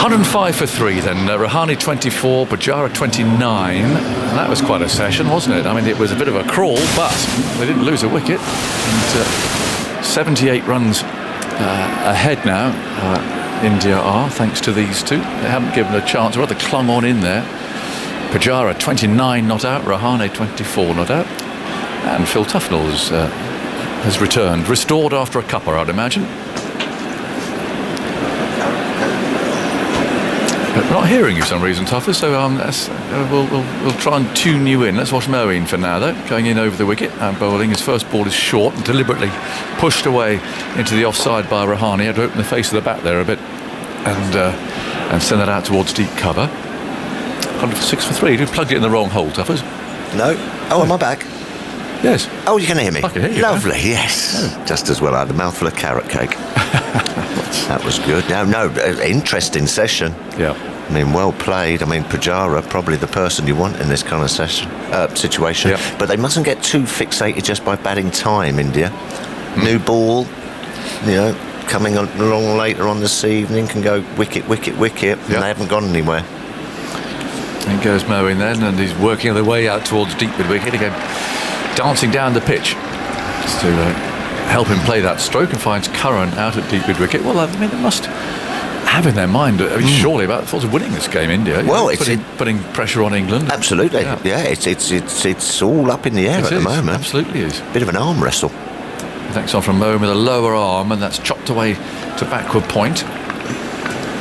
105 for 3 then. Rahane 24, Pujara 29. And that was quite a session, wasn't it? I mean, it was a bit of a crawl, but they didn't lose a wicket. And 78 runs ahead now, India are, thanks to these two. They haven't given a chance, rather clung on in there. Pujara 29 not out, Rahane 24 not out. And Phil Tufnell has returned, restored after a cuppa, I'd imagine. But we're not hearing you for some reason, Tuffer, so we'll try and tune you in. Let's watch Moeen for now, though, going in over the wicket and bowling. His first ball is short and deliberately pushed away into the offside by Rahane. He had to open the face of the bat there a bit and send that out towards deep cover. 106 for 3. You plugged it in the wrong hole, Tuffers. No. Oh, am I back? Yes. Oh, you can hear me? I can hear you. Lovely, yes. Oh. Just as well. I had a mouthful of carrot cake. That was good. No, interesting session. Yeah. I mean, well played. I mean, Pujara, probably the person you want in this kind of situation. Yep. But they mustn't get too fixated just by batting time, India. New ball, coming along later on this evening, can go wicket, and they haven't gone anywhere. In goes Moeen then, and he's working their way out towards deep mid wicket again, dancing down the pitch just to help him play that stroke, and finds Curran out at deep mid wicket. Well, I mean, they must have in their mind, surely, about the thoughts of winning this game, India. Well, putting pressure on England. Absolutely, yeah. It's all up in the air at the moment. Absolutely is. Bit of an arm wrestle. Next on from Moeen with a lower arm, and that's chopped away to backward point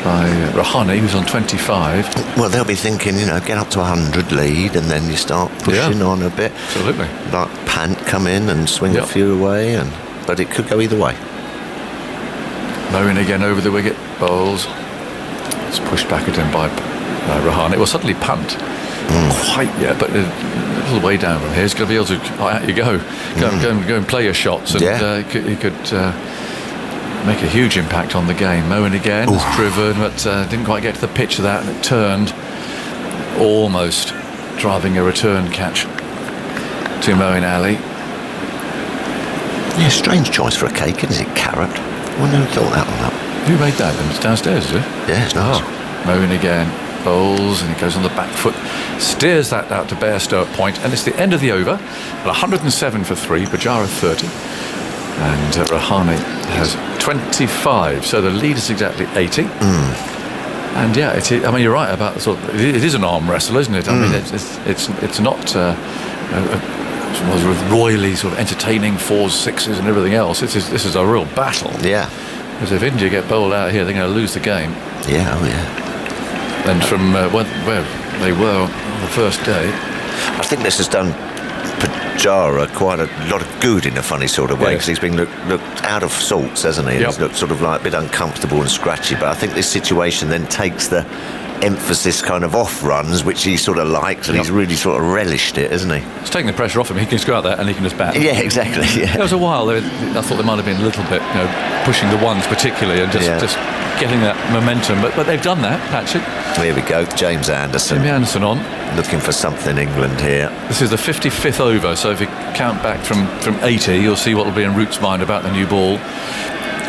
by Rahane, who's on 25. Well, they'll be thinking, get up to 100 lead, and then you start pushing on a bit. Absolutely. Like Pant come in and swing a few away, but it could go either way. Moeen again over the wicket, bowls. It's pushed back at him by Rahane. It will suddenly punt. Quite yet, but a little way down from here. He's going to be able to. Out you go. Go and play your shots, and he could make a huge impact on the game. Moeen again is driven, but didn't quite get to the pitch of that, and it turned, almost driving a return catch to Moeen Ali. Yeah, strange choice for a cake, isn't it? Carrot. I wonder who thought that one up. Who made that? It's downstairs, is it? Yeah, it's nice. Moeen again, bowls, and he goes on the back foot, steers that out to Bairstow at point, and it's the end of the over. At 107 for 3, Pujara 30, and Rahane has 25, so the lead is exactly 80. And I mean, you're right about it is an arm wrestle, isn't it? I mean, it's not royally sort of entertaining 4s, 6s and everything else. This is a real battle. Yeah. Because if India get bowled out here, they're going to lose the game. Yeah, oh yeah. And from where they were on the first day, I think this has done Pujara quite a lot of good in a funny sort of way, because he's been looked out of sorts, hasn't he? He's looked sort of like a bit uncomfortable and scratchy, but I think this situation then takes the emphasis kind of off runs, which he sort of liked, and he's really sort of relished it, isn't he? It's taking the pressure off him. He can just go out there and he can just bat. Yeah, exactly. Yeah. There was a while I thought they might have been a little bit pushing the ones particularly, and just getting that momentum, but they've done that, Patrick. Here we go, James Anderson on, looking for something England here. This is the 55th over, so if you count back from 80, you'll see what will be in Root's mind about the new ball,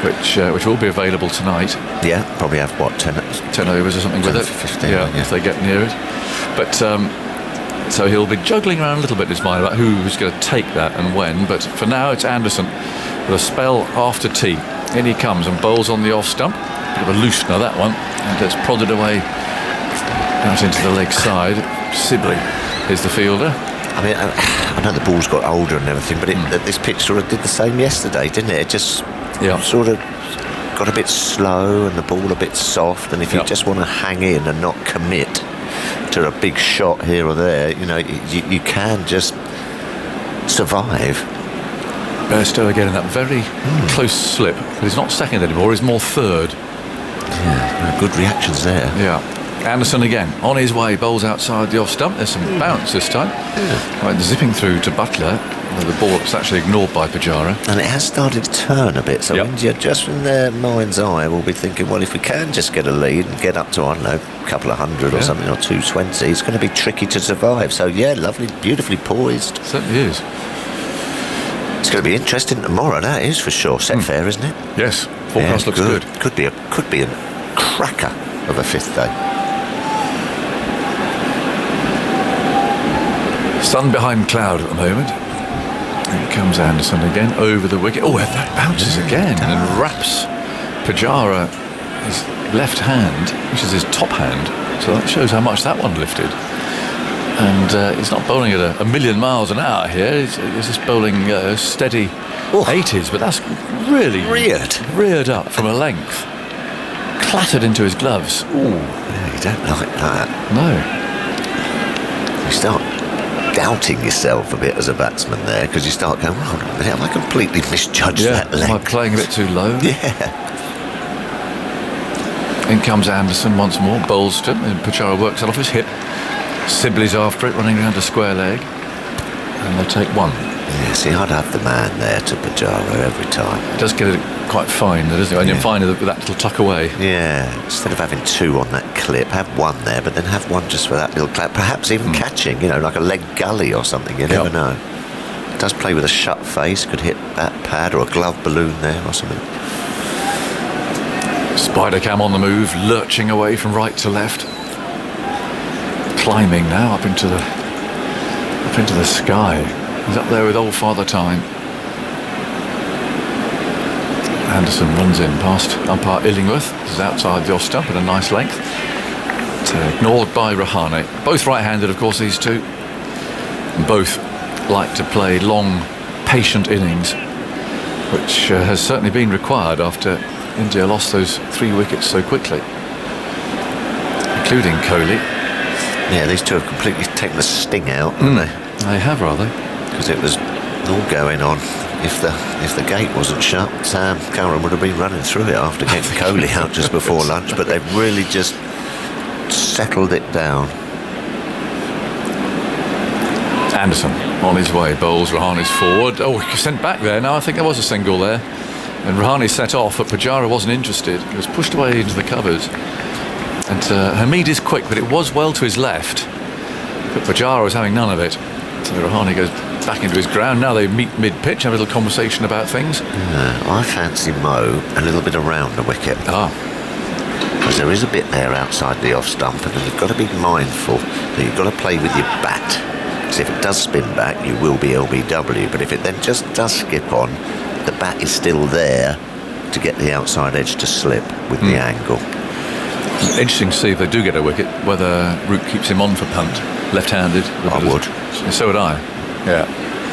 which will be available tonight. Yeah, probably have 10 overs or something 10, with it. 15, if they get near it. But so he'll be juggling around a little bit in his mind about who's going to take that and when. But for now, it's Anderson with a spell after tea. In he comes and bowls on the off stump. Bit of a loosener, that one, and it's prodded away out into the leg side. Sibley is the fielder. I mean, I know the ball's got older and everything, but this pitch sort of did the same yesterday, didn't it? It just sort of got a bit slow and the ball a bit soft, and if you just want to hang in and not commit to a big shot here or there, you can just survive. Bairstow again in that very close slip, but he's not second anymore, he's more third. Yeah, good reactions there. Yeah. Anderson again on his way, bowls outside the off stump. There's some bounce this time. Right, zipping through to Butler. The ball was actually ignored by Pujara, and it has started to turn a bit, so India, just from their mind's eye, will be thinking, well, if we can just get a lead and get up to, I don't know, a couple of hundred or something, or 220, it's going to be tricky to survive. So lovely, beautifully poised. It certainly is. It's going to be interesting tomorrow, that is for sure. Set fair, isn't it? Yes, forecast looks good. Could be a cracker. of a fifth day. Sun behind cloud at the moment. Here comes Anderson again over the wicket. Oh, that bounces again and wraps Pujara his left hand, which is his top hand. So that shows how much that one lifted. And he's not bowling at a million miles an hour here. He's just bowling steady 80s, but that's really reared up from a length. Clattered into his gloves. Ooh, yeah, you don't like that. No. You start doubting yourself a bit as a batsman there, because you start going, hold on a minute, have I completely misjudged that length? Am I playing a bit too low? Yeah. In comes Anderson once more, bowls to him, and Pujara works it off his hip. Sibley's after it, running around a square leg, and they'll take one. Yeah, see, I'd have the man there to Pujara every time. It does get it quite fine, doesn't it? And you're fine with that little tuck away. Yeah, instead of having two on that clip, have one there, but then have one just for that little clap. Perhaps even catching, like a leg gully or something. You never know. It does play with a shut face, could hit that pad or a glove balloon there or something. Spider Cam on the move, lurching away from right to left. Climbing now up into the sky. He's up there with old Father Time. Anderson runs in past umpire Illingworth. This is outside the off stump at a nice length. Ignored by Rahane. Both right-handed, of course, these two. Both like to play long, patient innings, which has certainly been required after India lost those 3 wickets so quickly, including Kohli. Yeah, these two have completely taken the sting out, haven't they? They have, rather. Because it was all going on. If the gate wasn't shut, Sam Curran would have been running through it after getting Kohli out just before lunch, but they've really just settled it down. Anderson on his way, bowls Rahane's forward. Oh, he sent back there. Now I think there was a single there. And Rahane set off, but Pujara wasn't interested. He was pushed away into the covers. And Hamid is quick, but it was well to his left. But Pujara was having none of it. So Rahane goes back into his ground. Now they meet mid-pitch, have a little conversation about things. I fancy Mo a little bit around the wicket. Because there is a bit there outside the off stump, and you've got to be mindful that you've got to play with your bat. Because if it does spin back, you will be LBW. But if it then just does skip on, the bat is still there to get the outside edge to slip with the angle. Interesting to see if they do get a wicket, whether Root keeps him on for punt, left-handed. I would. So would I. Yeah.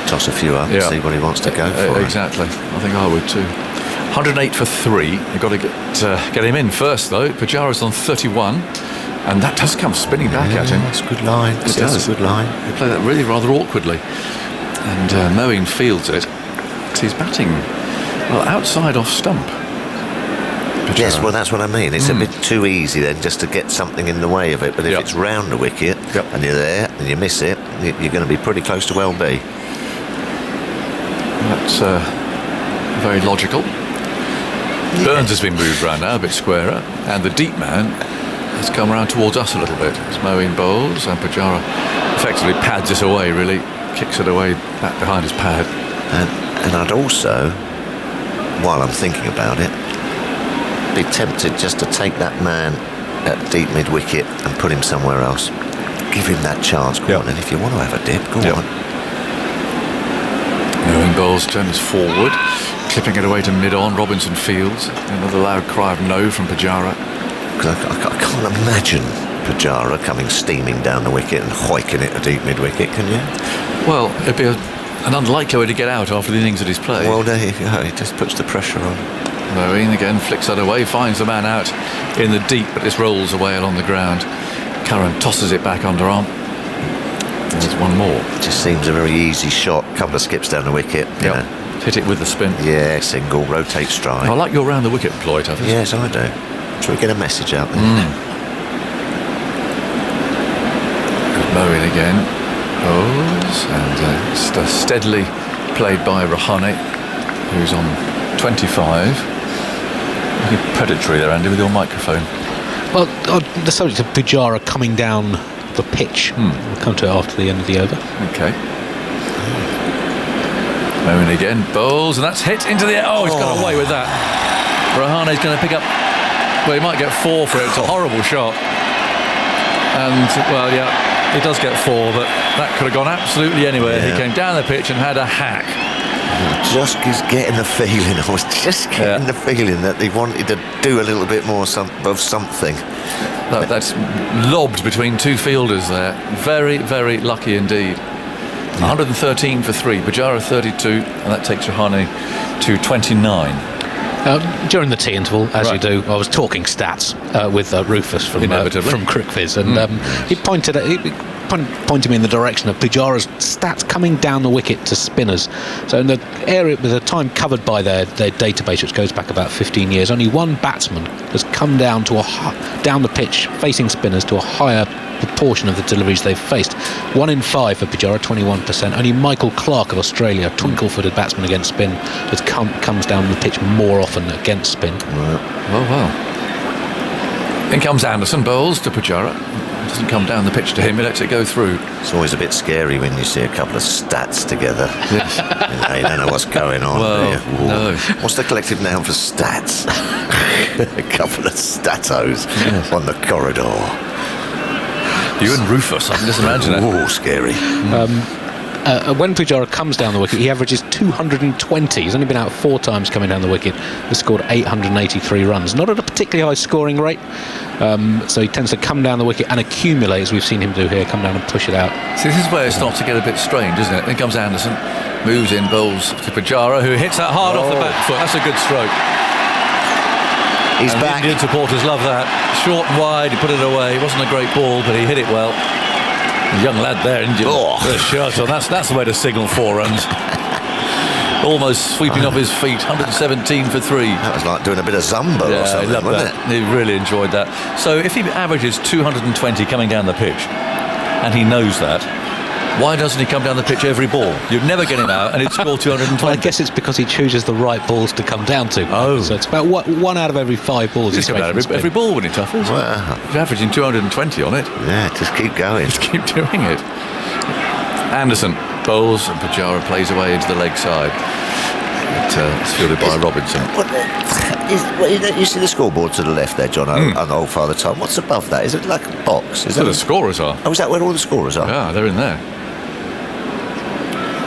Toss a few up and see what he wants to go for. Exactly. I think I would too. 108 for 3. You've got to get him in first, though. Pujara's on 31. And that does come spinning back at him. That's a good line. It does. A good line. They play that really rather awkwardly. And Moeen fields it. He's batting, outside off stump. Pujara. Yes, well, that's what I mean. It's a bit too easy then just to get something in the way of it. But if it's round the wicket and you're there and you miss it, you're going to be pretty close to well-be. That's very logical. Yeah. Burns has been moved round now, a bit squarer. And the deep man has come around towards us a little bit. As Moeen bowls and Pujara effectively pads it away, really. Kicks it away back behind his pad. And I'd also, while I'm thinking about it, be tempted just to take that man at deep mid-wicket and put him somewhere else. Give him that chance, go on, and if you want to have a dip, go on. Moeen bowls, turns forward, clipping it away to mid-on. Robinson fields. Another loud cry of no from Pujara. Because I can't imagine Pujara coming steaming down the wicket and hoiking it at deep mid-wicket, can you? Well, it'd be an unlikely way to get out after the innings that he's played. Well, there you go. He just puts the pressure on. Moeen again flicks that away, finds the man out in the deep, but this rolls away along the ground. Curran tosses it back underarm. There's one more. It just seems a very easy shot. Couple of skips down the wicket. Hit it with the spin. Yeah, single, rotate strike. I like your round the wicket ploy, Tuffers. Yes, I do. Shall we get a message out there? Good Moeen again. And steadily played by Rahane, who's on 25. Looking predatory there, Andy, with your microphone. Well, the subject of Pujara coming down the pitch. We'll come to it after the end of the over. Okay. Moeen again, bowls, and that's hit into the air. Oh, he's got away with that. Rahane's going to pick up Well, he might get 4 for it. It's a horrible shot. And, well, yeah, he does get 4, but that could have gone absolutely anywhere. Yeah. He came down the pitch and had a hack. Just getting the feeling, I was just getting the feeling that he wanted to do a little bit more of something. That's lobbed between 2 fielders there. Very, very lucky indeed. 113 for 3, Pujara 32, and that takes Rahane to 29. During the tea interval, as you do, I was talking stats with Rufus from CricViz, and he pointed me in the direction of Pujara's stats coming down the wicket to spinners. So in the area with the time covered by their database, which goes back about 15 years, only one batsman has come down down the pitch facing spinners to a higher proportion of the deliveries they've faced. 1 in 5 for Pujara, 21%. Only Michael Clarke of Australia, twinkle-footed batsman against spin, comes down the pitch more often against spin. Well. In comes Anderson, bowls to Pujara. Doesn't come down the pitch to him, he lets it go through. It's always a bit scary when you see a couple of stats together. Yes. You don't know what's going on. Well, no. What's the collective noun for stats? A couple of statos on the corridor. You and Rufus, I can just imagine it. Oh, scary. When Pujara comes down the wicket, he averages 220. He's only been out 4 times coming down the wicket. He's scored 883 runs. Not at a particularly high scoring rate. So he tends to come down the wicket and accumulate, as we've seen him do here, come down and push it out. See, this is where it starts to get a bit strange, isn't it? Then comes Anderson, moves in, bowls to Pujara, who hits that hard off the back foot. That's a good stroke. He's back. Indian supporters love that. Short and wide, he put it away. It wasn't a great ball, but he hit it well. A young lad there, Indian. The shirt on. That's the way to signal 4 runs. Almost sweeping off his feet. 117 for 3. That was like doing a bit of Zumba or something, he loved wasn't that. He really enjoyed that. So if he averages 220 coming down the pitch, and he knows that, why doesn't he come down the pitch every ball? You'd never get him out and he'd score 220. Well, I guess it's because he chooses the right balls to come down to. Oh. So it's about 1 out of every 5 balls. He's coming out every ball when he toughers. Wow. He's averaging 220 on it. Yeah, just keep going. Just keep doing it. Anderson bowls and Pujara plays away into the leg side. It's fielded by Robinson. You see the scoreboard to the left there, John, on Old Father Time. What's above that? Is it like a box? Is that the scorers are? Oh, is that where all the scorers are? Yeah, they're in there.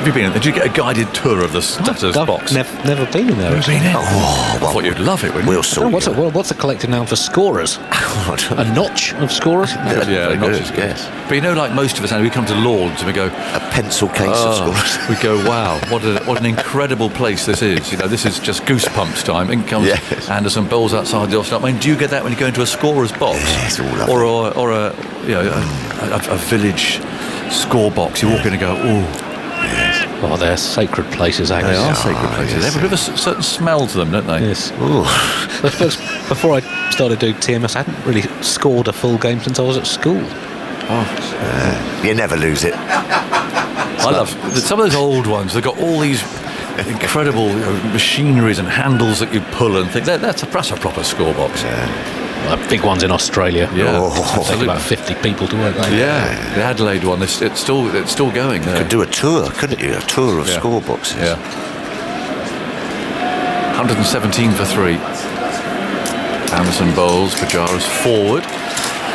Have you been in? Did you get a guided tour of the status box? Never been in there. Never been in? Oh, I thought you'd love it, wouldn't you? We'll sort what's a collective noun for scorers? A notch of scorers? Yeah, notches, yes. But you know, like most of us, we come to Lords and we go... A pencil case of scorers. We go, wow, what an incredible place this is. You know, this is just goosebumps time. In comes Anderson, bowls outside the off-stump. I mean, do you get that when you go into a scorer's box? Yes, all lovely. Or a village score box? You walk in and go, ooh. Yes. Oh, they're sacred places, Agnes. They are sacred places. They have a bit of a certain smell to them, don't they? Yes. Before I started doing TMS, I hadn't really scored a full game since I was at school. You never lose it. I love some of those old ones. They've got all these incredible machineries and handles that you pull and things. That's a proper score box. Big ones in Australia. Yeah, take about 50 people to work there. Yeah, the Adelaide one. It's still going. You could do a tour, couldn't you? A tour of score boxes. Yeah. 117 for 3. Anderson bowls. Pujara's forward.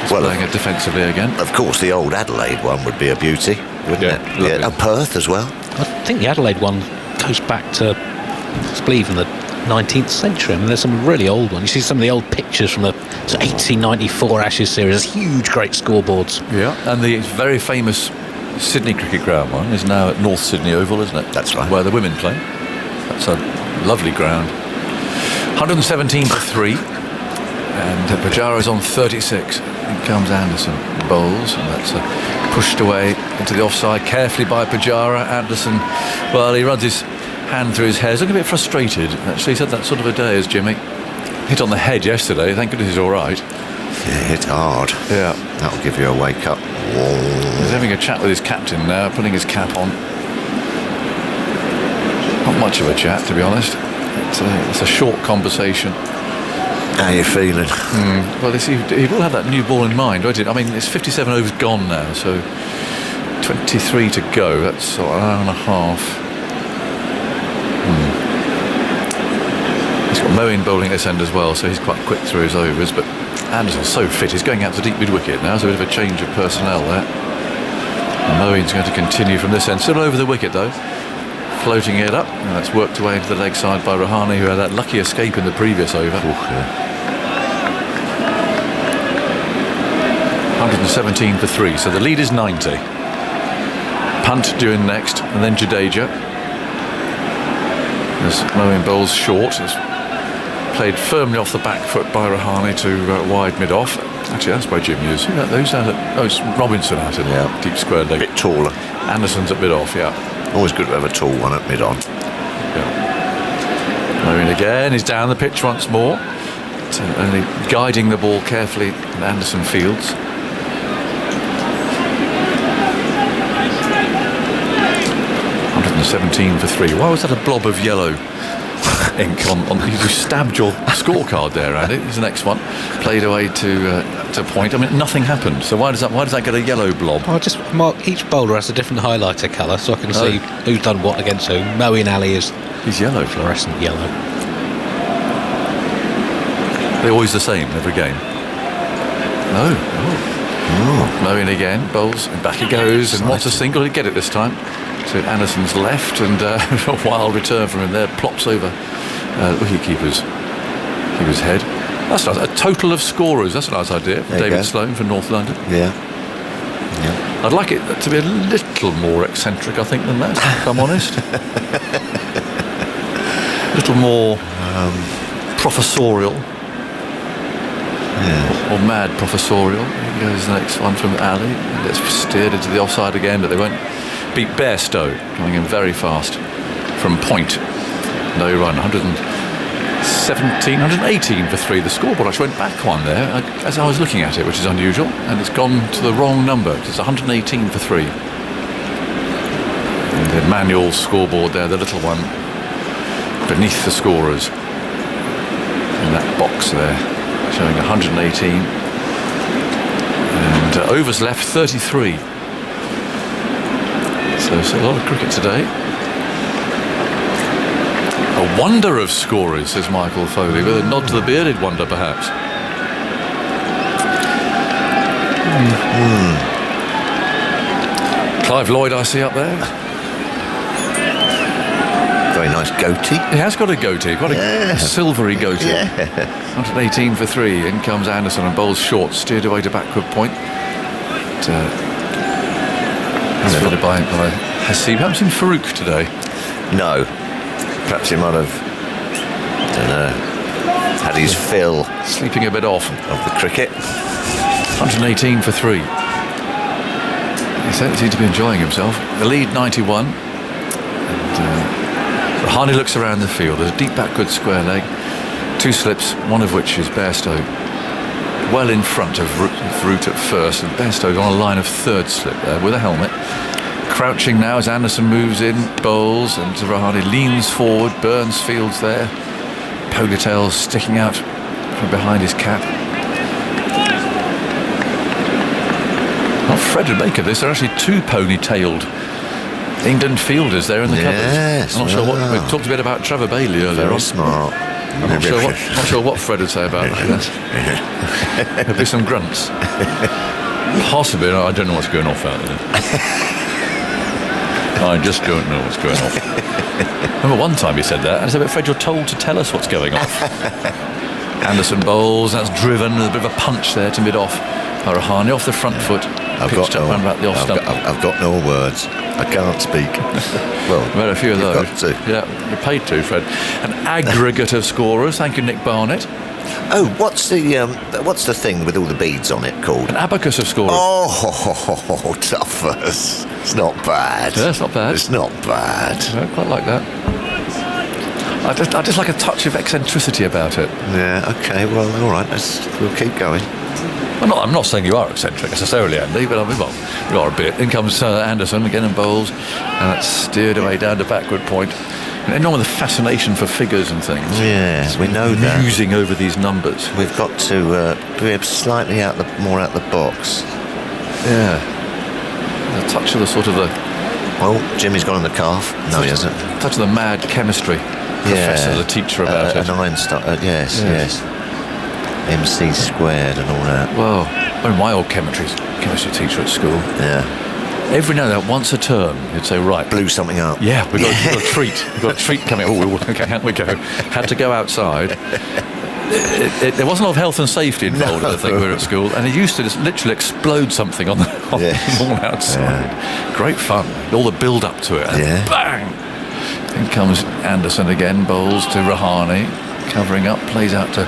He's playing it defensively again. Of course, the old Adelaide one would be a beauty, wouldn't it? Yeah, and Perth as well. I think the Adelaide one goes back to, I believe, in the 19th century. I mean, there's some really old ones. You see some of the old pictures from the 1894 Ashes series. There's huge, great scoreboards. Yeah, and the very famous Sydney Cricket Ground one is now at North Sydney Oval, isn't it? That's right. Where the women play. That's a lovely ground. 117 for 3. And Pujara's on 36. In comes Anderson, bowls, and that's pushed away into the offside carefully by Pujara. Anderson, well, he runs his hand through his hair. He's looking a bit frustrated. Actually, he's had that sort of a day as Jimmy. Hit on the head yesterday. Thank goodness he's all right. Yeah, hit hard. Yeah. That'll give you a wake up. Whoa. He's having a chat with his captain now, putting his cap on. Not much of a chat, to be honest. It's a short conversation. How are you feeling? Well, he will have that new ball in mind, won't it? I mean, it's 57 overs gone now, so 23 to go. That's an hour and a half. He's got Moeen bowling this end as well, so he's quite quick through his overs, but Anderson's so fit, he's going out to deep mid-wicket now, so a bit of a change of personnel there. Moeen's going to continue from this end, still over the wicket though, floating it up, and that's worked away into the leg side by Rahane, who had that lucky escape in the previous over. 117 for 3, so the lead is 90. Punt due in next, and then Jadeja. As Moeen bowls short, it's played firmly off the back foot by Rahane to wide mid-off. Actually, that's by Jim Hughes. Who's out at, it's Robinson out in deep square leg. A bit taller. Anderson's at mid-off, yeah. Always good to have a tall one at mid-on. Yeah. Moeen again, he's down the pitch once more. Only guiding the ball carefully in Anderson fields. 117 for 3. Why was that a blob of yellow ink on you stabbed your scorecard there, Andy? Here's the next one. Played away to point. I mean, nothing happened. So why does that get a yellow blob? I'll just mark each bowler has a different highlighter colour, so I can see who's done what against who. Moeen Ali is he's yellow, fluorescent yellow. They're always the same every game. No. Moeen again bowls and back he goes, and wants a single. He'd get it this time. To Anderson's left, and a wild return from him there, plops over wicket-keeper's head. That's nice. A total of scorers, that's a nice idea. David Sloane for North London. Yeah. I'd like it to be a little more eccentric, I think, than that, if I'm honest. A little more professorial. Or mad professorial. Here goes the next one from Ali. It's steered into the offside again, but they won't beat Bairstow, coming in very fast from point. No run. 118 for 3. The scoreboard actually went back one there as I was looking at it, which is unusual, and it's gone to the wrong number. It's 118 for 3. And the manual scoreboard there, the little one beneath the scorers in that box there, showing 118, and overs left 33. So a lot of cricket today. A wonder of scorers, says Michael Foley, with a nod to the bearded wonder, perhaps. Clive Lloyd, I see up there. Very nice goatee. He has got a goatee, quite a silvery goatee. 118 for 3. In comes Anderson and bowls short, steered away to backward point. It's fielded by Haseeb. Haven't seen Farouk today. No. Perhaps he might have, I don't know, had his fill. Sleeping a bit off. Of the cricket. 118 for 3. He seems to be enjoying himself. The lead 91. And Rahane looks around the field. There's a deep backward square leg. 2 slips, one of which is Bairstow. Well in front of Root at first, and Bairstow's on a line of third slip there with a helmet. Crouching now as Anderson moves in, bowls, and Rahane leans forward. Burns fields there. Ponytails sticking out from behind his cap. Well, Fred would make of this. There are actually 2 ponytailed England fielders there in the covers. I'm not sure what. We talked a bit about Trevor Bailey earlier on. Very smart. I'm not sure what Fred would say about that. There'll be some grunts. Possibly. I don't know what's going off out there. I just don't know what's going off. Remember one time he said that, and I said, but Fred, you're told to tell us what's going off. Anderson bowls, that's driven, there's a bit of a punch there to mid-off. Rahane off the front foot, pitched up round about the off stump. I've got no words. I can't speak. Well, we've had a few of those. Got to. Yeah, you're paid to, Fred. An aggregate of scorers. Thank you, Nick Barnett. Oh, what's the thing with all the beads on it called? An abacus of scorers. Oh, toughers. It's not bad. Yeah, it's not bad. It's not bad. I quite like that. I just like a touch of eccentricity about it. Yeah, okay, well, all right, we'll keep going. Well, I'm not saying you are eccentric necessarily, Andy, but I mean, well, you are a bit. In comes Anderson again and bowls, and that's steered away down to backward point. And normally the fascination for figures and things. Yeah, we know that. Musing over these numbers. We've got to be slightly more out the box. Yeah. A touch of the sort of the... Well, Jimmy's gone on the calf. No, he hasn't. Touch of the mad chemistry professor, the teacher about it. An Einstein, yes. MC squared and all that. Well, when my old chemistry teacher at school, every now and then, once a term, he'd say, right, blew something up. Yeah, we've got a treat. We've got a treat coming. Okay, out we go. Had to go outside. There wasn't a lot of health and safety involved, I think, when we were at school, and he used to just literally explode something on the lawn outside. Great fun. All the build up to it. And bang! In comes Anderson again, bowls to Rahane, covering up, plays out to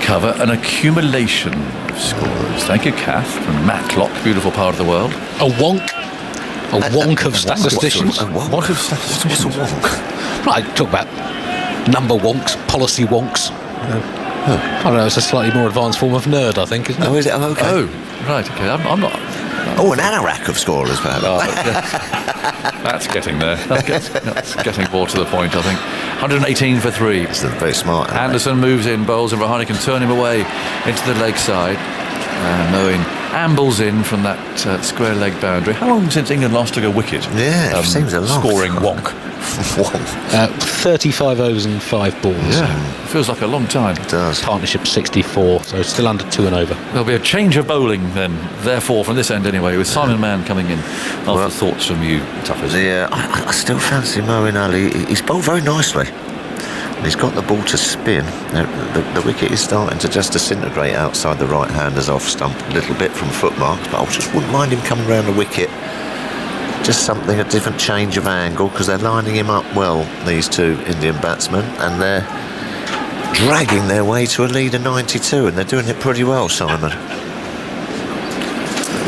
cover. An accumulation of scores. Thank you, Kath, from Matlock, beautiful part of the world. A wonk of statisticians. A wonk of statisticians. What's a wonk? Right, talk about number wonks, policy wonks. I don't know, it's a slightly more advanced form of nerd, I think, isn't it? Oh, is it? Oh, okay. Oh, right, okay. I'm not... Oh, an anorak of scorers, perhaps. That's getting there. That's getting more to the point, I think. 118 for 3. It's very smart. Anderson moves in, bowls, and Rahane can turn him away into the leg side. Moeen ambles in from that square leg boundary. How long since England last took a wicket? Yeah, seems a long scoring time. wonk. 35 overs and 5 balls. Yeah, feels like a long time. It does. Partnership 64, so still under 2 and over. There'll be a change of bowling then, therefore, from this end anyway, with Simon Mann coming in after thoughts from you, Tuffers. Yeah, I still fancy Moeen Ali. He's bowled very nicely. He's got the ball to spin. The wicket is starting to just disintegrate outside the right-hander's off stump a little bit from foot marks, but I just wouldn't mind him coming round the wicket. Just something, a different change of angle, because they're lining him up well, these two Indian batsmen, and they're dragging their way to a lead of 92, and they're doing it pretty well, Simon.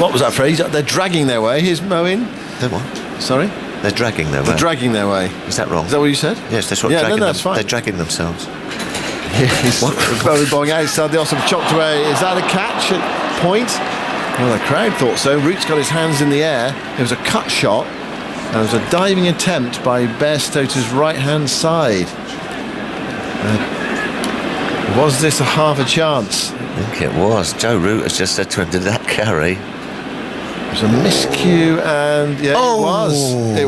What was that phrase? They're dragging their way. Here's Moeen. They're what? Sorry? They're dragging their way. They're dragging their way. Is that wrong? Is that what you said? Yes, that's what dragging that's fine. They're dragging themselves. Bowie bowling outside the Oscar, chopped away. Is that a catch at point? Well, the crowd thought so. Root's got his hands in the air. It was a cut shot. And it was a diving attempt by Bairstow to his right-hand side. Was this a half a chance? I think it was. Joe Root has just said to him, did that carry? It was a miscue, and it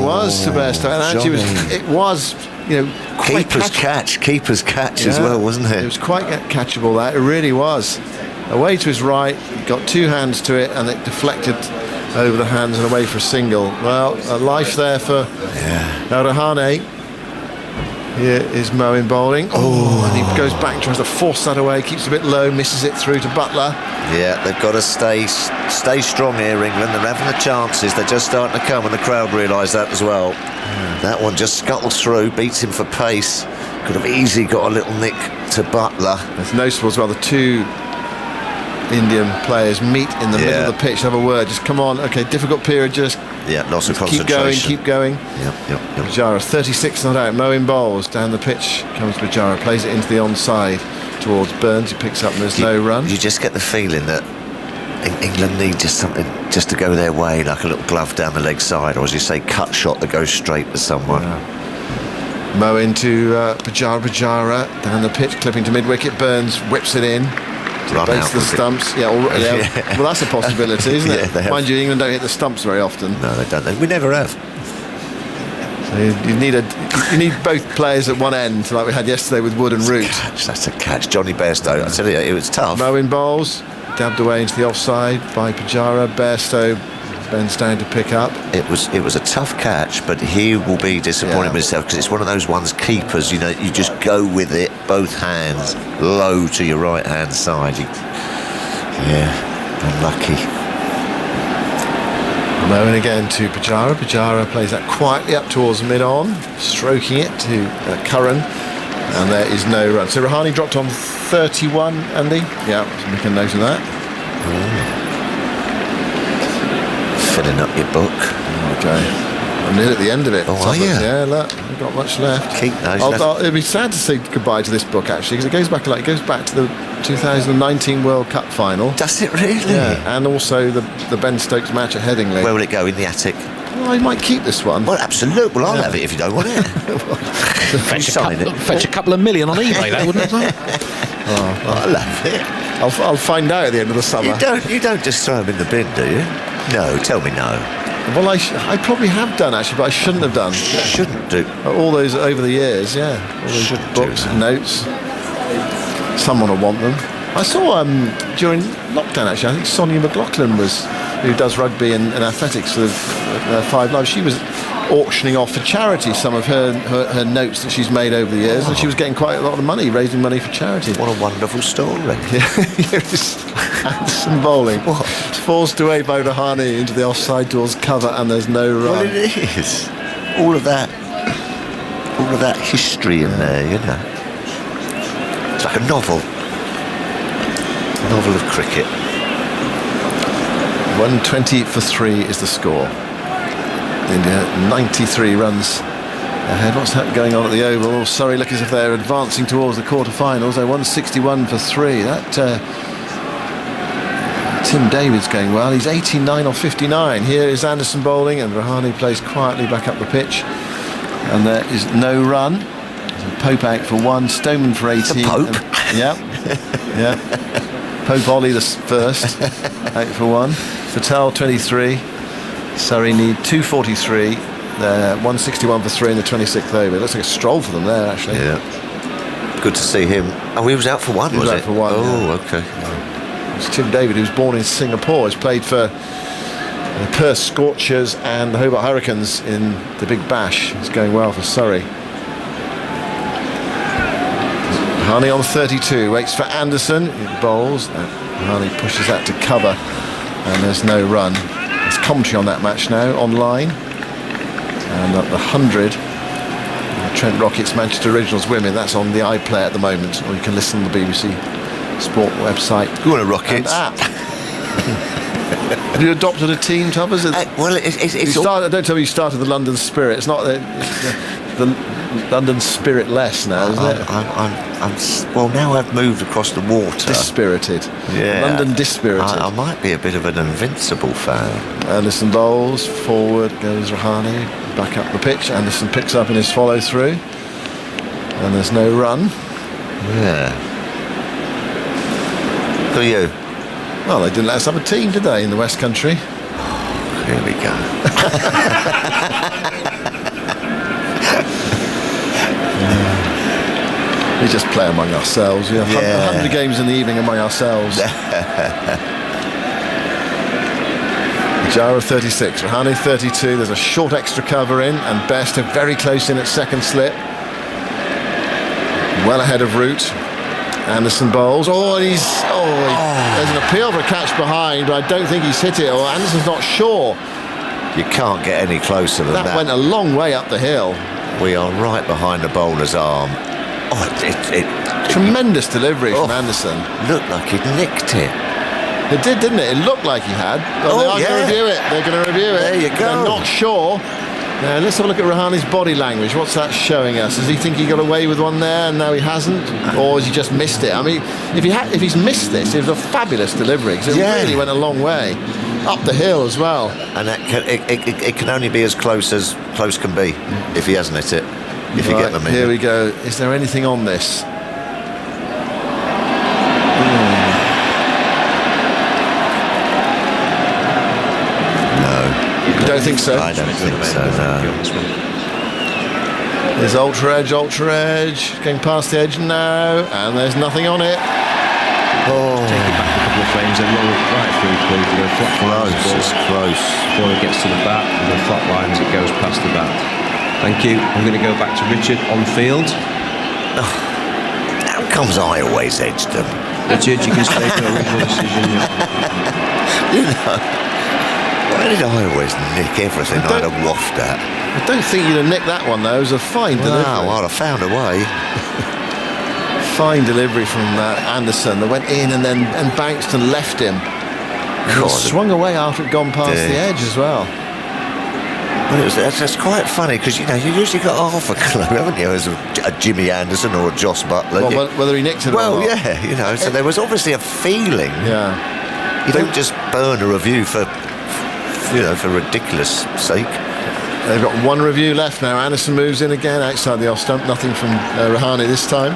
was to Bairstow. And actually, it was keeper's catch as well, wasn't it? It was quite catchable, that. It really was. Away to his right, got 2 hands to it, and it deflected over the hands and away for a single. Well, a life there for Rahane. Here is Moeen bowling. And he goes back, tries to force that away, keeps a bit low, misses it through to Butler. Yeah, they've got to stay strong here, England. They're having the chances. They're just starting to come, and the crowd realise that as well. That one just scuttles through, beats him for pace. Could have easily got a little nick to Butler. It's noticeable as well, the 2 Indian players meet in the middle of the pitch, have a word, just come on, okay, difficult period, just lots of concentration. Keep going. Yep. Pujara, 36 not out. Moeen bowls down the pitch, comes Pujara, plays it into the onside towards Burns, he picks up and there's no run. You just get the feeling that England need just something just to go their way, like a little glove down the leg side, or as you say, cut shot that goes straight to someone. Moeen to Pujara down the pitch, clipping to mid-wicket. Burns whips it in. Base the stumps. Well, that's a possibility, isn't it? Mind you, England don't hit the stumps very often. No, they don't. We never have. So you need both players at one end, like we had yesterday with Wood and Root. That's a catch. Johnny Bairstow. I tell you, it was tough. Moeen bowls, dabbed away into the offside by Pujara. Bairstow bends down to pick up. It was a tough catch, but he will be disappointed with himself, because it's one of those ones, keepers, you just go with it, both hands low to your right hand side. Unlucky. Moeen again to Pujara. Pujara plays that quietly up towards mid-on, stroking it to Curran, and there is no run. So Rahane dropped on 31, Andy. Make a note of that. Filling up your book. Okay. I'm nearly at the end of it. Are you? Yeah, look, we've got much left. Keep those. It'd be sad to say goodbye to this book, actually, because it goes back to the 2019 World Cup final. Does it really? Yeah, and also the Ben Stokes match at Headingley. Where will it go? In the attic? Well, I might keep this one. Well, absolutely. Well, I'll have it if you don't want it. Fetch a couple of million on eBay, that wouldn't it? I'll have it. I'll find out at the end of the summer. You don't just throw them in the bin, do you? No, tell me no. Well, I probably have done actually, but I shouldn't have done. Shouldn't do. All those over the years, yeah. All those books and notes. Someone will want them. I saw during lockdown actually. I think Sonia McLaughlin who does rugby and athletics for Five Live. She was auctioning off for charity some of her notes that she's made over the years, and she was getting quite a lot of money, raising money for charity. What a wonderful story. Here is Anderson bowling. What? Forced away by Rahane into the offside doors cover, and there's no run. Well, it is. All of that history in there, you know. It's like a novel of cricket. 120 for 3 is the score. India 93 runs ahead. What's going on at the Oval? Oh, Surrey look as if they're advancing towards the quarter-finals. They're 161 for 3. Tim David's going well. He's 89 off 59. Here is Anderson bowling, and Rahane plays quietly back up the pitch. And there is no run. Pope out for 1. Stoneman for 18. The Pope? Yeah. Pope Ollie the first out for 1. Patel 23. Surrey need 243. They're 161 for 3 in the 26th over. It looks like a stroll for them there, actually. Yeah. Good to see him. Oh, he was out for 1, was it? He was out for 1. Oh, okay. It's Tim David, who's born in Singapore. He's played for the Perth Scorchers and the Hobart Hurricanes in the Big Bash. It's going well for Surrey. Rahane on 32, waits for Anderson. He bowls. Rahane pushes that to cover, and there's no run. There's commentary on that match now online. And at the 100, Trent Rocket's Manchester Originals Women, that's on the iPlayer at the moment, or you can listen on the BBC Sport website. Go on, Rockets. Have you adopted a team, Tubbers? Well, don't tell me you started the London Spirit. It's not the London Spirit less now, isn't it? Well, now I've moved across the water. Dispirited. Yeah. London Dispirited. I might be a bit of an Invincible fan. Anderson bowls, forward goes Rahane, back up the pitch. Anderson picks up in his follow through. And there's no run. Yeah. Who are you? Well, they didn't let us have a team, did they, in the West Country? Here we go. We just play among ourselves. We have 100 games in the evening among ourselves. Jara 36, Rahane 32. There's a short extra cover in, and Best are very close in at second slip. Well ahead of Root. Anderson bowls. There's an appeal for a catch behind, but I don't think he's hit it, or Anderson's not sure. You can't get any closer than that. That went a long way up the hill. We are right behind the bowler's arm. Tremendous delivery from Anderson. Looked like he'd nicked it. It did, didn't it? It looked like he had. Well, they are going to review it. They're going to review it. There you go. They're not sure. Now, let's have a look at Rahane's body language. What's that showing us? Does he think he got away with one there and now he hasn't? Or has he just missed it? I mean, if he's missed this, it was a fabulous delivery, because it really went a long way. Up the hill as well. And it can only be as close can be if he hasn't hit it. If you get them in. Here we go. Is there anything on this? You don't think so? I don't think so, no. There's ultra edge, going past the edge now, and there's nothing on it. Take it back a couple of frames and roll it right through to the flat lines. It's close. Before it gets to the bat, and the flat lines, it goes past the bat. Thank you. I'm going to go back to Richard on field. How comes I always edged them? Richard, you can stay for a original decision. You know, why did I always nick everything I had a waft at? I don't think you'd have nicked that one, though. It was a fine delivery. No, I'd have found a way. Fine delivery from Anderson that went in and bounced and left him. And swung away after it had gone past the edge as well. Well, that's quite funny, because you usually got half a clue, haven't you, as a Jimmy Anderson or a Joss Butler. Well, whether he nicked it or not. Well, yeah, so there was obviously a feeling. Yeah. You don't just burn a review for ridiculous sake. They've got one review left now. Anderson moves in again outside the off stump. Nothing from Rahane this time.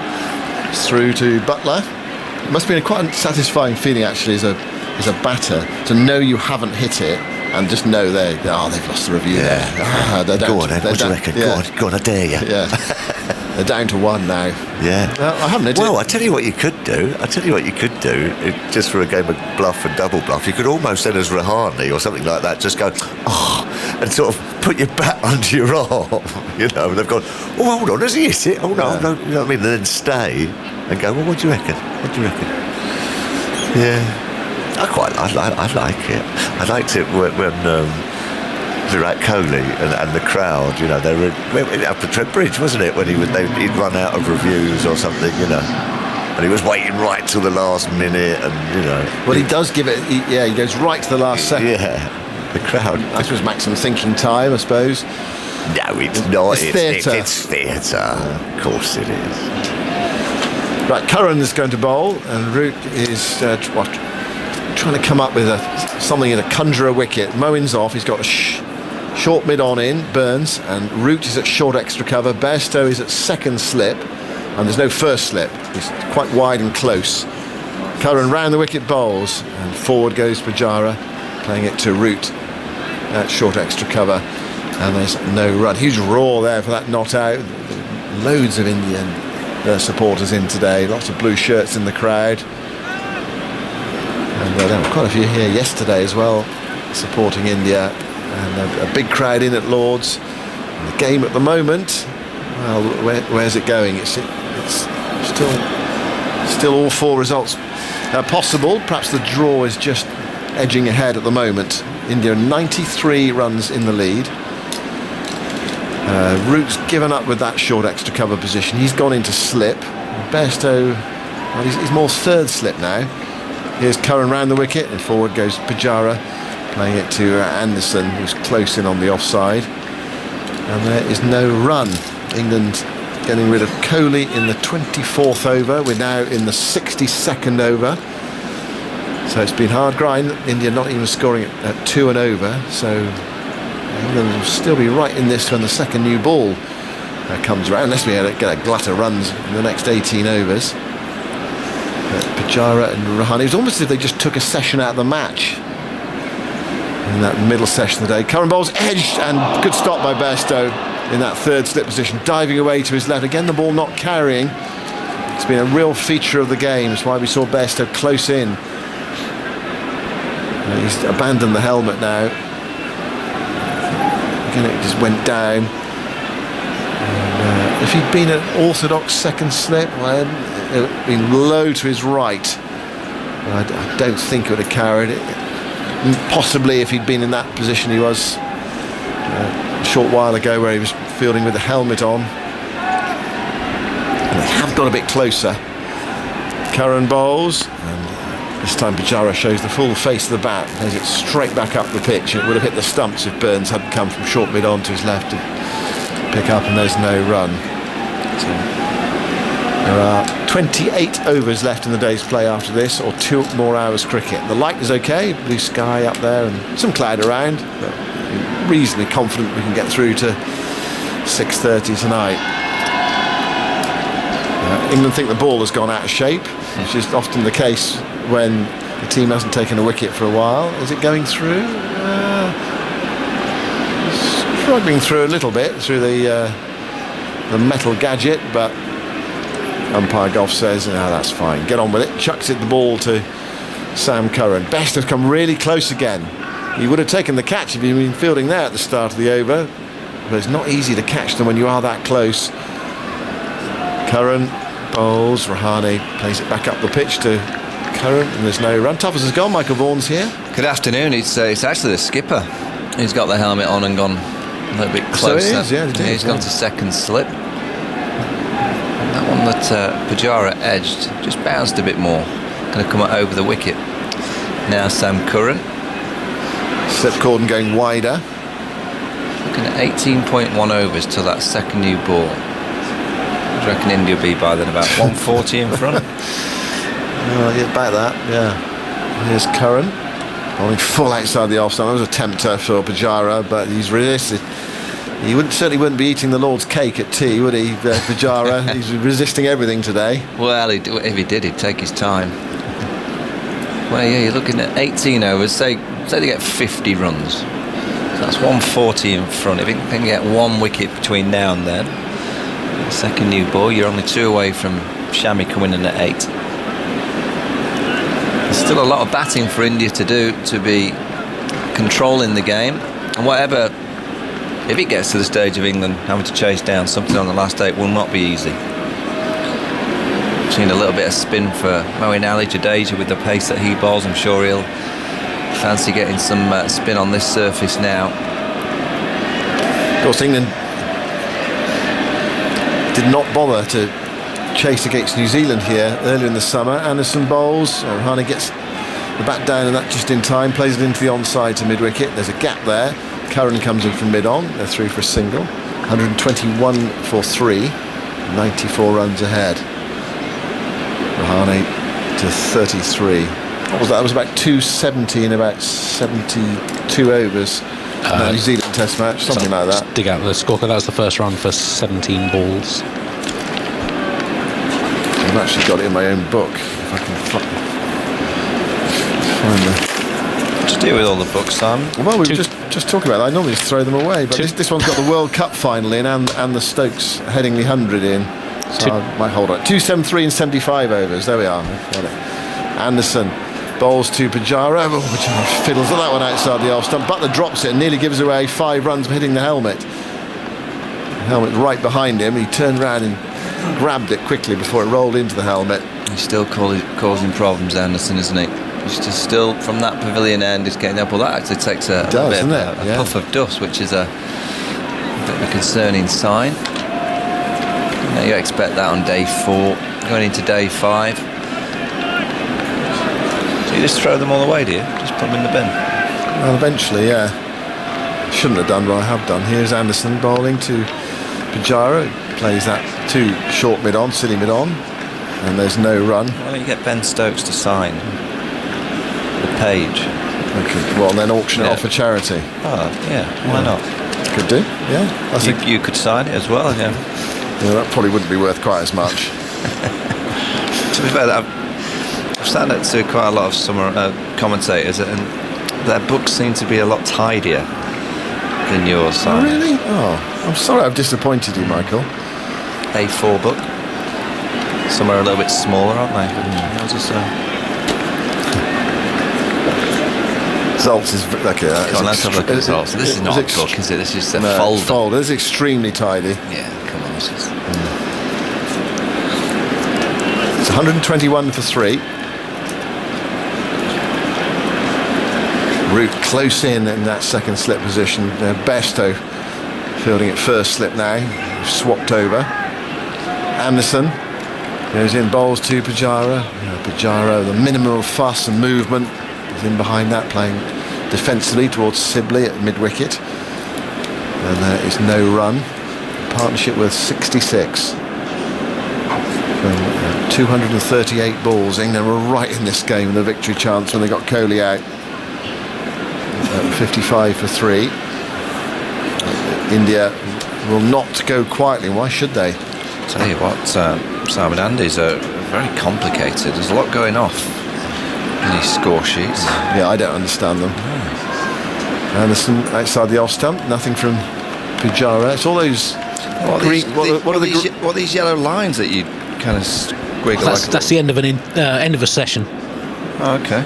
It's through to Butler. It must have been quite a satisfying feeling, actually, as a batter, to know you haven't hit it and just know they've lost the review there. Go on, Ed, what do you reckon? Yeah. Go on, I dare you. Yeah. They're down to 1 now. Yeah. I haven't. Well, I tell you what you could do. Just for a game of bluff and double bluff, you could almost then, as Rahane or something like that, just go, and sort of put your bat under your arm. You know, and they've gone, oh, hold on, has he hit it? Oh, no, no, you know what I mean? And then stay and go, well, what do you reckon? Yeah. I like it. I liked it when Virat Kohli and the crowd, you know, they were up at Trent Bridge, wasn't it, when he'd run out of reviews or something, you know, and he was waiting right till the last minute, and you know. Well, he does give it. He goes right to the last second. Yeah, the crowd. That was maximum thinking time, I suppose. No, it's not. It's theatre. It's theatre. Of course it is. Right, Curran is going to bowl, and Root is trying to come up with something in a conjure a wicket. Moen's off. He's got a short mid-on in, Burns, and Root is at short extra cover. Bairstow is at second slip, and there's no first slip. He's quite wide and close. Curran round the wicket bowls, and forward goes Pujara, playing it to Root at short extra cover, and there's no run. Huge roar there for that not out. Loads of Indian supporters in today, lots of blue shirts in the crowd, and there were quite a few here yesterday as well, supporting India. And a big crowd in at Lord's. And the game at the moment, well, where's it going? It's still all 4 results possible. Perhaps the draw is just edging ahead at the moment. India 93 runs in the lead. Root's given up with that short extra cover position. He's gone into slip. Bairstow, well, he's more third slip now. Here's Curran round the wicket, and forward goes Pujara, playing it to Anderson, who's close in on the offside, and there is no run. England getting rid of Kohli in the 24th over. We're now in the 62nd over, so it's been hard grind. India not even scoring at 2 and over, so England will still be right in this when the second new ball comes around, unless we get a glut of runs in the next 18 overs. Pujara and Rahane, it was almost as if they just took a session out of the match in that middle session of the day. Curran bowls edged, and good stop by Bairstow in that third slip position, diving away to his left. Again, the ball not carrying. It's been a real feature of the game. It's why we saw Bairstow close in. He's abandoned the helmet now. Again, it just went down. And, if he'd been an orthodox second slip, well, it would have been low to his right. I don't think it would have carried it. Possibly if he'd been in that position he was a short while ago, where he was fielding with the helmet on. And they have got a bit closer. Curran bowls, and this time Pujara shows the full face of the bat, plays it straight back up the pitch. It would have hit the stumps if Burns hadn't come from short mid on to his left to pick up, and there's no run. So there are 28 overs left in the day's play after this, or 2 more hours cricket. The light is okay, blue sky up there and some cloud around, but reasonably confident we can get through to 6:30 tonight. England think the ball has gone out of shape, which is often the case when the team hasn't taken a wicket for a while. Is it going through? Struggling through a little bit through the metal gadget, but umpire Goff says, no, that's fine, get on with it. Chucks the ball to Sam Curran. Best has come really close again. He would have taken the catch if he'd been fielding there at the start of the over, but it's not easy to catch them when you are that close. Curran bowls, Rahane plays it back up the pitch to Curran, and there's no run. Tuffers has gone. Michael Vaughan's here. Good afternoon. It's actually the skipper who's got the helmet on and gone a little bit closer. So it is, yeah, he's gone to second slip. That one that Pujara edged just bounced a bit more. Going to come over the wicket. Now Sam Curran. Slip cordon going wider. Looking at 18.1 overs to that second new ball. I reckon India will be by then about 140 in front. Yeah, about that, yeah. Here's Curran. Bowling full outside the off stump. That was a tempter for Pujara, but he's resisted. He certainly wouldn't be eating the Lord's cake at tea, would he, Pujara? He's resisting everything today. Well, if he did, he'd take his time. Well, yeah, you're looking at 18 overs, say say they get 50 runs. So that's 140 in front. If you can get 1 wicket between now and then, second new ball, you're only 2 away from Shami coming in at 8. There's still a lot of batting for India to do to be controlling the game, and whatever, if it gets to the stage of England having to chase down something on the last 8, will not be easy. Seen a little bit of spin for Moeen Ali, Jadeja with the pace that he bowls. I'm sure he'll fancy getting some spin on this surface now. Of course, England did not bother to chase against New Zealand here earlier in the summer. Anderson bowls, Rahane gets the bat down and that just in time, plays it into the onside to mid-wicket. There's a gap there. Curran comes in from mid-on, they're through for a single. 121 for 3, 94 runs ahead. Rahane to 33. What was that? That was about 270 in about 72 overs. New Zealand Test match, something like that. Dig out the scorecard. That was the first run for 17 balls. I've actually got it in my own book. If I can find the. Just deal with all the books, Simon. Well, we were just talking about that. I normally just throw them away, but this one's got the World Cup final in and the Stokes Headingley 100 in. So I might hold on. 273 and 75 overs. There we are. Got it. Anderson bowls to Pujara. Oh, Pujara fiddles at that one outside the off stump. Butler drops it and nearly gives away 5 runs for hitting the helmet. The helmet right behind him. He turned around and grabbed it quickly before it rolled into the helmet. He's still causing problems, Anderson, isn't he? He's just still from that pavilion end. He's getting up. Well, that actually takes a puff of dust, which is a bit of a concerning sign. Now you expect that on day 4, going into day 5. So you just throw them all away, do you? Just put them in the bin? Well, eventually, yeah. Shouldn't have done, but I have done. Here's Anderson bowling to Pujara. Plays that too short mid-on, silly mid-on. And there's no run. Why don't you get Ben Stokes to sign the page? Okay. Well, then auction it off for charity. Oh, yeah. Why not? Could do, yeah. I think you could sign it as well, yeah. Yeah, that probably wouldn't be worth quite as much. To be fair, I've sat next to quite a lot of summer commentators, and their books seem to be a lot tidier than yours, Simon. Oh, really? Oh, I'm sorry I've disappointed you, Michael. A4 book. Some are a little bit smaller, aren't they? Yours is, Zoltz is okay. Let's have a look at Zoltz. This is not a book, is it? This is a folder. Folder. It's extremely tidy. Yeah, come on. It's 121 for 3. Root close in that second slip position. Bairstow fielding at first slip now. Swapped over. Anderson goes in, bowls to Pujara. Pujara, the minimum of fuss and movement, is in behind that, playing defensively towards Sibley at mid-wicket. And there is no run. Partnership worth 66. From 238 balls. England were right in this game with a victory chance when they got Kohli out. 55 for 3. India will not go quietly. Why should they? Tell you what, Simon, Andy's very complicated. There's a lot going off in these score sheets. Yeah, I don't understand them. Anderson outside the off stump. Nothing from Pujara. It's all those. What are these yellow lines that you kind of squiggle? That's the end of end of a session. Oh, okay.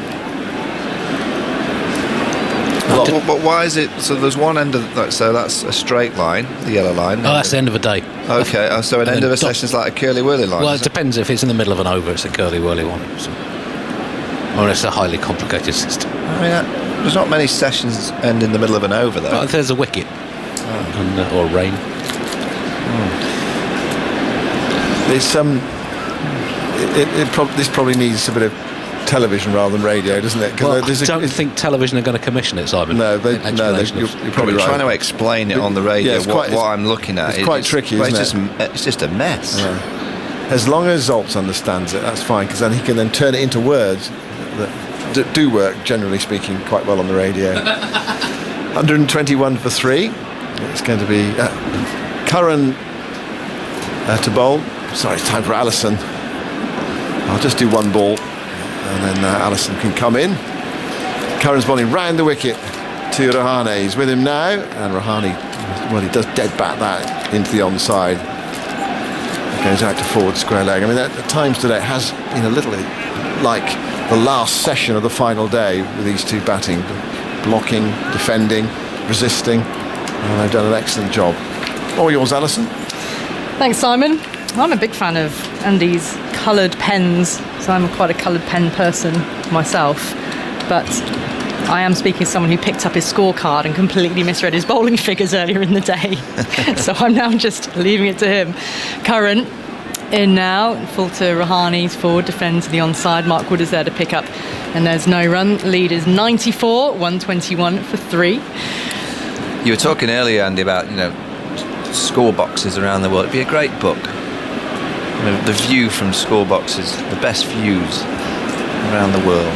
But why is it? So there's one end of that. So that's a straight line, the yellow line. Oh, that's the end of a day. Okay. So an end of a session is like a curly whirly line. Well, it depends. If it's in the middle of an over, it's a curly whirly one. So. Or it's a highly complicated system. I mean, there's not many sessions end in the middle of an over, though. But there's a wicket, or rain. There's this probably needs a bit of television rather than radio, doesn't it? Well, I don't think television are going to commission it, Simon. No, you're probably right. Trying to explain it on the radio, what I'm looking at. It's quite tricky, isn't it? It's just a mess. Yeah. As long as Zoltz understands it, that's fine, because then he can then turn it into words that do work, generally speaking, quite well on the radio. 121 for 3. It's going to be Curran to bowl. Sorry, it's time for Allison. I'll just do one ball, and then Allison can come in. Curran's bowling round the wicket to Rahane. He's with him now, and Rahane, well, he does dead bat that into the onside. It goes out to forward square leg. I mean, at times today it has been a little like the last session of the final day with these two batting, blocking, defending, resisting, and they've done an excellent job. All yours, Alison. Thanks, Simon. I'm a big fan of Andy's coloured pens, so I'm quite a coloured pen person myself, but I am speaking as someone who picked up his scorecard and completely misread his bowling figures earlier in the day. So I'm now just leaving it to him. Curran in now, full to Rahane, forward, defends the onside. Mark Wood is there to pick up, and there's no run. Lead is 94, 121 for 3. You were talking earlier, Andy, about score boxes around the world. It'd be a great book. The view from score boxes, the best views around the world.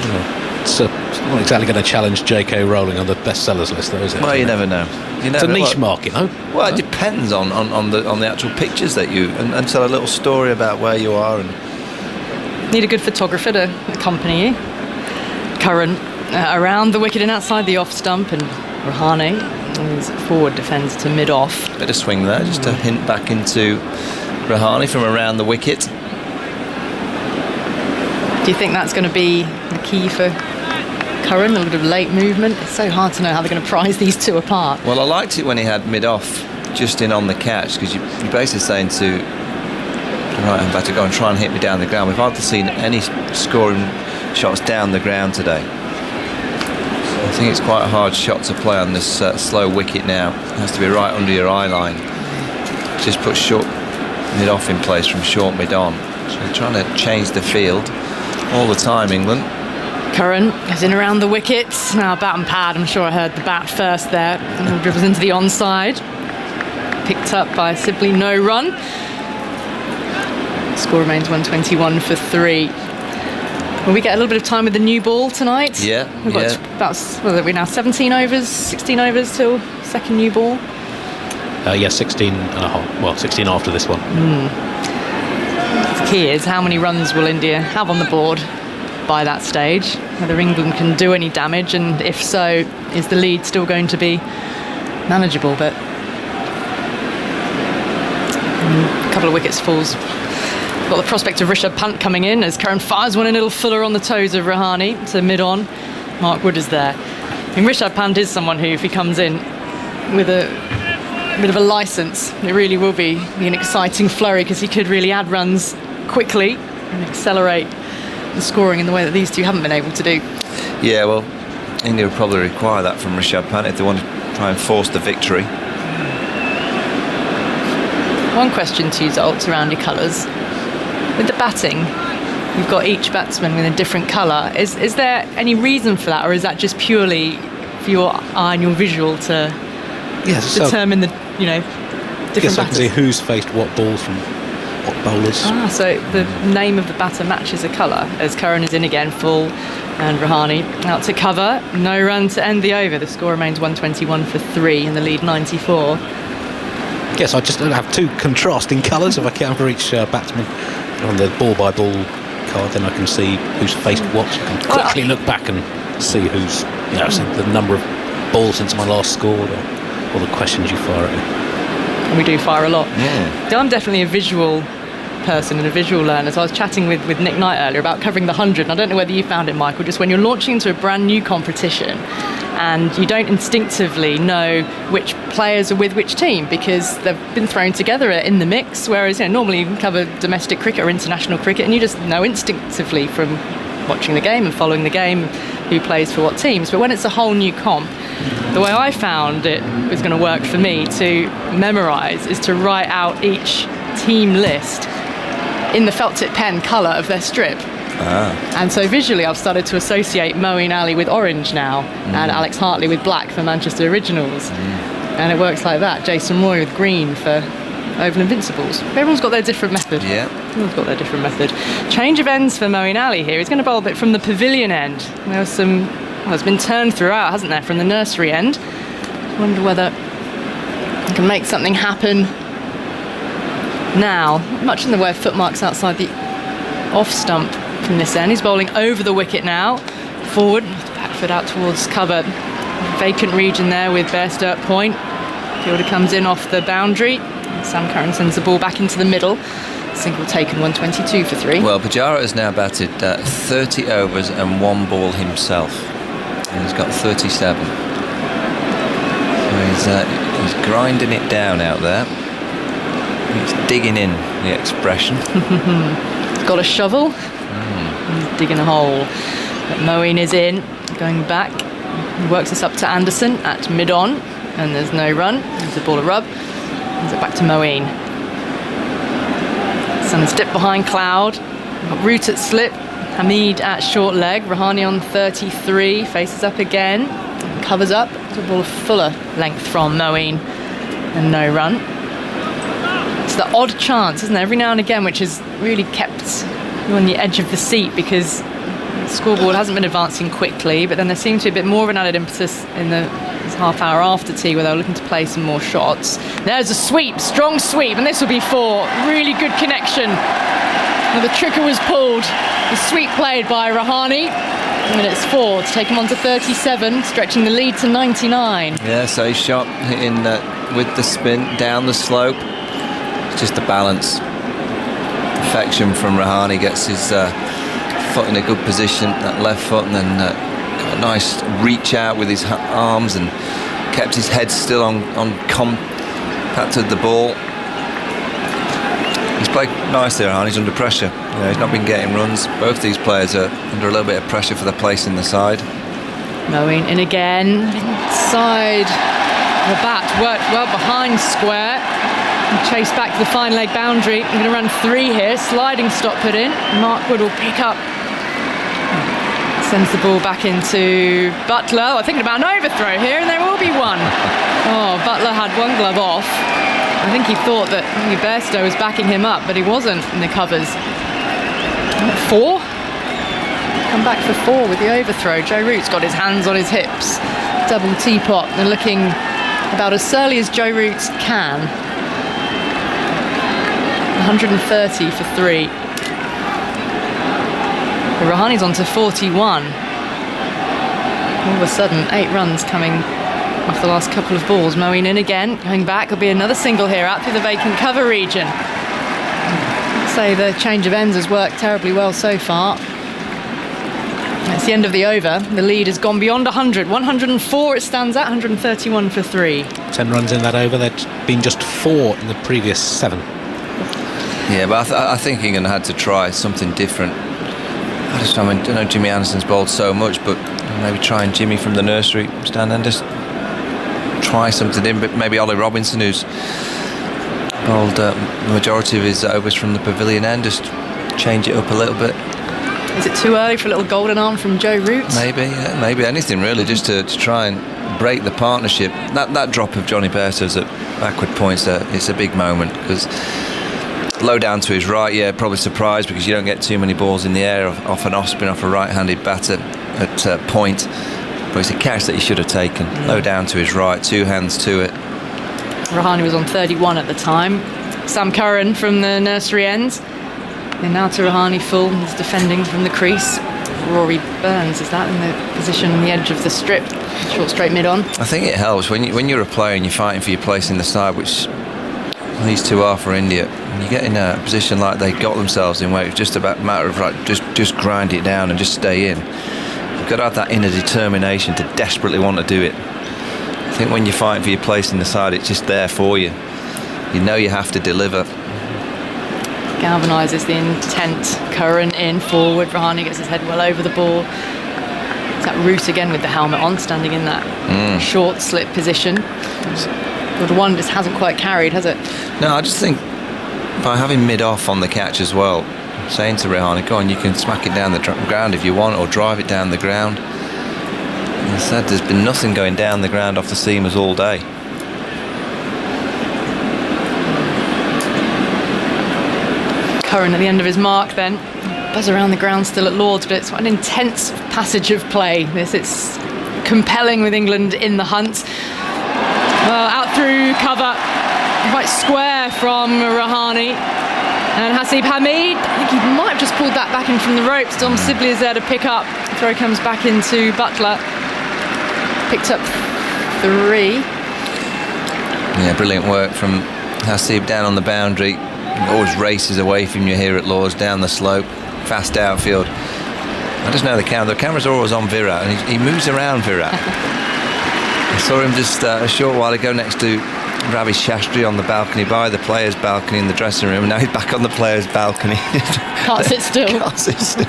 It's not exactly going to challenge J.K. Rowling on the bestsellers list, though, is it? Well, you never know. It's a niche market, though. Well, it depends on the actual pictures that you and tell a little story about where you are. And need a good photographer to accompany you. Curran around the wicket and outside the off stump, and Rahane is forward, defends to mid off. Bit of swing there, just to hint back into Rahane from around the wicket. Do you think that's going to be the key for Curran? A little bit of late movement. It's so hard to know how they're going to prize these two apart. Well, I liked it when he had mid-off just in on the catch, because you're basically saying to the right-hand batter, go and try and hit me down the ground. We've hardly seen any scoring shots down the ground today. I think it's quite a hard shot to play on this slow wicket now. It has to be right under your eye line. Just put short mid-off in place from short mid-on. So they're trying to change the field all the time, England. Curran is in around the wickets. Now bat and pad, I'm sure I heard the bat first there. And dribbles into the onside. Picked up by simply no run. Score remains 121 for 3. Will we get a little bit of time with the new ball tonight? Yeah. We've got about, what are we now, 17 overs, 16 overs till second new ball? 16 and a half. Well, 16 after this one. The key is how many runs will India have on the board by that stage, whether England can do any damage, and if so, is the lead still going to be manageable? But a couple of wickets falls. Got the prospect of Rishabh Pant coming in as Curran fires one a little fuller on the toes of Rahane to mid-on. Mark Wood is there. I mean, Rishabh Pant is someone who, if he comes in with a bit of a licence, it really will be an exciting flurry, because he could really add runs quickly and accelerate the scoring in the way that these two haven't been able to do. Yeah, well, India will probably require that from Rishabh Pant if they want to try and force the victory. One question to you, Zolt, around your colours. With the batting, you've got each batsman with a different colour. Is there any reason for that, or is that just purely for your eye and your visual to determine the different batters? I can see who's faced what balls from what bowlers. So the name of the batter matches a colour, as Curran is in again full, and Rahane out to cover. No run to end the over. The score remains 121 for 3 and the lead 94. Yes, I just have two contrasting colours if I can for each batsman. On the ball-by-ball card, then I can see who's faced what. I can quickly look back and see who's, see the number of balls since my last score, or the questions you fire at me. And we do fire a lot. Yeah. I'm definitely a visual person and a visual learner. So I was chatting with Nick Knight earlier about covering the 100, and I don't know whether you found it, Michael, just when you're launching into a brand new competition and you don't instinctively know which players are with which team because they've been thrown together in the mix, whereas normally you can cover domestic cricket or international cricket and you just know instinctively from watching the game and following the game who plays for what teams. But when it's a whole new comp, the way I found it was going to work for me to memorise is to write out each team list in the felt tip pen colour of their strip. And so visually I've started to associate Moeen Ali with orange now, and Alex Hartley with black for Manchester Originals. And it works like that. Jason Roy with green for Oval Invincibles. Everyone's got their different method. Yeah. Everyone's got their different method. Change of ends for Moeen Ali here. He's going to bowl a bit from the pavilion end. There was it's been turned throughout, hasn't there, from the nursery end. I wonder whether I can make something happen now. Much in the way of footmarks outside the off stump from this end. He's bowling over the wicket now. Forward, foot out towards cover. Vacant region there with Bairstow point. Fielder comes in off the boundary. Sam Curran sends the ball back into the middle. Single taken, 122 for 3. Well, Pujara has now batted 30 overs and 1 ball himself. And he's got 37. So he's grinding it down out there. He's digging in, the expression. He's got a shovel. He's digging a hole. But Moeen is in, going back. He works this up to Anderson at mid-on, and there's no run. There's a ball of rub. Brings it back to Moeen. Sun's dipped behind cloud. We've got Root at slip. Hamid at short leg. Rahane on 33. Faces up again. Covers up. It's a ball of fuller length from Moeen. And no run. It's the odd chance, isn't there? Every now and again, which has really kept you on the edge of the seat, because the scoreboard hasn't been advancing quickly, but then there seems to be a bit more of an added impetus in the half hour after tea where they were looking to play some more shots. There's a sweep, strong sweep, and this will be 4. Really good connection. Well, the trigger was pulled. The sweep played by Rahane. And it's 4 to take him on to 37, stretching the lead to 99. Yeah, so he shot hitting with the spin down the slope. It's just the balance. Perfection from Rahane. Gets his foot in a good position, that left foot, and then got a nice reach out with his arms and kept his head still on contact with the ball. He's played nicely, Rahane. He's under pressure. He's not been getting runs. Both these players are under a little bit of pressure for their place in the side. Moeen in again. Inside the bat. Worked well behind square. Chased back to the fine leg boundary. We're going to run 3 here. Sliding stop put in. Mark Wood will pick up. Sends the ball back into Butler. I'm thinking about an overthrow here, and there will be one. Oh, Butler had one glove off. I think he thought that Bairstow was backing him up, but he wasn't in the covers. 4? Come back for 4 with the overthrow. Joe Root's got his hands on his hips. Double teapot, and looking about as surly as Joe Root can. 130 for 3. Rahane's on to 41. All of a sudden, 8 runs coming off the last couple of balls. Moeen in again, going back. There'll be another single here out through the vacant cover region. I'd say the change of ends has worked terribly well so far. It's the end of the over. The lead has gone beyond 100. 104 it stands at, 131 for 3. 10 runs in that over. There'd been just 4 in the previous 7. Yeah, but I think England had to try something different. I don't know Jimmy Anderson's bowled so much, but maybe try and Jimmy from the nursery stand and just try something in. But maybe Ollie Robinson, who's bowled the majority of his overs from the pavilion end, just change it up a little bit. Is it too early for a little golden arm from Joe Root? Maybe anything really, just to try and break the partnership. That drop of Johnny Bairstow's at backward points, it's a big moment, because low down to his right, probably surprised because you don't get too many balls in the air off an off-spin, off a right-handed batter at point. But it's a catch that he should have taken. Low down to his right, 2 hands to it. Rahane was on 31 at the time. Sam Curran from the nursery end. And now to Rahane full. He's defending from the crease. Rory Burns, is that in the position on the edge of the strip? Short straight mid-on. I think it helps when you're a player and you're fighting for your place in the side, which these two are for India. When you get in a position like they got themselves in, where it's just about a matter of just grind it down and just stay in. You've got to have that inner determination to desperately want to do it. I think when you're fighting for your place in the side, it's just there for you. You know you have to deliver. Galvanises the intent. Curran in forward. Rahane gets his head well over the ball. It's that Root again with the helmet on, standing in that short slip position. But the one just hasn't quite carried, has it? No, I just think by having mid-off on the catch as well, saying to Rahane, go on, you can smack it down the ground if you want, or drive it down the ground. As I said, there's been nothing going down the ground off the seamers all day. Curran at the end of his mark then. Buzz around the ground still at Lord's, but it's quite an intense passage of play. It's compelling with England in the hunt. Well, out through cover, quite square from Rahane. And Hasib Hamid, I think he might have just pulled that back in from the ropes. Dom Sibley is there to pick up Throw comes back into Butler. Picked up 3. Yeah, brilliant work from Hasib down on the boundary. Always races away from you here at Lords, down the slope, fast outfield. I just know the cameras are always on Virat, and he moves around Virat. I saw him just a short while ago next to Ravi Shastri on the balcony, by the players' balcony in the dressing room, and now he's back on the players' balcony. Can't sit still. Can't sit still.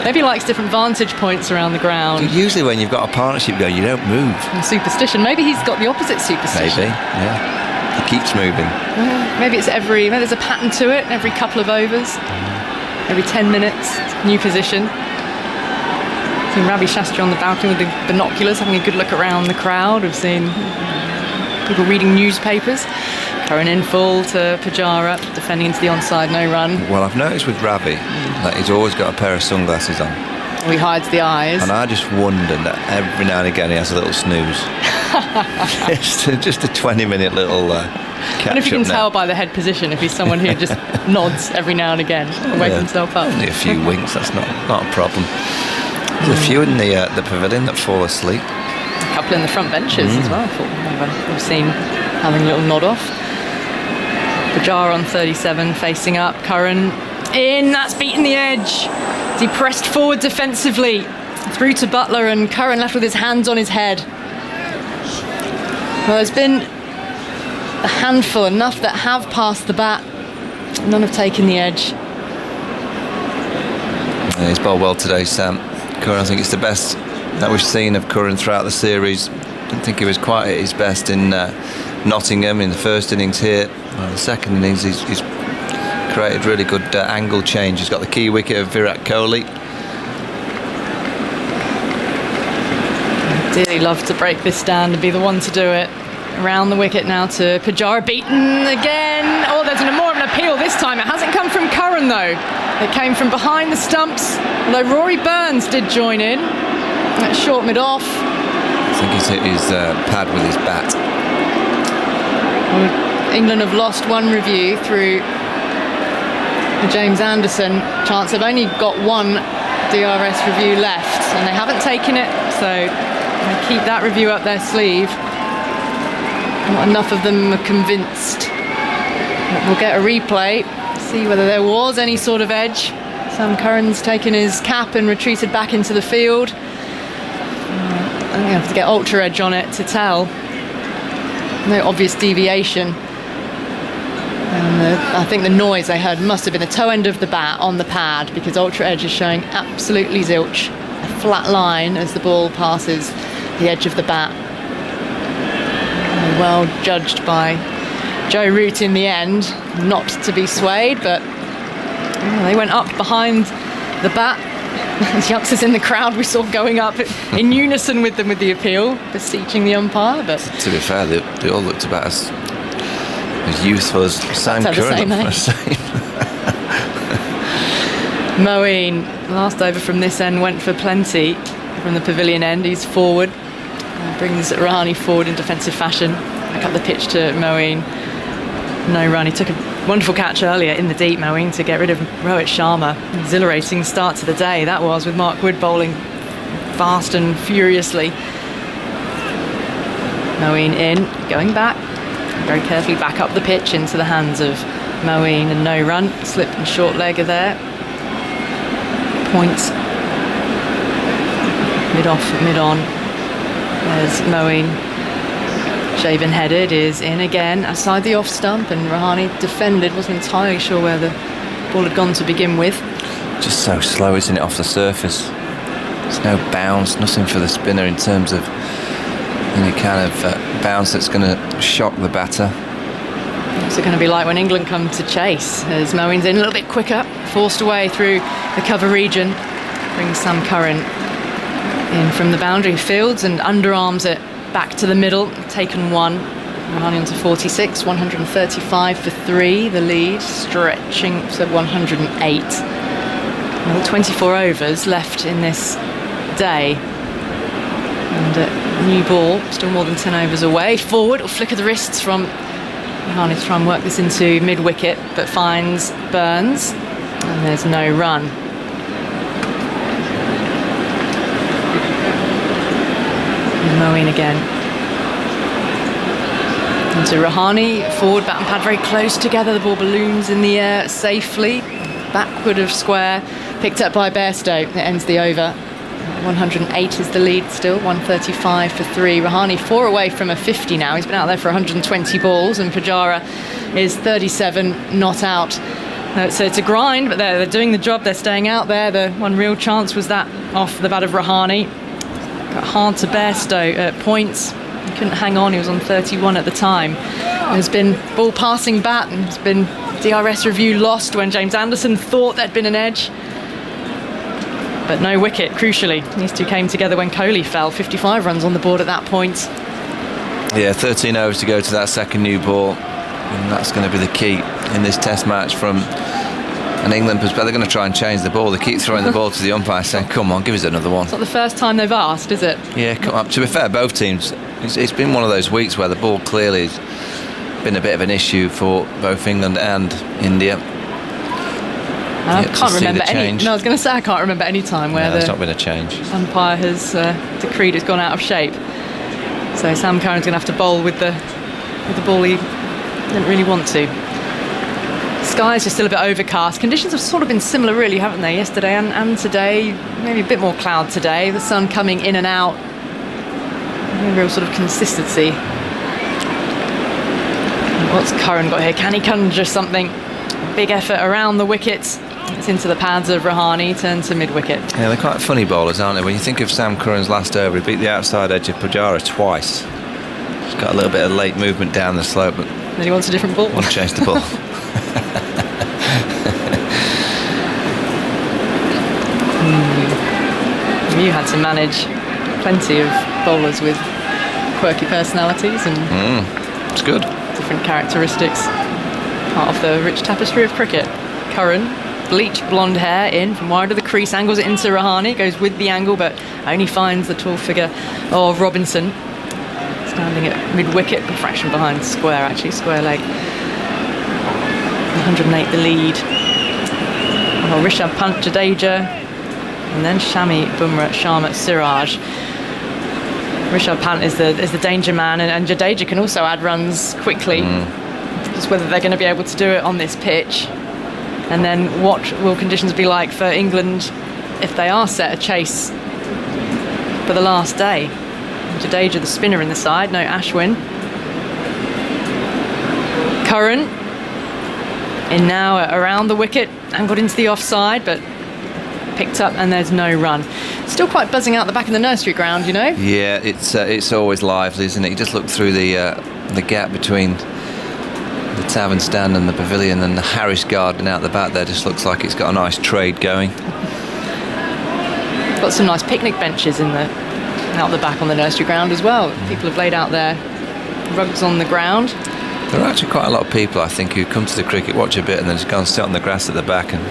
Maybe he likes different vantage points around the ground. Usually when you've got a partnership going, you don't move. And superstition. Maybe he's got the opposite superstition. Maybe, yeah. He keeps moving. Maybe maybe there's a pattern to it. Every couple of overs, every 10 minutes, new position. Seen Ravi Shastri on the balcony with the binoculars, having a good look around the crowd. We've seen people reading newspapers. Curran in full to Pujara, defending into the onside, no run. Well, I've noticed with Ravi that he's always got a pair of sunglasses on. He hides the eyes. And I just wonder that every now and again he has a little snooze. just a 20-minute little catch-up. And if you can tell by the head position, if he's someone who just nods every now and again and wakes himself up. Only a few winks, that's not a problem. There's a few in the pavilion that fall asleep. A couple in the front benches as well. We've seen having a little nod off. Pujara on 37, facing up. Curran in, that's beaten the edge. He pressed forward defensively through to Butler, and Curran left with his hands on his head. Well, there's been a handful, enough that have passed the bat. None have taken the edge. Yeah, he's bowled well today, Sam. Curran, I think it's the best that we've seen of Curran throughout the series. I didn't think he was quite at his best in Nottingham in the first innings here. Well, the second innings, he's created really good angle change. He's got the key wicket of Virat Kohli. I'd dearly love to break this down and be the one to do it. Around the wicket now to Pujara, beaten again. Oh, there's more of an appeal this time. It hasn't come from Curran though. It came from behind the stumps, although Rory Burns did join in. That short mid-off. I think he's hit his pad with his bat. England have lost one review through James Anderson. Chance they've only got one DRS review left, and they haven't taken it, so they keep that review up their sleeve. Not enough of them are convinced. But we'll get a replay, see whether there was any sort of edge. Sam Curran's taken his cap and retreated back into the field. I think I have to get ultra edge on it to tell. No obvious deviation. And I think the noise I heard must have been the toe end of the bat on the pad, because ultra edge is showing absolutely zilch. A flat line as the ball passes the edge of the bat. Well judged by Joe Root in the end, not to be swayed, but they went up behind the bat. The youngsters in the crowd we saw going up in unison with them with the appeal, beseeching the umpire. But to be fair, they all looked about as youthful as Sam Curran. Moeen, last over from this end, went for plenty from the pavilion end. He's forward, brings Rahane forward in defensive fashion. Back up the pitch to Moeen. No run. He took a wonderful catch earlier in the deep, Moeen, to get rid of Rohit Sharma. Exhilarating start to the day that was, with Mark Wood bowling fast and furiously. Moeen in, going back, very carefully back up the pitch into the hands of Moeen, and no run. Slip and short leg are there. Points. Mid off, mid on. There's Moeen. Shaven headed, is in again, aside the off stump, and Rahane defended, wasn't entirely sure where the ball had gone to begin with. Just so slow, isn't it, off the surface? There's no bounce, nothing for the spinner in terms of any kind of bounce that's going to shock the batter. What's it going to be like when England come to chase? As Moeen's in a little bit quicker, forced away through the cover region, brings Sam Curran in from the boundary, fields and underarms it back to the middle, taken one. Rahane on to 46, 135 for 3, the lead, stretching to 108. Well, 24 overs left in this day. And new ball, still more than 10 overs away. Forward, will flicker the wrists from Rahane to try and work this into mid-wicket, but finds Burns, and there's no run. Moeen again. Into Rahane, forward, bat and pad very close together. The ball balloons in the air safely. Backward of square, picked up by Bairstow. It ends the over. 108 is the lead still, 135 for 3. Rahane 4 away from a 50 now. He's been out there for 120 balls, and Pujara is 37 not out. So it's a grind, but they're doing the job. They're staying out there. The one real chance was that off the bat of Rahane. Got hard to Bairstow at points. He couldn't hang on. He was on 31 at the time. There's been ball passing bat, and there's been DRS review lost when James Anderson thought there'd been an edge. But no wicket, crucially. These two came together when Kohli fell. 55 runs on the board at that point. Yeah, 13 overs to go to that second new ball. And that's going to be the key in this test match from an England perspective. They're going to try and change the ball. They keep throwing the ball to the umpire saying, come on, give us another one. It's not the first time they've asked, is it? Yeah, come up. To be fair, both teams, it's been one of those weeks where the ball clearly has been a bit of an issue for both England and India. I can't remember any. No, I was going to say I can't remember any time where there's not been a change. Umpire has decreed it's gone out of shape. So Sam Curran's going to have to bowl with the ball he didn't really want to. Skies are still a bit overcast. Conditions have sort of been similar, really, haven't they? Yesterday and today, maybe a bit more cloud today. The sun coming in and out. No real sort of consistency. What's Curran got here? Can he conjure something? Big effort around the wickets. It's into the pads of Rahane, turn to mid-wicket. Yeah, they're quite funny bowlers, aren't they? When you think of Sam Curran's last over, he beat the outside edge of Pujara twice. He's got a little bit of late movement down the slope, but then he wants a different ball. Want to change the ball. You had to manage plenty of bowlers with quirky personalities and it's good. Different characteristics. Part of the rich tapestry of cricket. Curran, bleached blonde hair in from wide of the crease, angles it into Rahane, goes with the angle but only finds the tall figure of Robinson. Standing at mid-wicket, a fraction behind square actually, square leg. 108 the lead. Oh, Rishabh Pant, Jadeja, and then Shami, Bumrah, Sharma, Siraj. Rishabh Pant is the danger man, and Jadeja can also add runs quickly. Just whether they're going to be able to do it on this pitch. And then what will conditions be like for England if they are set a chase for the last day? Jadeja, the spinner in the side, no Ashwin. Curran in now around the wicket and got into the offside, but picked up and there's no run. Still quite buzzing out the back of the nursery ground, you know? Yeah, it's always lively, isn't it? You just look through the gap between the tavern stand and the pavilion, and the Harris garden out the back there just looks like it's got a nice trade going. Got some nice picnic benches out the back on the nursery ground as well. People have laid out their rugs on the ground. There are actually quite a lot of people, I think, who come to the cricket, watch a bit and then just go and sit on the grass at the back. And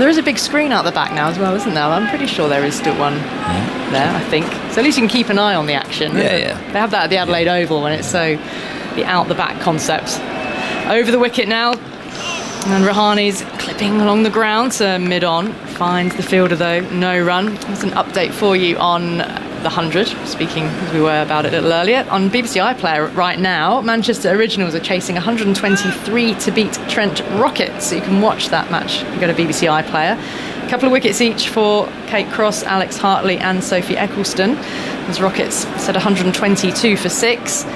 there is a big screen out the back now as well, isn't there? I'm pretty sure there is still one there, I think. So at least you can keep an eye on the action. Yeah. They have that at the Adelaide Oval when it's so the out the back concept. Over the wicket now, and Rahane's clipping along the ground to mid-on. Finds the fielder though, no run. There's an update for you on the 100, speaking as we were about it a little earlier. On BBC iPlayer right now, Manchester Originals are chasing 123 to beat Trent Rockets. So you can watch that match if you go to BBC iPlayer. A couple of wickets each for Kate Cross, Alex Hartley and Sophie Eccleston. As Rockets set 122 for 6.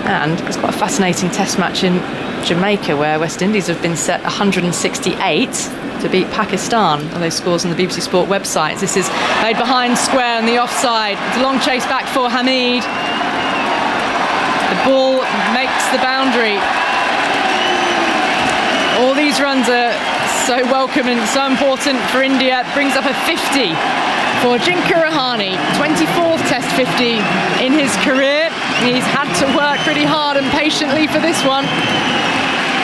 And it's quite a fascinating test match in Jamaica where West Indies have been set 168 to beat Pakistan. All those scores on the BBC Sport website. This is made behind square on the offside. It's a long chase back for Hameed. The ball makes the boundary. All these runs are so welcome and so important for India. Brings up a 50 for Ajinkya Rahane. 24th Test 50 in his career. He's had to work pretty hard and patiently for this one.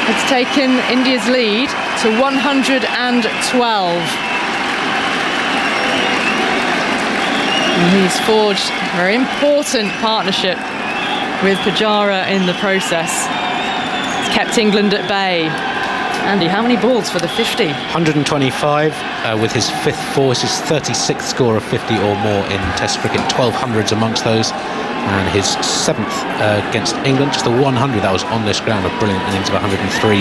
It's taken India's lead to 112. And he's forged a very important partnership with Pujara in the process. It's kept England at bay. Andy, how many balls for the 50? 125 with his 5th fours, his 36th score of 50 or more in Test cricket, 1200s amongst those, and his 7th against England, just the 100 that was on this ground, a brilliant innings of 103,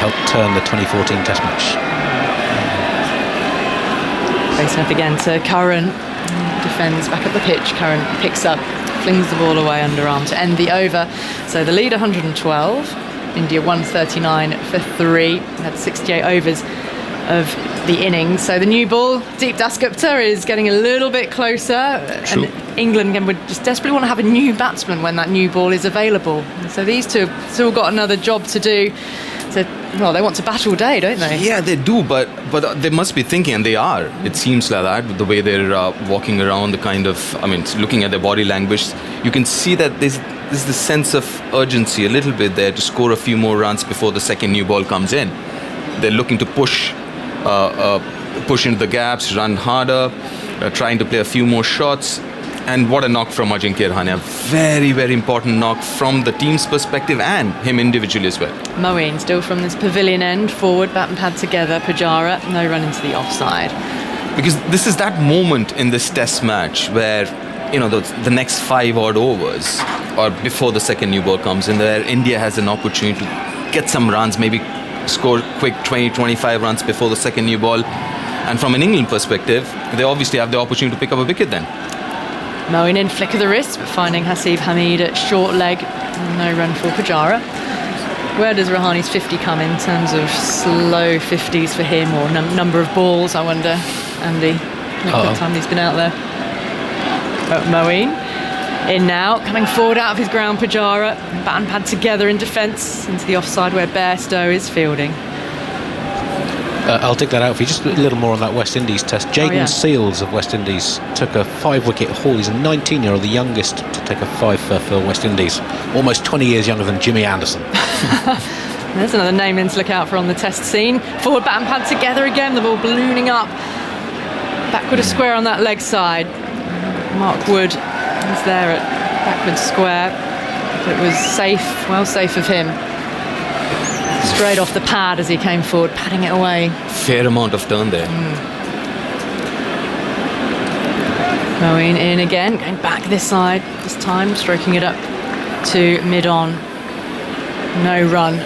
helped turn the 2014 Test match. Facing up again to Curran, defends back up the pitch. Curran picks up, flings the ball away underarm to end the over. So the lead 112. India 139 for 3, had 68 overs of the innings. So the new ball, Deep Dasgupta, is getting a little bit closer. True. And England again would just desperately want to have a new batsman when that new ball is available. So these two have still got another job to do. So, well, they want to bat all day, don't they? Yeah, they do, but they must be thinking, and they are. It seems like that, the way they're walking around, the kind of, looking at their body language, you can see that there's this sense of urgency a little bit there to score a few more runs before the second new ball comes in. They're looking to push into the gaps, run harder, trying to play a few more shots. And what a knock from Ajinkya Rahane. A very, very important knock from the team's perspective and him individually as well. Moeen still from this pavilion end, forward, bat and pad together. Pujara, no run into the offside. Because this is that moment in this Test match where, the next 5 odd overs or before the second new ball comes in, there India has an opportunity to get some runs, maybe score quick 20-25 runs before the second new ball. And from an England perspective, they obviously have the opportunity to pick up a wicket then. Moeen in, flick of the wrist, but finding Hasib Hamid at short leg. No run for Pujara. Where does Rahane's 50 come in terms of slow 50s for him, or number of balls, I wonder, Andy? What time he's been out there. Moeen in now, coming forward out of his ground. Pujara, bat and pad together in defence into the offside where Bairstow is fielding. I'll dig that out for you. Just a little more on that West Indies Test. Jaden Seals of West Indies took a 5-wicket haul. He's a 19-year-old, the youngest to take a 5 for West Indies. Almost 20 years younger than Jimmy Anderson. There's another name then to look out for on the Test scene. Forward bat and pad together again, the ball ballooning up. Backward a square on that leg side. Mark Wood is there at backward square. It was safe, well safe of him. Straight off the pad as he came forward, padding it away. Fair amount of turn there. Moeen in again, going back this side, this time stroking it up to mid-on. No run. Do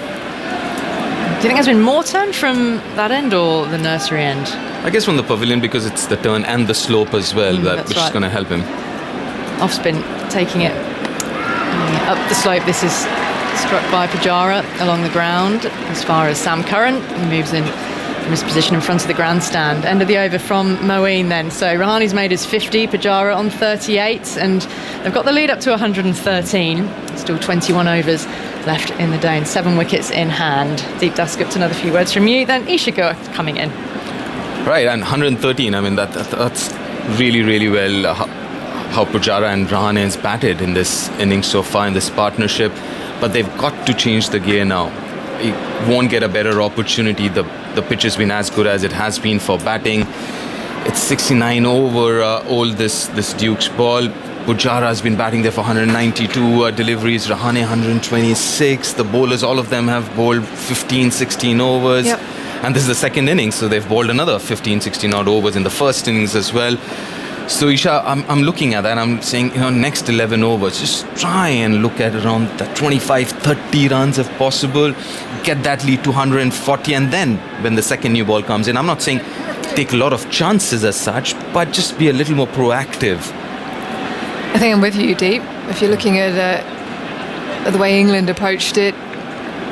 you think there's been more turn from that end or the nursery end? I guess from the pavilion, because it's the turn and the slope as well, which is going to help him. Off spin, taking it up the slope. This is struck by Pujara along the ground as far as Sam Curran. He moves in from his position in front of the grandstand. End of the over from Moeen then. So Rahane's made his 50, Pujara on 38, and they've got the lead up to 113. Still 21 overs left in the day and 7 wickets in hand. Deep Dasgupta, another few words from you. Then Ishika coming in. Right, and 113, that's really, really well how Pujara and Rahane has batted in this innings so far, in this partnership. But they've got to change the gear now. He won't get a better opportunity. The pitch has been as good as it has been for batting. It's 69 over all this Duke's ball. Pujara has been batting there for 192 deliveries. Rahane 126. The bowlers, all of them have bowled 15, 16 overs. Yep. And this is the second innings, so they've bowled another 15, 16 odd overs in the first innings as well. So Isha, I'm looking at that. I'm saying, next 11 overs, just try and look at around that 25, 30 runs if possible. Get that lead to 140, and then when the second new ball comes in, I'm not saying take a lot of chances as such, but just be a little more proactive. I think I'm with you, Deep. If you're looking at the way England approached it,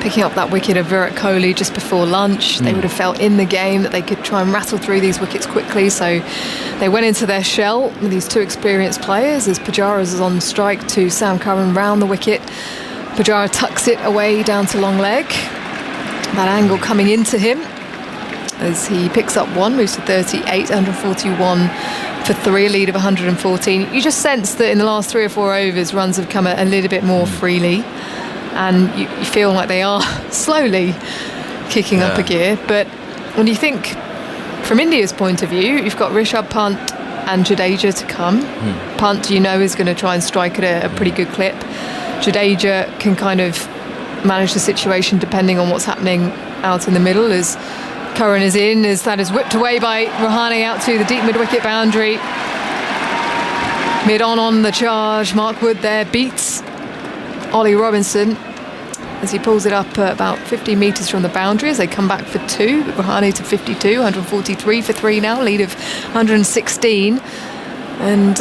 picking up that wicket of Virat Kohli just before lunch, they would have felt in the game that they could try and rattle through these wickets quickly. So they went into their shell with these 2 experienced players as Pujara is on strike to Sam Curran round the wicket. Pujara tucks it away down to long leg. That angle coming into him as he picks up 1, moves to 38, 141 for 3, a lead of 114. You just sense that in the last 3 or 4 overs, runs have come a little bit more freely. And you feel like they are slowly kicking up a gear. But when you think from India's point of view, you've got Rishabh Pant and Jadeja to come. Pant, is going to try and strike at a pretty good clip. Jadeja can kind of manage the situation depending on what's happening out in the middle. As Curran is in, as that is whipped away by Rahane out to the deep mid-wicket boundary. Mid-on the charge. Mark Wood there beats Ollie Robinson as he pulls it up about 50 metres from the boundary as they come back for 2. Rahane to 52, 143 for 3 now, lead of 116. And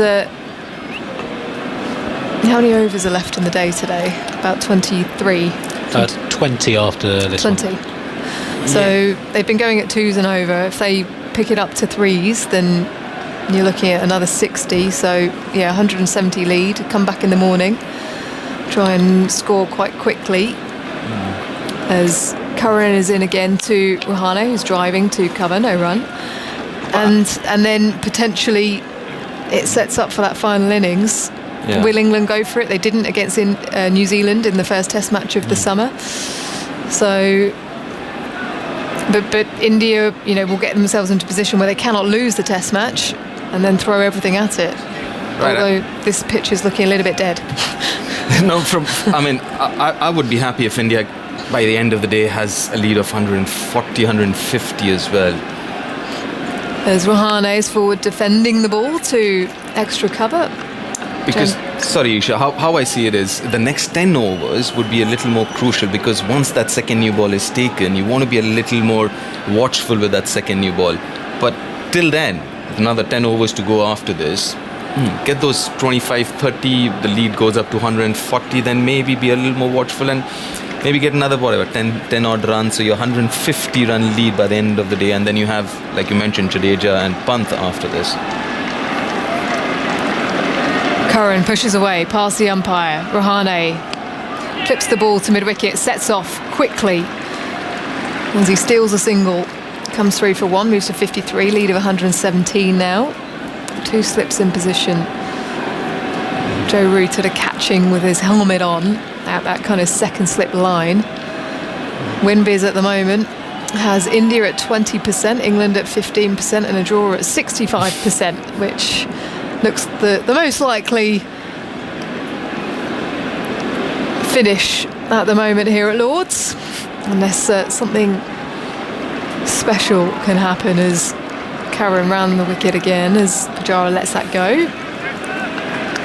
how many overs are left in the day today? About 23. 20 after this 20. one. So they've been going at 2s and over. If they pick it up to 3s, then you're looking at another 60. So, yeah, 170 lead. Come back in the morning. Try and score quite quickly. As Curran is in again to Rahane, who's driving to cover, no run. And then potentially it sets up for that final innings. Yeah. Will England go for it? They didn't against New Zealand in the first Test match of the summer. So, but India, will get themselves into a position where they cannot lose the Test match and then throw everything at it. Right. Although this pitch is looking a little bit dead. I would be happy if India, by the end of the day, has a lead of 140, 150 as well. As Rahane is forward defending the ball to extra cover. Because, sorry Isha, how I see it is the next 10 overs would be a little more crucial, because once that second new ball is taken, you want to be a little more watchful with that second new ball. But till then, another 10 overs to go after this. Get those 25, 30, the lead goes up to 140, then maybe be a little more watchful and maybe get another 10 odd runs, so you're 150 run lead by the end of the day, and then you have, like you mentioned, Jadeja and Pant after this. Curran pushes away past the umpire. Rahane clips the ball to mid-wicket, sets off quickly as he steals a single, comes through for 1, moves to 53, lead of 117 now. 2 slips in position. Joe Root at a catching with his helmet on at that kind of second slip line. Winbiz at the moment has India at 20%, England at 15%, and a draw at 65%, which looks the most likely finish at the moment here at Lord's, unless something special can happen as Curran round the wicket again as Pujara lets that go.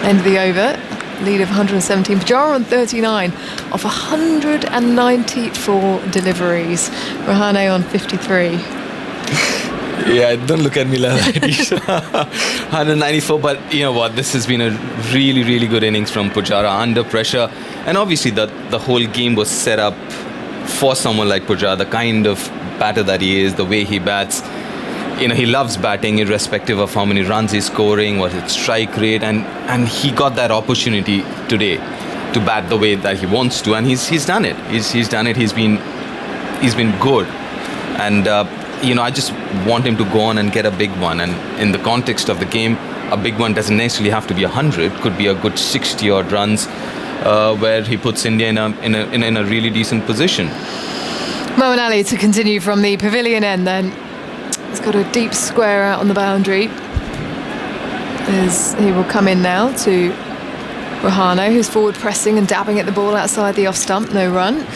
End of the over, lead of 117. Pujara on 39 off 194 deliveries. Rahane on 53. Yeah, don't look at me like that. 194, but you know what? This has been a really, really good innings from Pujara under pressure. And obviously the whole game was set up for someone like Pujara, the kind of batter that he is, the way he bats. He loves batting irrespective of how many runs he's scoring, what his strike rate, and he got that opportunity today to bat the way that he wants to, and he's done it. He's done it. He's been good, and I just want him to go on and get a big one. And in the context of the game, a big one doesn't necessarily have to be 100. Could be a good 60 odd runs, where he puts India in a really decent position. Moeen Ali to continue from the pavilion end then. He's got a deep square out on the boundary as he will come in now to Rahane, who's forward pressing and dabbing at the ball outside the off stump, no run.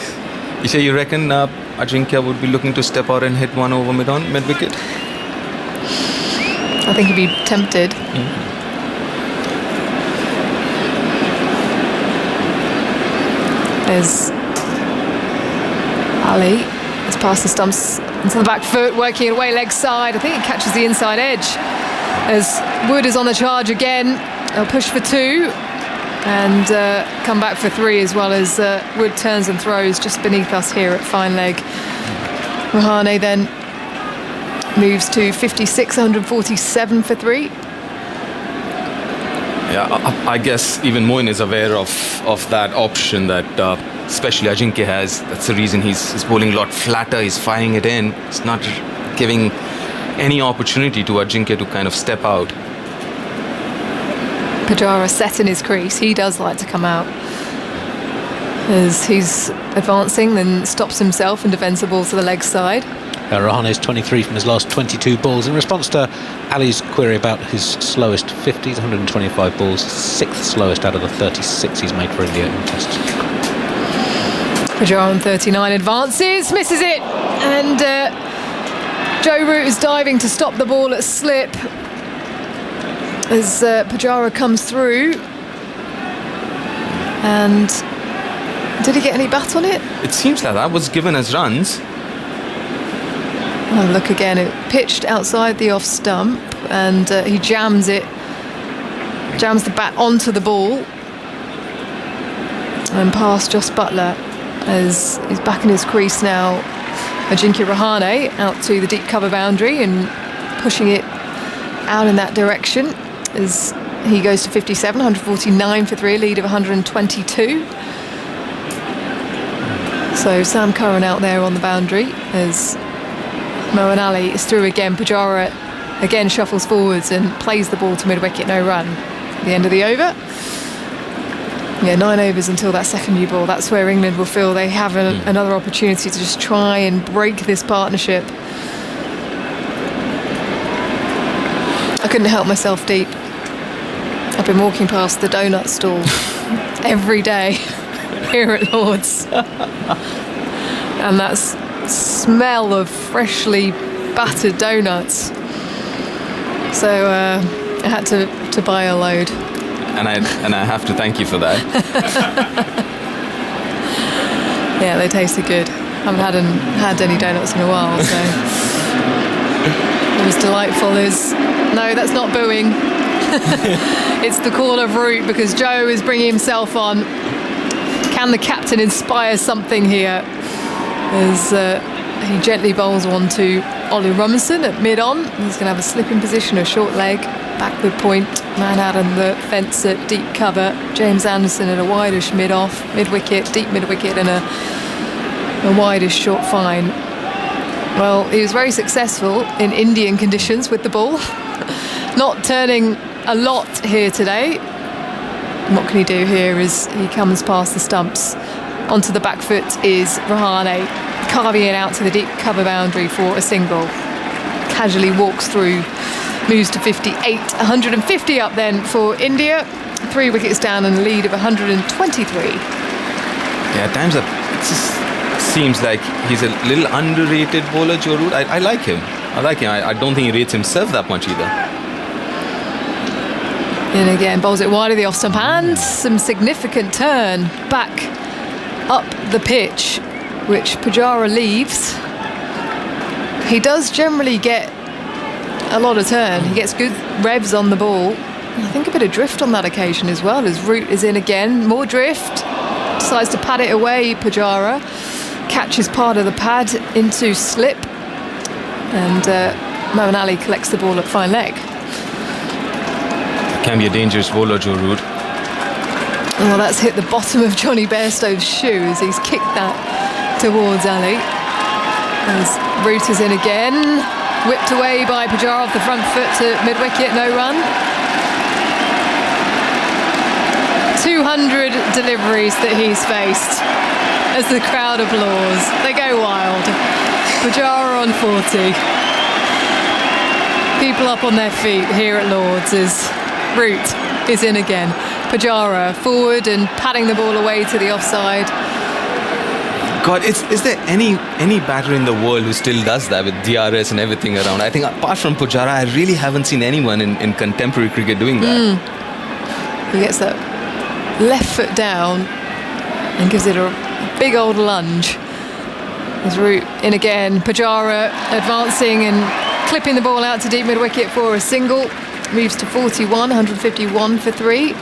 You reckon Ajinkya would be looking to step out and hit one over mid-wicket? I think he'd be tempted. As Ali has passed the stumps into the back foot, working it away leg side. I think it catches the inside edge as Wood is on the charge again. They'll push for 2 and come back for 3, as well as Wood turns and throws just beneath us here at fine leg. Rahane then moves to 56, 147 for 3. Yeah, I guess even Moeen is aware of that option that especially Ajinkya has. That's the reason he's bowling a lot flatter. He's firing it in. It's not giving any opportunity to Ajinkya to kind of step out. Pujara set in his crease. He does like to come out as he's advancing, then stops himself and defends the ball to the leg side. Rahane's 23 from his last 22 balls. In response to Ali's query about his slowest 50s, 125 balls, 6th slowest out of the 36 he's made for India in Tests. Pujara on 39 advances, misses it, and Joe Root is diving to stop the ball at slip as Pujara comes through. And did he get any bat on it? It seems like that was given as runs. Oh, look again, it pitched outside the off stump, and he jams the bat onto the ball and past Jos Buttler as he's back in his crease now. Ajinkya Rahane out to the deep cover boundary and pushing it out in that direction as he goes to 57, 149 for 3, a lead of 122. So Sam Curran out there on the boundary as Moeen Ali is through again. Pujara again shuffles forwards and plays the ball to mid-wicket, no run. At the end of the over. Yeah, 9 overs until that second new ball. That's where England will feel they have another opportunity to just try and break this partnership. I couldn't help myself, Deep. I've been walking past the donut stall every day here at Lord's. And that smell of freshly battered donuts. So I had to buy a load. And I have to thank you for that. Yeah, they tasted good. Haven't had any donuts in a while, so it was delightful. No, that's not booing. It's the call of Root because Joe is bringing himself on. Can the captain inspire something here? As he gently bowls one to Ollie Robinson at mid-on. He's going to have a slipping position, a short leg, backward point, man out on the fence at deep cover. James Anderson at a wideish mid-off, mid-wicket, deep mid-wicket, and a wideish short fine. Well, he was very successful in Indian conditions with the ball. Not turning a lot here today. What can he do here as he comes past the stumps? Onto the back foot is Rahane, carving it out to the deep cover boundary for a single. Casually walks through, moves to 58, 150 up then for India. 3 wickets down and a lead of 123. Yeah, at times it just seems like he's a little underrated bowler, Joe Root. I like him. I don't think he rates himself that much either. And again, bowls it wide of the off stump and some significant turn back up the pitch, which Pujara leaves. He does generally get a lot of turn. He gets good revs on the ball. I think a bit of drift on that occasion as well, as Root is in again. More drift. Decides to pad it away, Pujara. Catches part of the pad into slip. And Moeen Ali collects the ball at fine leg. Can be a dangerous bowler, Joe Root. Well, that's hit the bottom of Johnny Bairstow's shoe as he's kicked that towards Ali. As Root is in again. Whipped away by Pujara off the front foot to mid-wicket, no run. 200 deliveries that he's faced as the crowd applauds. They go wild. Pujara on 40. People up on their feet here at Lord's as Root is in again. Pujara forward and patting the ball away to the offside. God, is there any batter in the world who still does that with DRS and everything around? I think apart from Pujara, I really haven't seen anyone in contemporary cricket doing that. He gets that left foot down and gives it a big old lunge. As Root in again. Pujara advancing and clipping the ball out to deep mid-wicket for a single. Moves to 41, 151 for 3.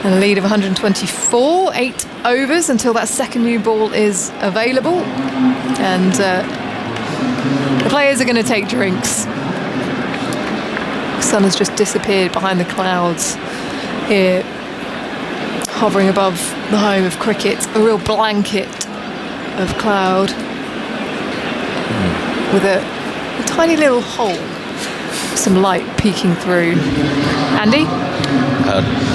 And a lead of 124, 8 overs until that second new ball is available. And the players are going to take drinks. The sun has just disappeared behind the clouds here, hovering above the home of cricket. A real blanket of cloud with a tiny little hole. Some light peeking through. Andy?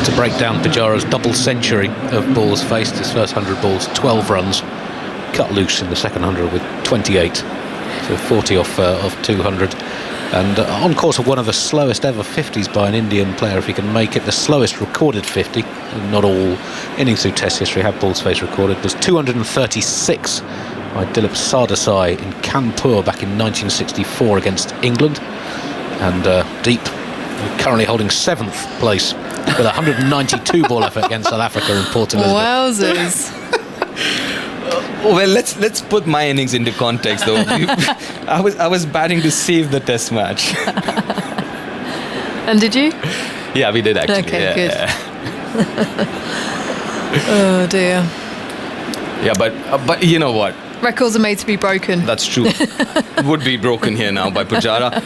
To break down Pujara's double century of balls faced, his first 100 balls, 12 runs, cut loose in the second 100 with 28, so 40 off 200. And on course of one of the slowest ever 50s by an Indian player, if he can make it. The slowest recorded 50, not all innings through Test history have balls face recorded, was 236 by Dilip Sardesai in Kanpur back in 1964 against England. And Deep currently holding 7th place with a 192 ball effort against South Africa in Port Elizabeth. Wowzers. Well, let's put my innings into context, though. I was batting to save the Test match. And did you? Yeah, we did actually. Okay, good. Oh dear. Yeah, but you know what? Records are made to be broken. That's true. Would be broken here now by Pujara.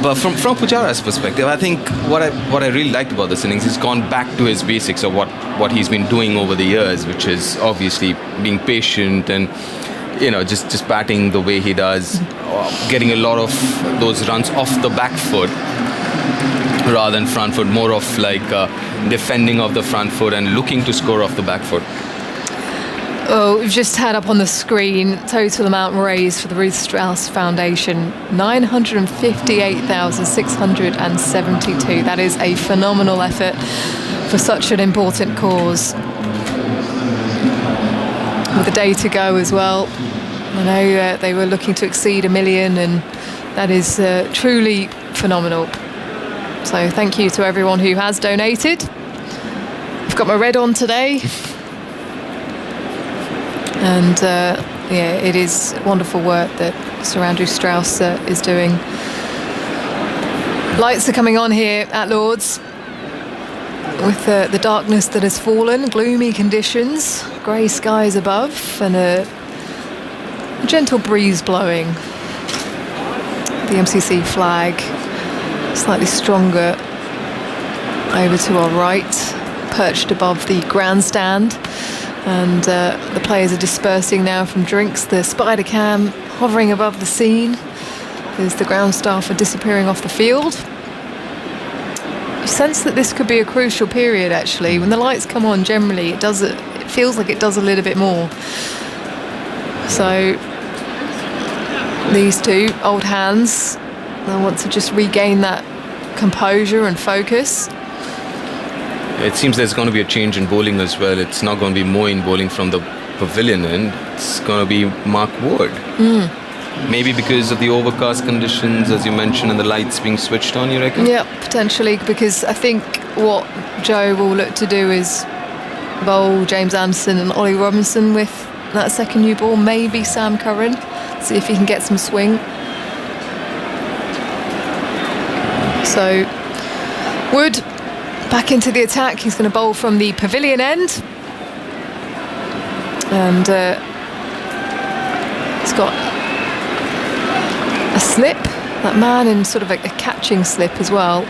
But from Pujara's perspective, I think what I really liked about this innings, he's gone back to his basics of what he's been doing over the years, which is obviously being patient and just batting the way he does, getting a lot of those runs off the back foot rather than front foot, more of like defending of the front foot and looking to score off the back foot. Oh, we've just had up on the screen total amount raised for the Ruth Strauss Foundation, 958,672. That is a phenomenal effort for such an important cause. With a day to go as well. I know they were looking to exceed 1 million, and that is truly phenomenal. So thank you to everyone who has donated. I've got my red on today. And it is wonderful work that Sir Andrew Strauss is doing. Lights are coming on here at Lord's with the darkness that has fallen, gloomy conditions, grey skies above, and a gentle breeze blowing. The MCC flag slightly stronger over to our right, perched above the grandstand. And the players are dispersing now from drinks. The spider cam hovering above the scene as the ground staff are disappearing off the field. You sense that this could be a crucial period, actually. When the lights come on, generally it feels like it does a little bit more. So these two old hands, they want to just regain that composure and focus. It seems there's going to be a change in bowling as well. It's not going to be Moeen bowling from the pavilion end. It's going to be Mark Ward. Maybe because of the overcast conditions, as you mentioned, and the lights being switched on, you reckon? Yeah, potentially, because I think what Joe will look to do is bowl James Anderson and Ollie Robinson with that second new ball, maybe Sam Curran, see if he can get some swing. So, Wood back into the attack. He's going to bowl from the pavilion end. And he's got a slip, that man in sort of a catching slip as well.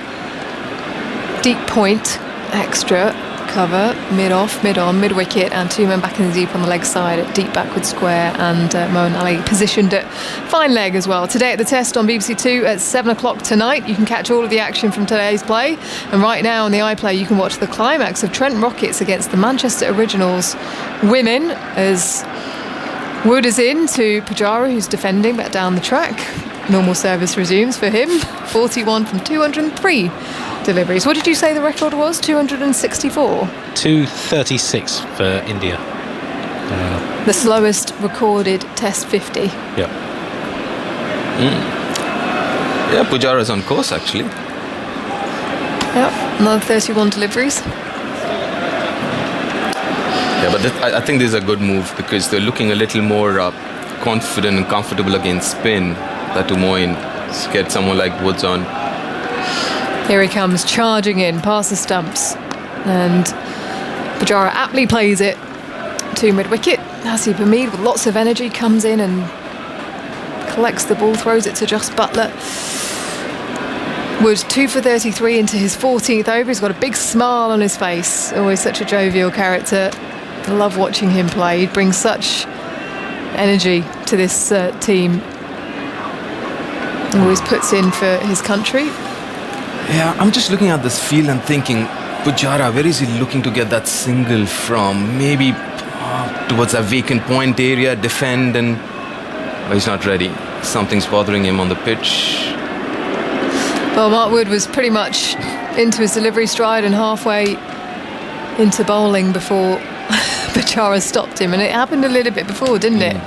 Deep point, extra cover, mid-off, mid-on, mid-wicket, and 2 men back in the deep on the leg side at deep backward square, and Moeen Ali positioned at fine leg as well. Today at the Test on BBC Two at 7 o'clock tonight. You can catch all of the action from today's play, and right now on the iPlayer you can watch the climax of Trent Rockets against the Manchester Originals women as Wood is in to Pujara, who's defending back down the track. Normal service resumes for him. 41 from 203 deliveries. What did you say the record was? 264? 236 for India. The slowest recorded Test 50. Yeah. Yeah, Pujara's on course, actually. Yep, another 31 deliveries. Yeah, but I think this is a good move because they're looking a little more confident and comfortable against spin. That to Moeen, get someone like Woods on. Here he comes, charging in past the stumps, and Pujara aptly plays it to mid-wicket. Nasib Hamid with lots of energy comes in and collects the ball, throws it to Jos Buttler. Wood 2 for 33 into his 14th over. He's got a big smile on his face. Always such a jovial character. I love watching him play. He brings such energy to this team. Always puts in for his country. Yeah, I'm just looking at this field and thinking, Pujara, where is he looking to get that single from? Maybe towards a vacant point area, defend, and he's not ready. Something's bothering him on the pitch. Well, Mark Wood was pretty much into his delivery stride and halfway into bowling before Pujara stopped him, and it happened a little bit before, didn't it?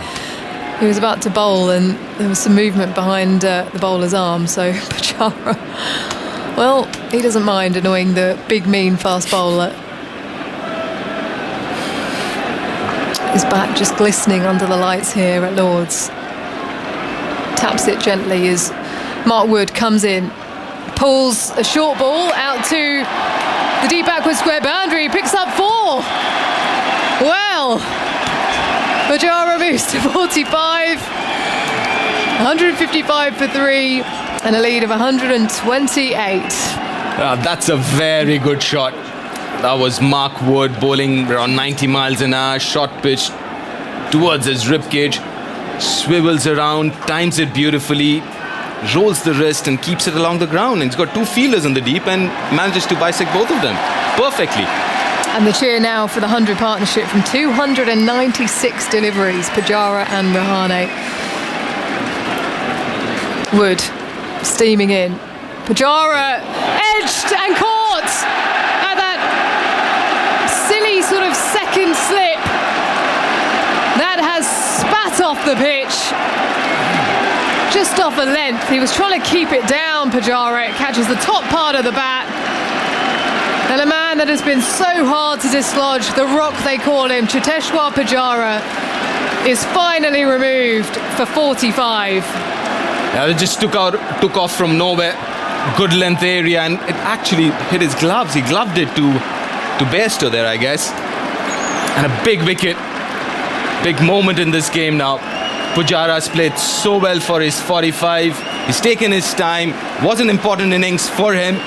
He was about to bowl and there was some movement behind the bowler's arm, so Pujara, well, he doesn't mind annoying the big, mean, fast bowler. His bat just glistening under the lights here at Lord's. Taps it gently as Mark Wood comes in, pulls a short ball out to the deep backward square boundary, picks up 4. Well, Pujara moves to 45, 155 for 3, and a lead of 128. That's a very good shot. That was Mark Wood bowling around 90 miles an hour, short pitch towards his ribcage, swivels around, times it beautifully, rolls the wrist and keeps it along the ground. And he's got 2 fielders in the deep and manages to bisect both of them perfectly. And the cheer now for the 100 partnership from 296 deliveries, Pujara and Rahane. Wood steaming in. Pujara edged and caught at that silly sort of second slip. That has spat off the pitch. Just off a length. He was trying to keep it down, Pujara. It catches the top part of the bat. And a man that has been so hard to dislodge, the rock they call him, Cheteshwar Pujara, is finally removed for 45. Yeah, it just took off from nowhere. Good length area, and it actually hit his gloves. He gloved it to Bairstow there, I guess. And a big wicket. Big moment in this game now. Pujara's played so well for his 45. He's taken his time. Was an important innings for him,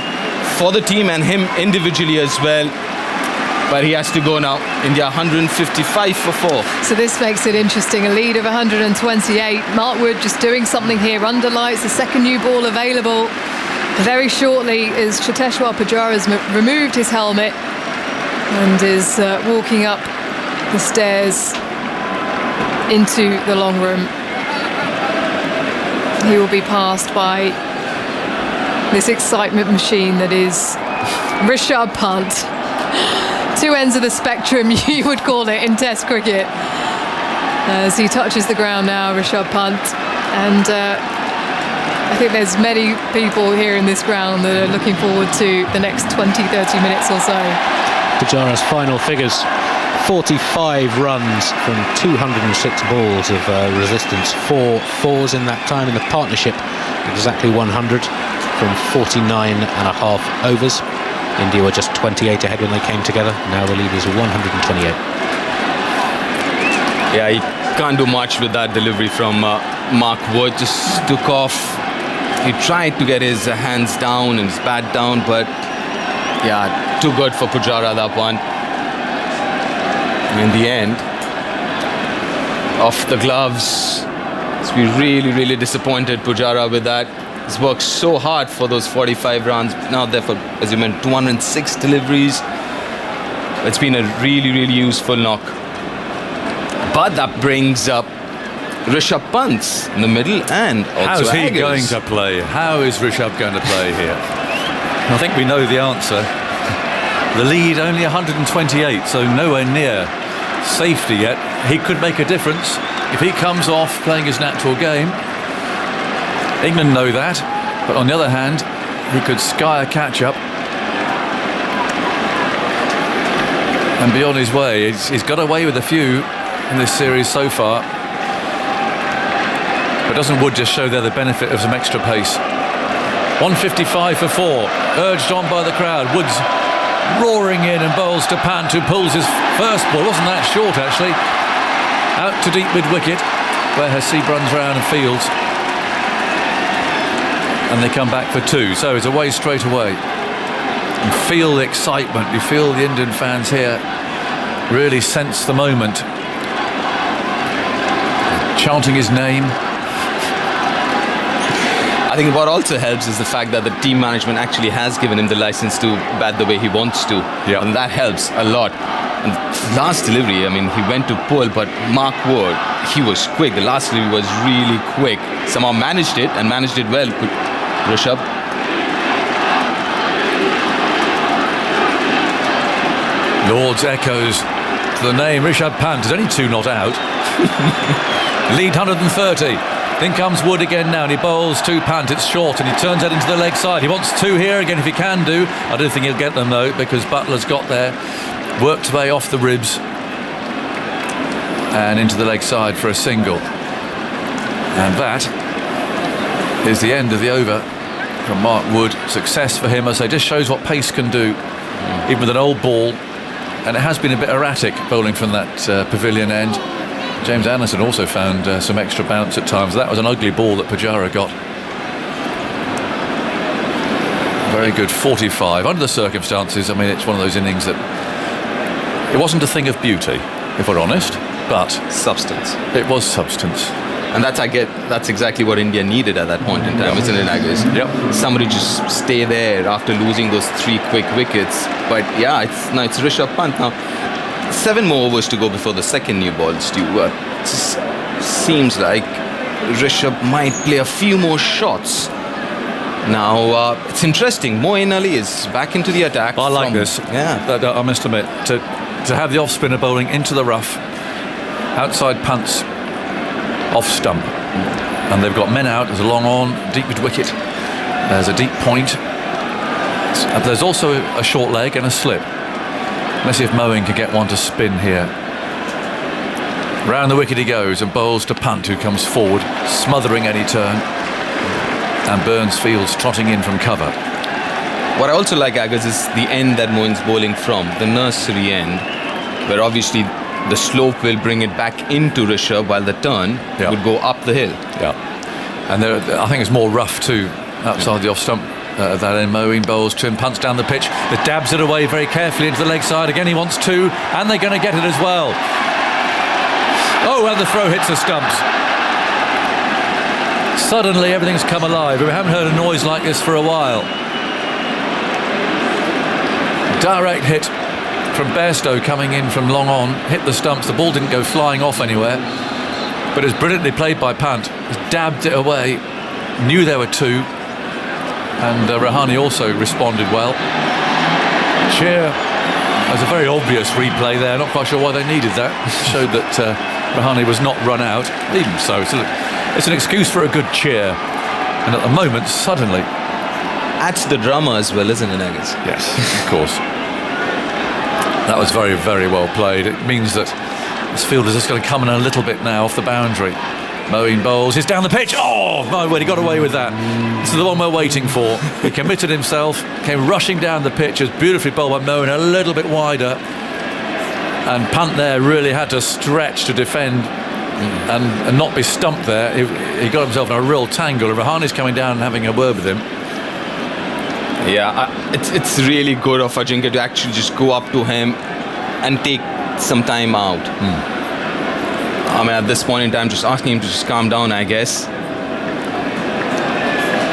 for the team, and him individually as well. But he has to go now. India 155 for 4. So this makes it interesting. A lead of 128. Mark Wood just doing something here under lights. The second new ball available very shortly as Cheteshwar Pujara has removed his helmet and is walking up the stairs into the long room. He will be passed by this excitement machine that is Rishabh Pant. 2 ends of the spectrum, you would call it, in Test cricket. As he touches the ground now, Rishabh Pant. And I think there's many people here in this ground that are looking forward to the next 20-30 minutes or so. Pujara's final figures: 45 runs from 206 balls of resistance, 4 fours in that time in the partnership, exactly 100 from 49.5 overs. India were just 28 ahead when they came together. Now the lead is 128. Yeah, he can't do much with that delivery from Mark Wood. Just took off. He tried to get his hands down and his bat down, but yeah, too good for Pujara, that one. In the end, off the gloves. So we really disappointed Pujara with that. He's worked so hard for those 45 runs. Now therefore, as you mentioned, 206 deliveries. It's been a really useful knock. But that brings up Rishabh Pant in the middle, and also how's he Agers going to play? How is Rishabh going to play here? I think we know the answer. The lead only 128, so nowhere near safety yet. He could make a difference if he comes off playing his natural game. England know that, but on the other hand, he could sky a catch-up and be on his way. He's got away with a few in this series so far, but doesn't Wood just show there the benefit of some extra pace? 155 for 4, urged on by the crowd. Wood's roaring in and bowls to Pant, who pulls his first ball. Wasn't that short, actually? Out to deep mid-wicket, where Hasib runs round and fields. And they come back for 2, so it's away straight away. You feel the excitement, you feel the Indian fans here really sense the moment. Chanting his name. I think what also helps is the fact that the team management actually has given him the license to bat the way he wants to. Yeah. And that helps a lot. And last delivery, I mean, he went to pull, but Mark Wood, he was quick. The last delivery was really quick. Somehow managed it, and managed it well. Rishabh. Lords echoes to the name Rishabh Pant. There's only 2 not out. Lead 130. In comes Wood again now, and he bowls to Pant. It's short, and he turns that into the leg side. He wants 2 here again if he can do. I don't think he'll get them though, because Butler's got there, worked away off the ribs and into the leg side for a single. And that is the end of the over from Mark Wood. Success for him, as I say, just shows what pace can do, even with an old ball. And it has been a bit erratic bowling from that pavilion end. James Anderson also found some extra bounce at times. That was an ugly ball that Pujara got. Very good 45. Under the circumstances, I mean, it's one of those innings that it wasn't a thing of beauty, if we're honest, but substance. It was substance. And that's exactly what India needed at that point in time, isn't it, Agus? Yep. Somebody just stay there after losing those 3 quick wickets. But yeah, it's Rishabh Pant now. 7 more overs to go before the second new ball, Stu. It just seems like Rishabh might play a few more shots. Now, it's interesting. Moeen Ali is back into the attack. I like this. Yeah. I must admit, to have the off-spinner bowling into the rough, outside Pant's off stump. And they've got men out. There's a long on, deep wicket. There's a deep point. There's also a short leg and a slip. Let's see if Moeen can get one to spin here. Round the wicket he goes and bowls to Pant, who comes forward, smothering any turn. And Burns Fields trotting in from cover. What I also like, Agus, is the end that Moeen's bowling from, the nursery end, where obviously the slope will bring it back into Rishabh while the turn would go up the hill. Yeah. And I think it's more rough too, outside the off stump. That end, Moeen bowls to him, punts down the pitch, that dabs it away very carefully into the leg side. Again, he wants 2, and they're going to get it as well. Oh, and the throw hits the stumps. Suddenly, everything's come alive. We haven't heard a noise like this for a while. Direct hit from Bairstow coming in from long on, hit the stumps. The ball didn't go flying off anywhere, but it was brilliantly played by Pant. He's dabbed it away, knew there were 2. And Rahane also responded well. Cheer. There's a very obvious replay there. Not quite sure why they needed that. Showed that Rahane was not run out. Even so, it's an excuse for a good cheer. And at the moment, suddenly, adds the drama as well, isn't it, Agus? Yes, of course. That was very, very well played. It means that this field is just going to come in a little bit now off the boundary. Moeen bowls, he's down the pitch. Oh, my word, he got away with that. This is the one we're waiting for. He committed himself, came rushing down the pitch, as beautifully bowled by Moeen, a little bit wider. And Pant there really had to stretch to defend and not be stumped there. He got himself in a real tangle. And Rahane's coming down and having a word with him. Yeah, it's really good of Ajinkya to actually just go up to him and take some time out. I mean, at this point in time, just asking him to just calm down, I guess.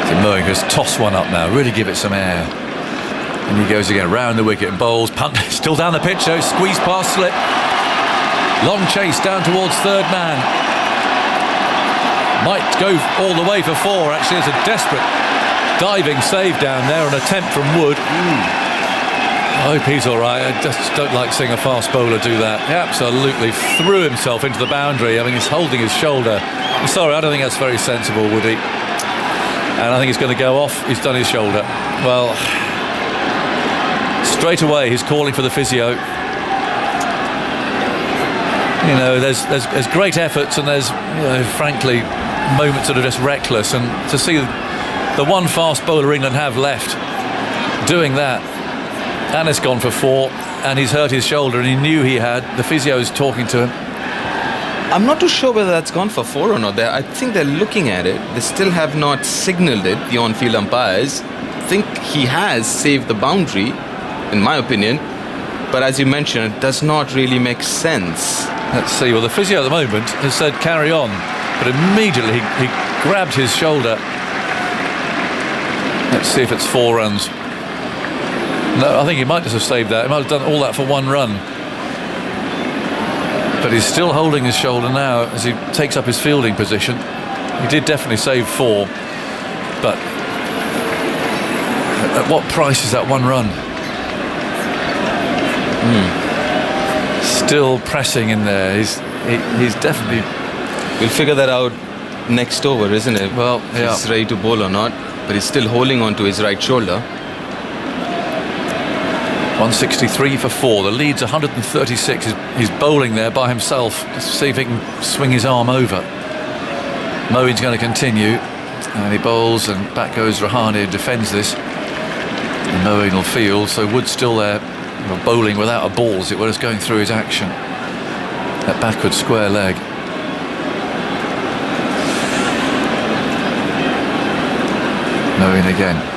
So Moeen has tossed one up now, really give it some air. And he goes again round the wicket and bowls. Pant still down the pitch, though, squeeze past slip. Long chase down towards third man. Might go all the way for 4, actually. It's a desperate diving save down there, an attempt from Wood. I hope he's all right. I just don't like seeing a fast bowler do that. He absolutely threw himself into the boundary. I mean, he's holding his shoulder. I'm sorry, I don't think that's very sensible, Woody. And I think he's going to go off. He's done his shoulder. Well, straight away he's calling for the physio. You know, there's great efforts, and there's, frankly, moments that are just reckless. And to see the one fast bowler England have left doing that, and it's gone for 4, and he's hurt his shoulder, and he knew he had. The physio's talking to him. I'm not too sure whether that's gone for 4 or not. I think they're looking at it. They still have not signalled it, the on-field umpires. I think he has saved the boundary, in my opinion. But as you mentioned, it does not really make sense. Let's see. Well, the physio at the moment has said carry on, but immediately he grabbed his shoulder. Let's see if it's 4 runs. No, I think he might just have saved that. He might have done all that for 1 run. But he's still holding his shoulder now as he takes up his fielding position. He did definitely save 4. But at what price is that 1 run? Still pressing in there. He's definitely. We'll figure that out next over, isn't it? Well, yeah. If he's ready to bowl or not, but he's still holding on to his right shoulder. 163 for 4. The lead's 136. He's bowling there by himself. Just see if he can swing his arm over. Moeen's going to continue, and he bowls, and back goes Rahane and defends this. And Moeen will field, so Wood's still there, bowling without a ball, as it were, just going through his action. That backward square leg. Moeen again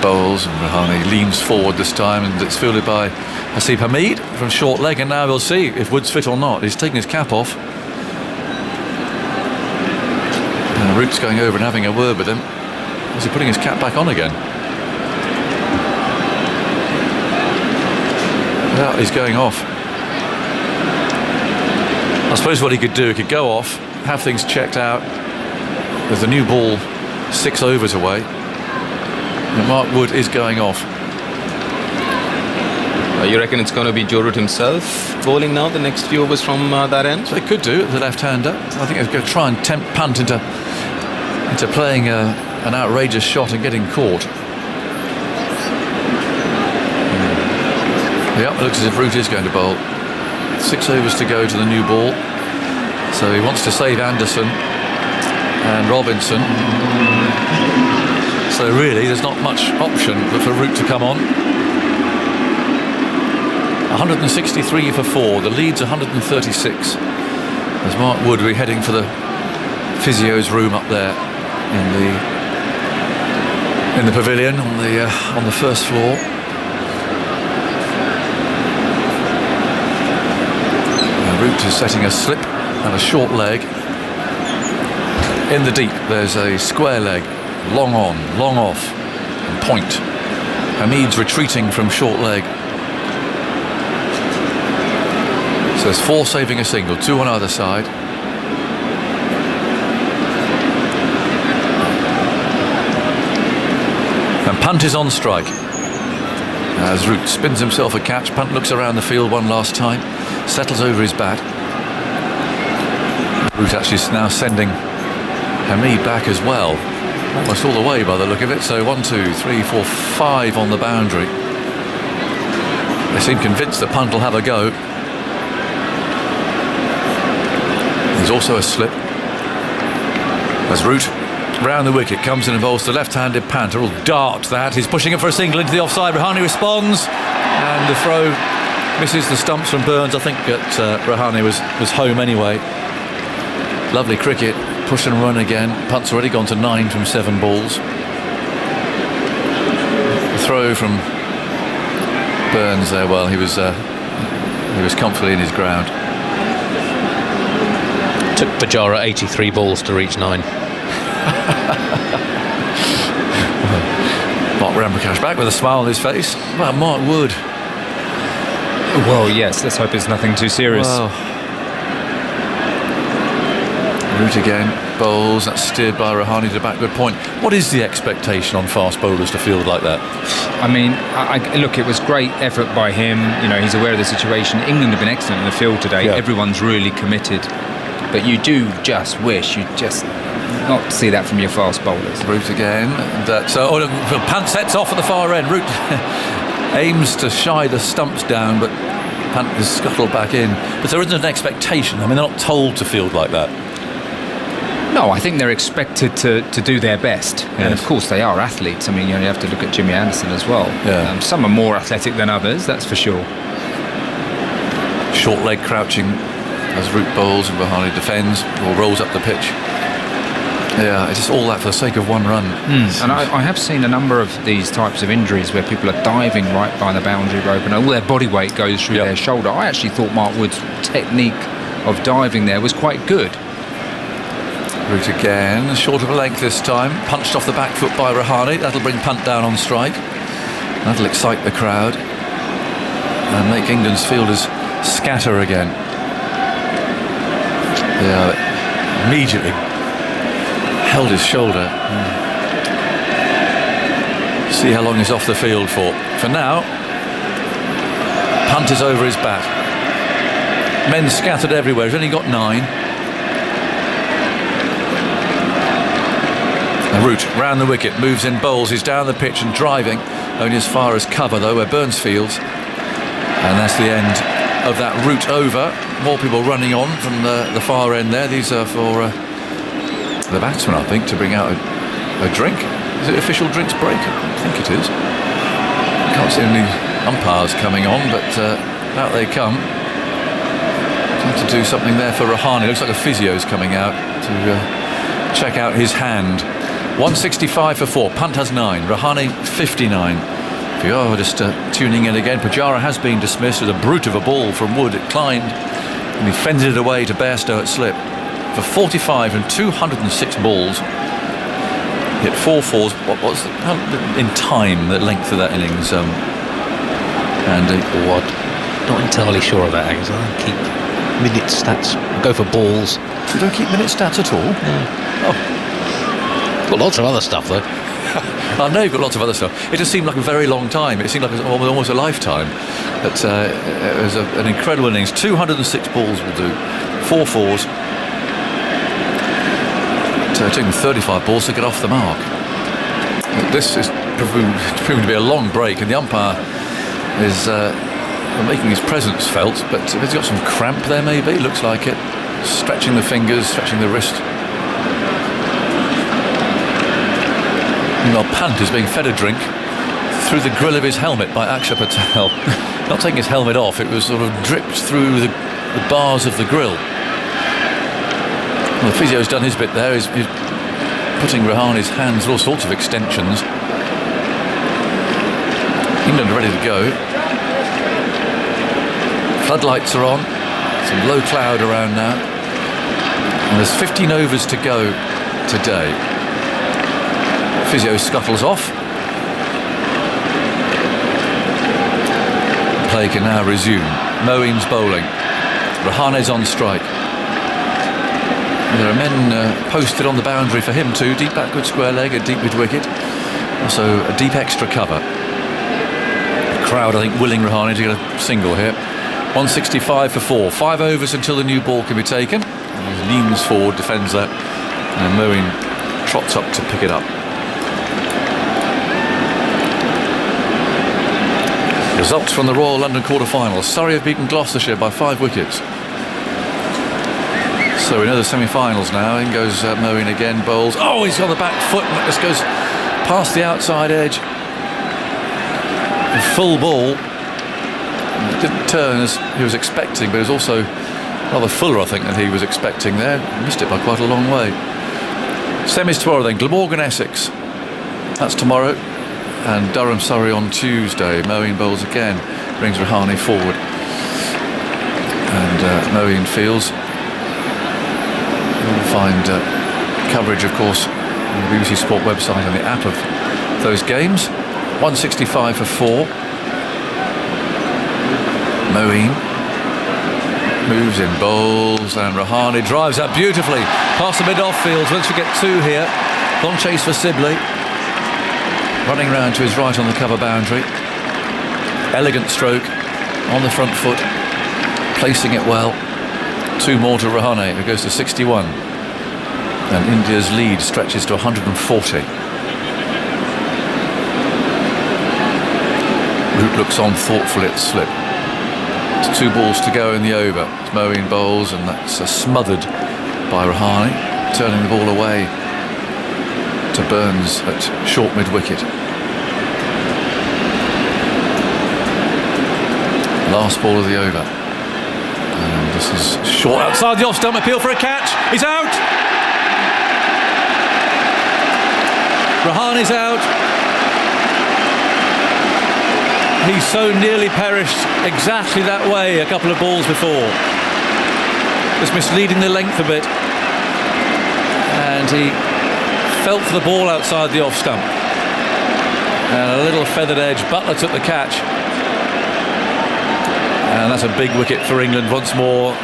bowls, and Rahane leans forward this time, and it's fielded by Haseeb Hameed from short leg, and now we'll see if Wood's fit or not. He's taking his cap off. And Root's going over and having a word with him. Is he putting his cap back on again? Yeah, he's going off. I suppose what he could do, he could go off, have things checked out. There's a new ball 6 overs away. And Mark Wood is going off. You reckon it's going to be Joe Root himself bowling now the next few overs from that end? So they could do the left-hander. I think they're going to try and tempt Punt into playing an outrageous shot and getting caught. Yep, it looks as if Root is going to bowl. 6 overs to go to the new ball. So he wants to save Anderson and Robinson. So really, there's not much option but for Root to come on. 163 for 4. The lead's 136. As Mark Wood will be heading for the physio's room up there in the pavilion on the first floor. Root is setting a slip and a short leg. In the deep, there's a square leg, long on, long off, and point. Hameed's retreating from short leg. So there's 4 saving a single, 2 on either side. And Punt is on strike. As Root spins himself a catch, Punt looks around the field one last time, settles over his bat. Root actually is now sending Hameed back as well, almost all the way by the look of it. So 1, 2, 3, 4, 5 on the boundary. They seem convinced that Punt will have a go. There's also a slip as Root round the wicket comes in and bowls the left-handed Pant. A real dart that. He's pushing it for a single into the offside. Rahane responds, and the throw misses the stumps from Burns. I think that Rahane was home anyway. Lovely cricket. Push and run again. Punt's already gone to 9 from 7 balls. The throw from Burns there. Well, he was comfortably in his ground. Took Pujara 83 balls to reach 9. Mark Ramprakash back with a smile on his face. Well, Mark Wood. Well, yes, let's hope it's nothing too serious. Well, Root again, bowls, that's steered by Rahane to backward point. What is the expectation on fast bowlers to field like that? I mean, look, it was great effort by him. You know, he's aware of the situation. England have been excellent in the field today. Yeah. Everyone's really committed. But you do just wish you'd just not see that from your fast bowlers. Root again. Punt sets off at the far end. Root aims to shy the stumps down, but Punt is scuttled back in. But there isn't an expectation. I mean, they're not told to field like that. No, I think they're expected to do their best. Yes. And of course they are athletes. I mean, you only have to look at Jimmy Anderson as well. Yeah. Some are more athletic than others, that's for sure. Short leg crouching as Root bowls and Rahane defends or rolls up the pitch. Yeah, it's just all that for the sake of one run. And I have seen a number of these types of injuries where people are diving right by the boundary rope and all their body weight goes through their shoulder. I actually thought Mark Wood's technique of diving there was quite good. Root again, short of a length this time, punched off the back foot by Rahane. That'll bring Punt down on strike. That'll excite the crowd and make England's fielders scatter again. Yeah, immediately held his shoulder. See how long he's off the field for. For now, Punt is over his bat. Men scattered everywhere. He's only got 9. The route round the wicket, moves in bowls. He's down the pitch and driving, only as far as cover though, where Burns fields. And that's the end of that route over. More people running on from the far end there. These are for the batsman, I think, to bring out a drink. Is it official drinks break? I think it is. Can't see any umpires coming on, but out they come. Trying to do something there for Rahane. Looks like a physio's coming out to check out his hand. 165 for 4. Punt has 9. Rahane 59. If you are just tuning in again, Pujara has been dismissed with a brute of a ball from Wood at Clyde, and he fended it away to Bairstow at slip for 45 and 206 balls. Hit 4 fours. What was in time the length of that innings? Andy, what? Not entirely sure of that, Angus. I don't keep minute stats. I go for balls. You don't keep minute stats at all? Yeah. Oh. Got lots of other stuff though. I know you've got lots of other stuff. It just seemed like a very long time. It seemed like it was almost a lifetime. But it was an incredible innings. 206 balls will do. 4 fours. It took him 35 balls to get off the mark. This is proving to be a long break, and the umpire is making his presence felt, but he's got some cramp there maybe, looks like it. Stretching the fingers, stretching the wrist. Well, Pant is being fed a drink through the grill of his helmet by Akshar Patel. Not taking his helmet off, it was sort of dripped through the bars of the grill. Well, the physio's done his bit there. He's putting Rahane's hands with all sorts of extensions. England are ready to go. Floodlights are on. Some low cloud around now. And there's 15 overs to go today. Physio scuttles off. Play can now resume. Moeen's bowling. Rahane's on strike. There are men posted on the boundary for him too. Deep back, good square leg, a deep mid wicket. Also a deep extra cover. The crowd, I think, willing Rahane to get a single here. 165 for 4. 5 overs until the new ball can be taken. He leans forward, defends that, and Moeen trots up to pick it up. Results from the Royal London quarter-finals. Surrey have beaten Gloucestershire by 5 wickets. So we know the semi-finals now. In goes Moeen again, bowls. Oh, he's on the back foot, and this goes past the outside edge. A full ball. It didn't turn as he was expecting, but it was also rather fuller, I think, than he was expecting there. Missed it by quite a long way. Semis tomorrow then. Glamorgan, Essex. That's tomorrow. And Durham, Surrey on Tuesday. Moeen bowls again, brings Rahane forward. And Moeen fields. You'll find coverage, of course, on the BBC Sport website and the app of those games. 165 for 4. Moeen moves in, bowls, and Rahane drives that beautifully past the mid-off fields. Once we get 2 here. Long chase for Sibley. Running round to his right on the cover boundary. Elegant stroke on the front foot, placing it well. 2 more to Rahane, who goes to 61. And India's lead stretches to 140. Root looks on thoughtfully at slip. It's 2 balls to go in the over. It's Moeen bowls, and that's smothered by Rahane, turning the ball away to Burns at short mid-wicket. Last ball of the over. And this is short outside the off-stump. Appeal for a catch. He's out. Rahane is out. He so nearly perished exactly that way a couple of balls before. Just misleading the length a bit. And he felt for the ball outside the off-stump. And a little feathered edge. Butler took the catch. And that's a big wicket for England once more.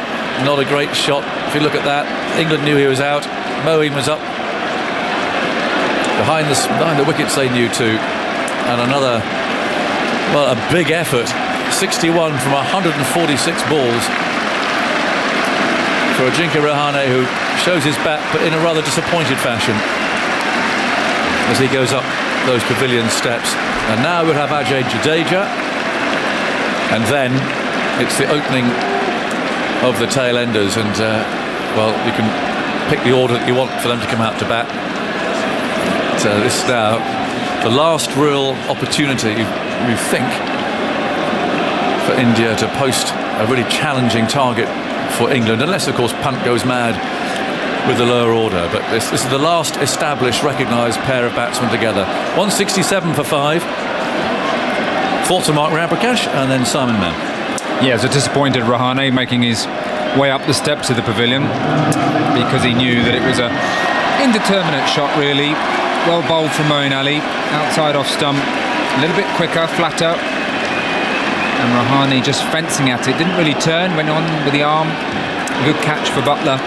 Not a great shot. If you look at that, England knew he was out. Moeen was up. Behind the wickets they knew too. And another, well, a big effort. 61 from 146 balls. for Ajinkya Rahane, who shows his bat, but in a rather disappointed fashion as he goes up those pavilion steps. And now we'll have Ajay Jadeja, and then it's the opening of the tail enders, and well, you can pick the order that you want for them to come out to bat. So this is now the last real opportunity, you think, for India to post a really challenging target for England, unless of course Pant goes mad with the lower order. But this is the last established, recognised pair of batsmen together. 167 for 5. Fourth to Mark Ramprakash, and then Simon Mann. Yeah, it's a disappointed Rahane making his way up the steps of the pavilion because he knew that it was a indeterminate shot, really. Well bowled from Moeen Ali, outside off stump, a little bit quicker, flatter, and Rahane just fencing at it, didn't really turn, went on with the arm. Good catch for Buttler,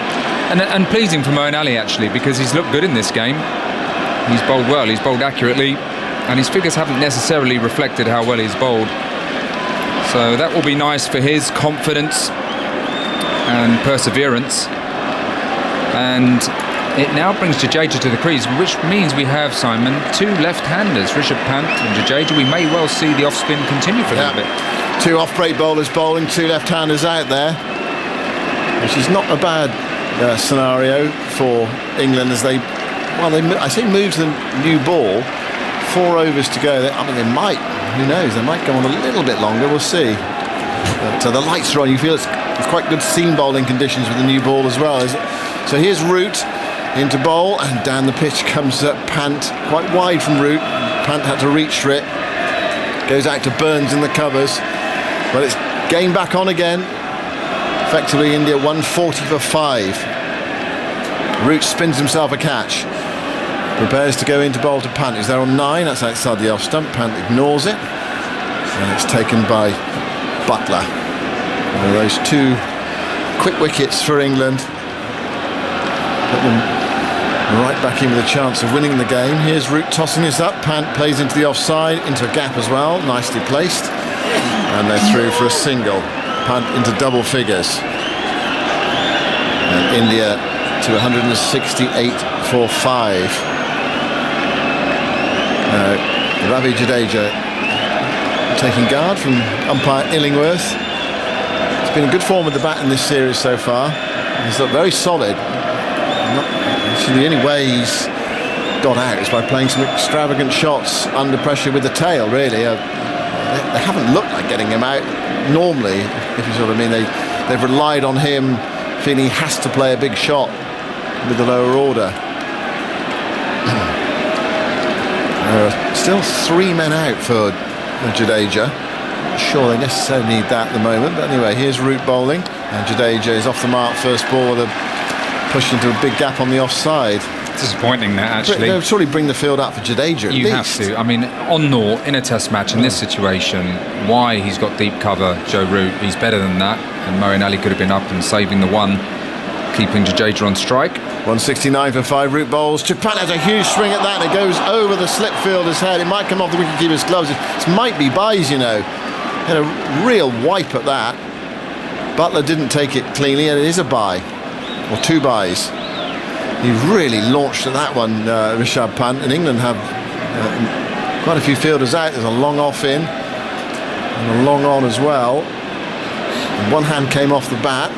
and pleasing for Moeen Ali actually, because he's looked good in this game. He's bowled well, he's bowled accurately, and his figures haven't necessarily reflected how well he's bowled. So that will be nice for his confidence and perseverance. And it now brings Jadeja to the crease, which means we have, Simon, 2 left-handers, Rishabh Pant and Jadeja. We may well see the off-spin continue for a little bit. 2 off-break bowlers bowling, 2 left-handers out there, which is not a bad scenario for England as they move to the new ball. 4 overs to go. I mean, they might, who knows, they might go on a little bit longer, we'll see. But the lights are on, you feel it's quite good seam bowling conditions with the new ball as well. So here's Root into bowl, and down the pitch comes Pant, quite wide from Root. Pant had to reach for it. Goes out to Burns in the covers. But it's game back on again. Effectively India 140 for 5. Root spins himself a catch. Prepares to go into bowl to Pant. He's there on 9. That's outside the off stump. Pant ignores it. And it's taken by Buttler. One of those 2 quick wickets for England. Put them right back in with a chance of winning the game. Here's Root tossing this up. Pant plays into the offside, into a gap as well. Nicely placed. And they're through for a single. Pant into double figures. And India to 168 for 5. Ravi Jadeja taking guard from umpire Illingworth. It's been a good form with the bat in this series so far. He's looked very solid. The only way he's got out is by playing some extravagant shots under pressure with the tail, really. They haven't looked like getting him out normally, if you sort of mean. They've relied on him feeling he has to play a big shot with the lower order. Still 3 men out for Jadeja. Not sure they necessarily need that at the moment, but anyway, here's Root bowling, and Jadeja is off the mark first ball with a push into a big gap on the offside. Disappointing that, actually. They'll surely bring the field up for Jadeja at least. You have to. I mean, on naught, in a test match, in this situation, why he's got deep cover, Joe Root, he's better than that, and Moeen Ali could have been up and saving the 1, keeping Jadeja on strike. 169 for 5 Root bowls. Pant has a huge swing at that, and it goes over the slip fielder's head. It might come off the wicketkeeper's gloves. It might be byes, you know. Had a real wipe at that. Buttler didn't take it cleanly, and it is a bye, or 2 byes. He really launched at that one, Rishabh Pant, and England have quite a few fielders out. There's a long off in and a long on as well. And 1 hand came off the bat.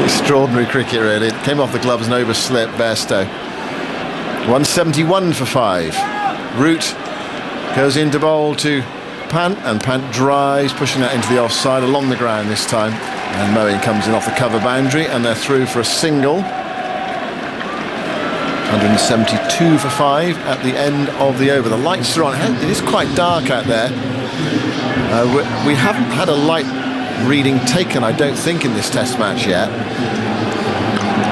Extraordinary cricket, really. It came off the gloves and overslipped Bairstow. 171 for 5. Root goes into bowl to Pant, and Pant drives, pushing that into the offside along the ground this time. And Moeen comes in off the cover boundary, and they're through for a single. 172 for 5 at the end of the over. The lights are on. It is quite dark out there. We haven't had a light reading taken, I don't think, in this test match yet.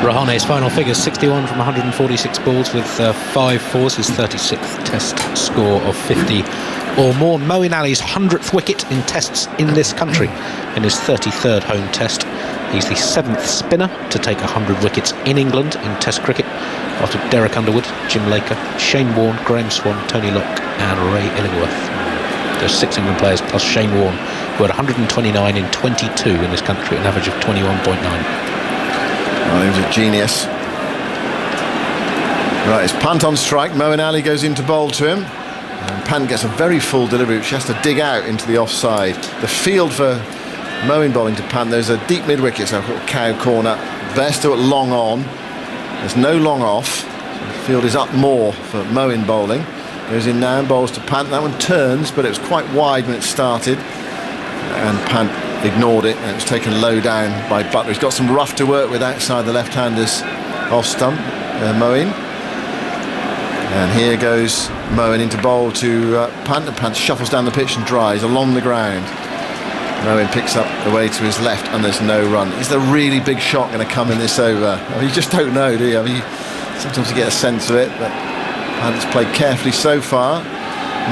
Rahane's final figures 61 from 146 balls with 5 fours, his 36th test score of 50 or more. Moeen Ali's 100th wicket in tests in this country in his 33rd home test. He's the 7th spinner to take 100 wickets in England in test cricket, after Derek Underwood, Jim Laker, Shane Warne, Graham Swan, Tony Locke and Ray Illingworth. There's 6 England players plus Shane Warne who had 129 in 22 in this country, an average of 21.9. Oh, he was a genius. Right, it's Pant on strike. Moeen Ali goes in to bowl to him. And Pant gets a very full delivery, which she has to dig out into the offside. The field for Moeen bowling to Pant, there's a deep mid-wicket, so cow corner. Bairstow at long on. There's no long off. The field is up more for Moeen bowling. Goes in now and bowls to Pant. That one turns, but it was quite wide when it started. And Pant ignored it, and it was taken low down by Buttler. He's got some rough to work with outside the left-hander's off stump, Moeen. And here goes Moeen into bowl to Pant. And Pant shuffles down the pitch and dries along the ground. Moeen picks up the way to his left, and there's no run. Is there a really big shot going to come in this over? I mean, you just don't know, do you? I mean, sometimes you get a sense of it, but Pant's played carefully so far.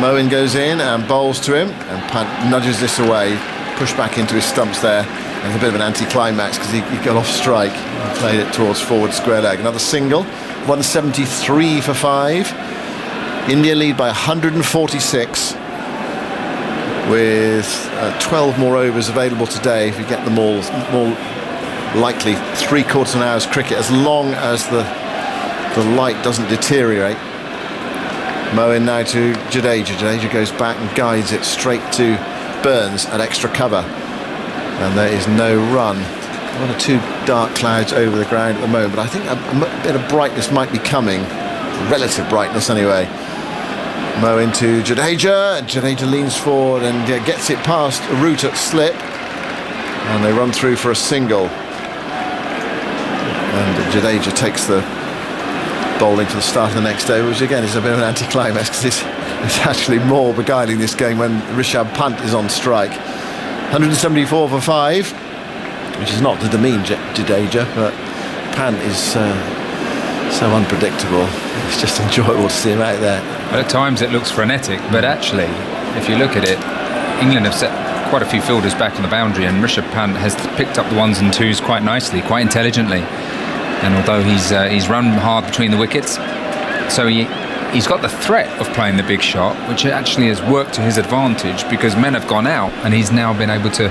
Moeen goes in and bowls to him, and Pant nudges this away, pushed back into his stumps there. There's a bit of an anti-climax because he got off strike and played it towards forward square leg. Another single, 173 for 5. India lead by 146 with 12 more overs available today if you get them all more likely. 3/4 an hour's cricket, as long as the light doesn't deteriorate. Moeen now to Jadeja. Jadeja goes back and guides it straight to Burns at extra cover. And there is no run. One or two dark clouds over the ground at the moment, but I think a bit of brightness might be coming. Relative brightness anyway. Moeen to Jadeja. Jadeja leans forward and gets it past Root at slip. And they run through for a single. And Jadeja takes the bowling for the start of the next over, which again is a bit of an anticlimax because it's actually more beguiling this game when Rishabh Pant is on strike. 174 for 5, which is not to demean Jadeja, but Pant is so unpredictable. It's just enjoyable to see him out there. At times it looks frenetic, but actually, if you look at it, England have set quite a few fielders back on the boundary, and Rishabh Pant has picked up the ones and twos quite nicely, quite intelligently. And although he's run hard between the wickets, so he's got the threat of playing the big shot, which actually has worked to his advantage because men have gone out and he's now been able to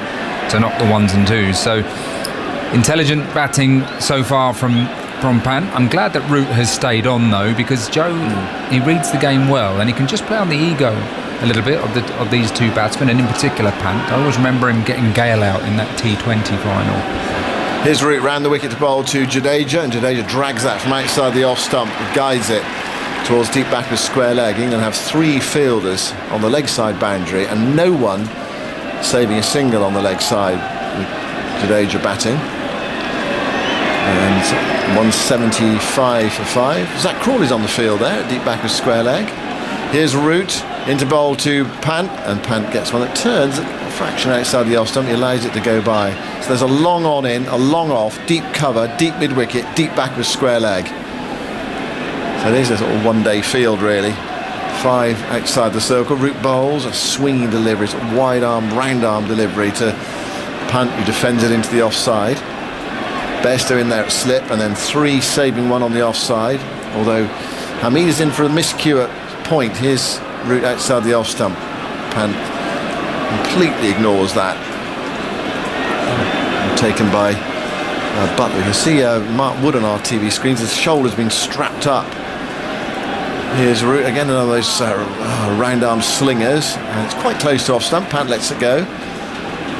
knock the ones and twos. So intelligent batting so far from Pant. I'm glad that Root has stayed on though, because Joe, he reads the game well and he can just play on the ego a little bit of these two batsmen, and in particular Pant. I always remember him getting Gale out in that T20 final. Here's Root round the wicket to bowl to Jadeja, and Jadeja drags that from outside the off stump and guides it towards deep backwards square leg. England have 3 fielders on the leg side boundary and no one saving a single on the leg side with Jadeja batting. And 175 for 5. Zach Crawley's on the field there at deep backwards square leg. Here's Root into bowl to Pant, and Pant gets one that turns a fraction outside the off stump. He allows it to go by. So there's a long on in, a long off, deep cover, deep mid wicket, deep backwards square leg. So it is a sort of one-day field really. 5 outside the circle. Root bowls a swinging delivery, sort of wide arm, round arm delivery to Pant, who defends it into the offside. Bairstow in there at slip, and then 3 saving one on the offside. Although Hamid is in for a miscue at point. Here's Root outside the off stump. Pant completely ignores that. Taken by Buttler. You can see Mark Wood on our TV screens. His shoulder's been strapped up. Here's Root again, another of those round arm slingers, and it's quite close to off stump. Pant lets it go.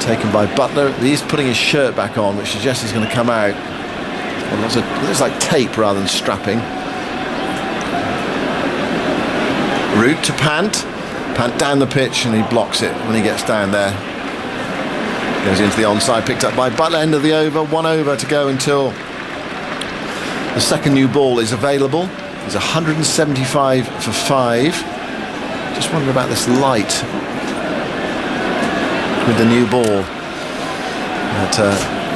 Taken by Buttler. He's putting his shirt back on, which suggests he's going to come out. Well, it looks like tape rather than strapping. Root to Pant. Pant down the pitch, and he blocks it when he gets down there. Goes into the onside, picked up by Buttler. End of the over, 1 over to go until the second new ball is available. There's 175 for 5. Just wondering about this light with the new ball. But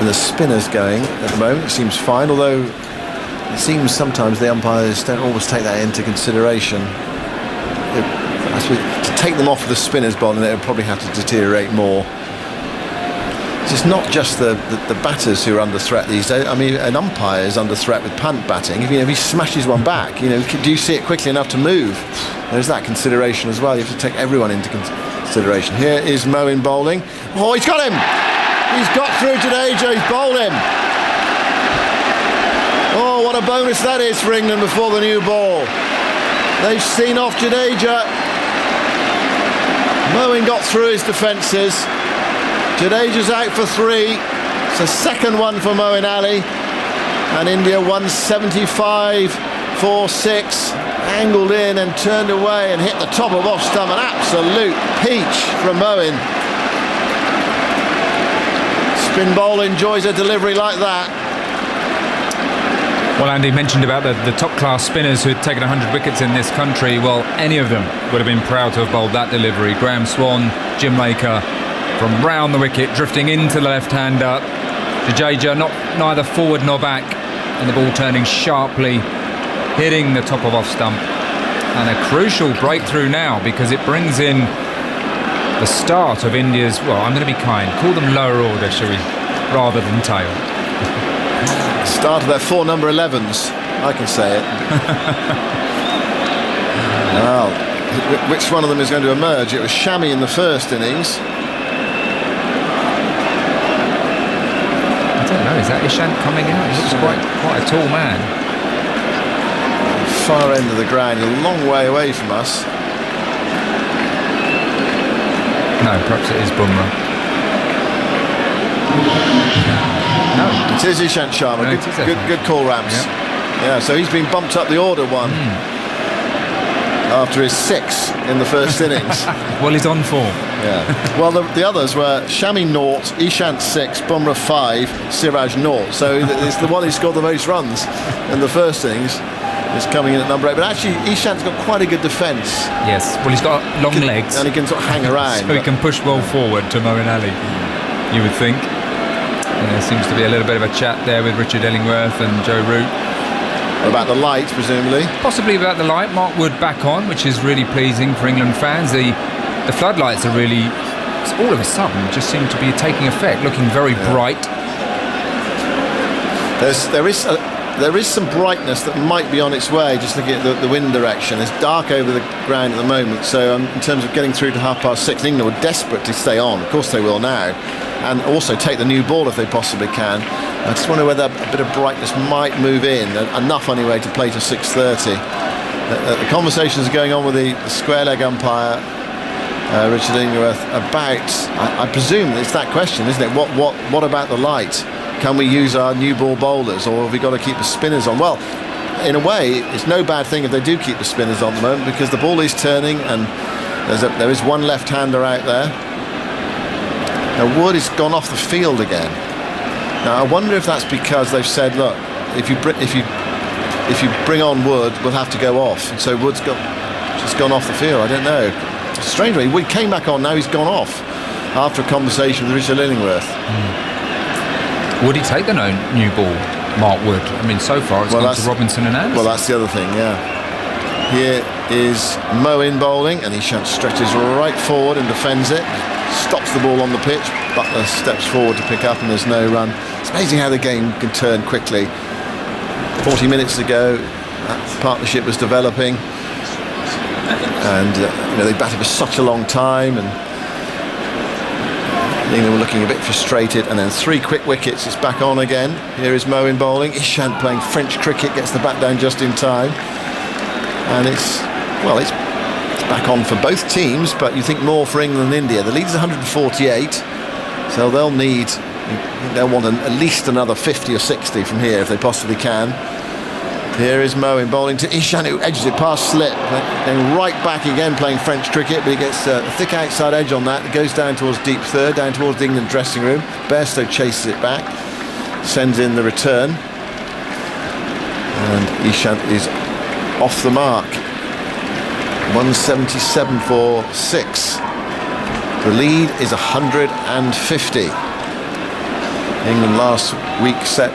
the spinner's going at the moment, it seems fine, although it seems sometimes the umpires don't always take that into consideration. I suppose to take them off the spinner's ball, and it would probably have to deteriorate more. It's not just the batters who are under threat these days. I mean, an umpire is under threat with Pant batting. If he smashes one back, do you see it quickly enough to move? There's that consideration as well. You have to take everyone into consideration. Here is Moeen bowling. Oh, he's got him! He's got through Jadeja, he's bowled him. Oh, what a bonus that is for England before the new ball. They've seen off Jadeja. Moeen got through his defences. Jadeja's out for 3. It's a second one for Moeen Ali. And India 175 for 6. Angled in and turned away and hit the top of off stump. An absolute peach from Moeen. Spin bowl enjoys a delivery like that. Well, Andy mentioned about the top-class spinners who had taken 100 wickets in this country. Well, any of them would have been proud to have bowled that delivery. Graham Swan, Jim Laker, from round the wicket, drifting into the left-hander. Jadeja neither forward nor back, and the ball turning sharply, hitting the top of off stump. And a crucial breakthrough now, because it brings in the start of India's, well, I'm going to be kind, call them lower order, shall we, rather than tail. Start of their 4 number 11s, I can say it. Well, which one of them is going to emerge? It was Shami in the first innings. I don't know, is that Ishant coming out? He looks quite a tall man. Far end of the ground, a long way away from us. No, perhaps it is Bumrah. No, it is Ishant Sharma. No, good call, Rams. Yep. Yeah, so he's been bumped up the order one after his 6 in the first innings. Well, he's on form. Yeah. Well, the others were Shami 0, Ishant 6, Bumrah 5, Siraj 0. So it's the one who scored the most runs in the first innings. Is coming in at number 8, but actually Ishant's got quite a good defence. Yes, well, he's got long legs and he can sort of hang around. So he can push well forward to Moeen Ali, you would think. And there seems to be a little bit of a chat there with Richard Illingworth and Joe Root. About the light, presumably. Possibly about the light. Mark Wood back on, which is really pleasing for England fans. The floodlights are really, all of a sudden, just seem to be taking effect, looking very bright. There is some brightness that might be on its way, just looking at the wind direction. It's dark over the ground at the moment, so in terms of getting through to 6:30, England were desperate to stay on. Of course they will now, and also take the new ball if they possibly can. I just wonder whether a bit of brightness might move in, enough anyway to play to 6:30. The conversations are going on with the square leg umpire, Richard Illingworth, about, I presume it's that question, isn't it? What about the light? Can we use our new ball bowlers, or have we got to keep the spinners on? Well, in a way, it's no bad thing if they do keep the spinners on at the moment, because the ball is turning and there is one left-hander out there. Now, Wood has gone off the field again. Now, I wonder if that's because they've said, look, if you bring on Wood, we'll have to go off. And so Wood's just gone off the field. I don't know. Strangely, Wood came back on, now he's gone off after a conversation with Richard Illingworth. Would he take the new ball, Mark Wood? I mean, so far it's gone to Robinson and Anderson. Well, that's the other thing, yeah. Here is Moeen bowling, and he stretches right forward and defends it. Stops the ball on the pitch. Butler steps forward to pick up, and there's no run. It's amazing how the game can turn quickly. 40 minutes ago, that partnership was developing, and they batted for such a long time, and England were looking a bit frustrated, and then 3 quick wickets. It's back on again. Here is Moeen bowling. Ishant playing French cricket, gets the bat down just in time, and it's back on for both teams, but you think more for England than India. The lead is 148, so they'll want at least another 50 or 60 from here if they possibly can. Here is Moeen bowling to Ishant, who edges it past slip, then right back again playing French cricket, but he gets a thick outside edge on that. It goes down towards deep third, down towards the England dressing room. Bairstow chases it back, sends in the return, and Ishant is off the mark. 177 for 6. The lead is 150. England last week set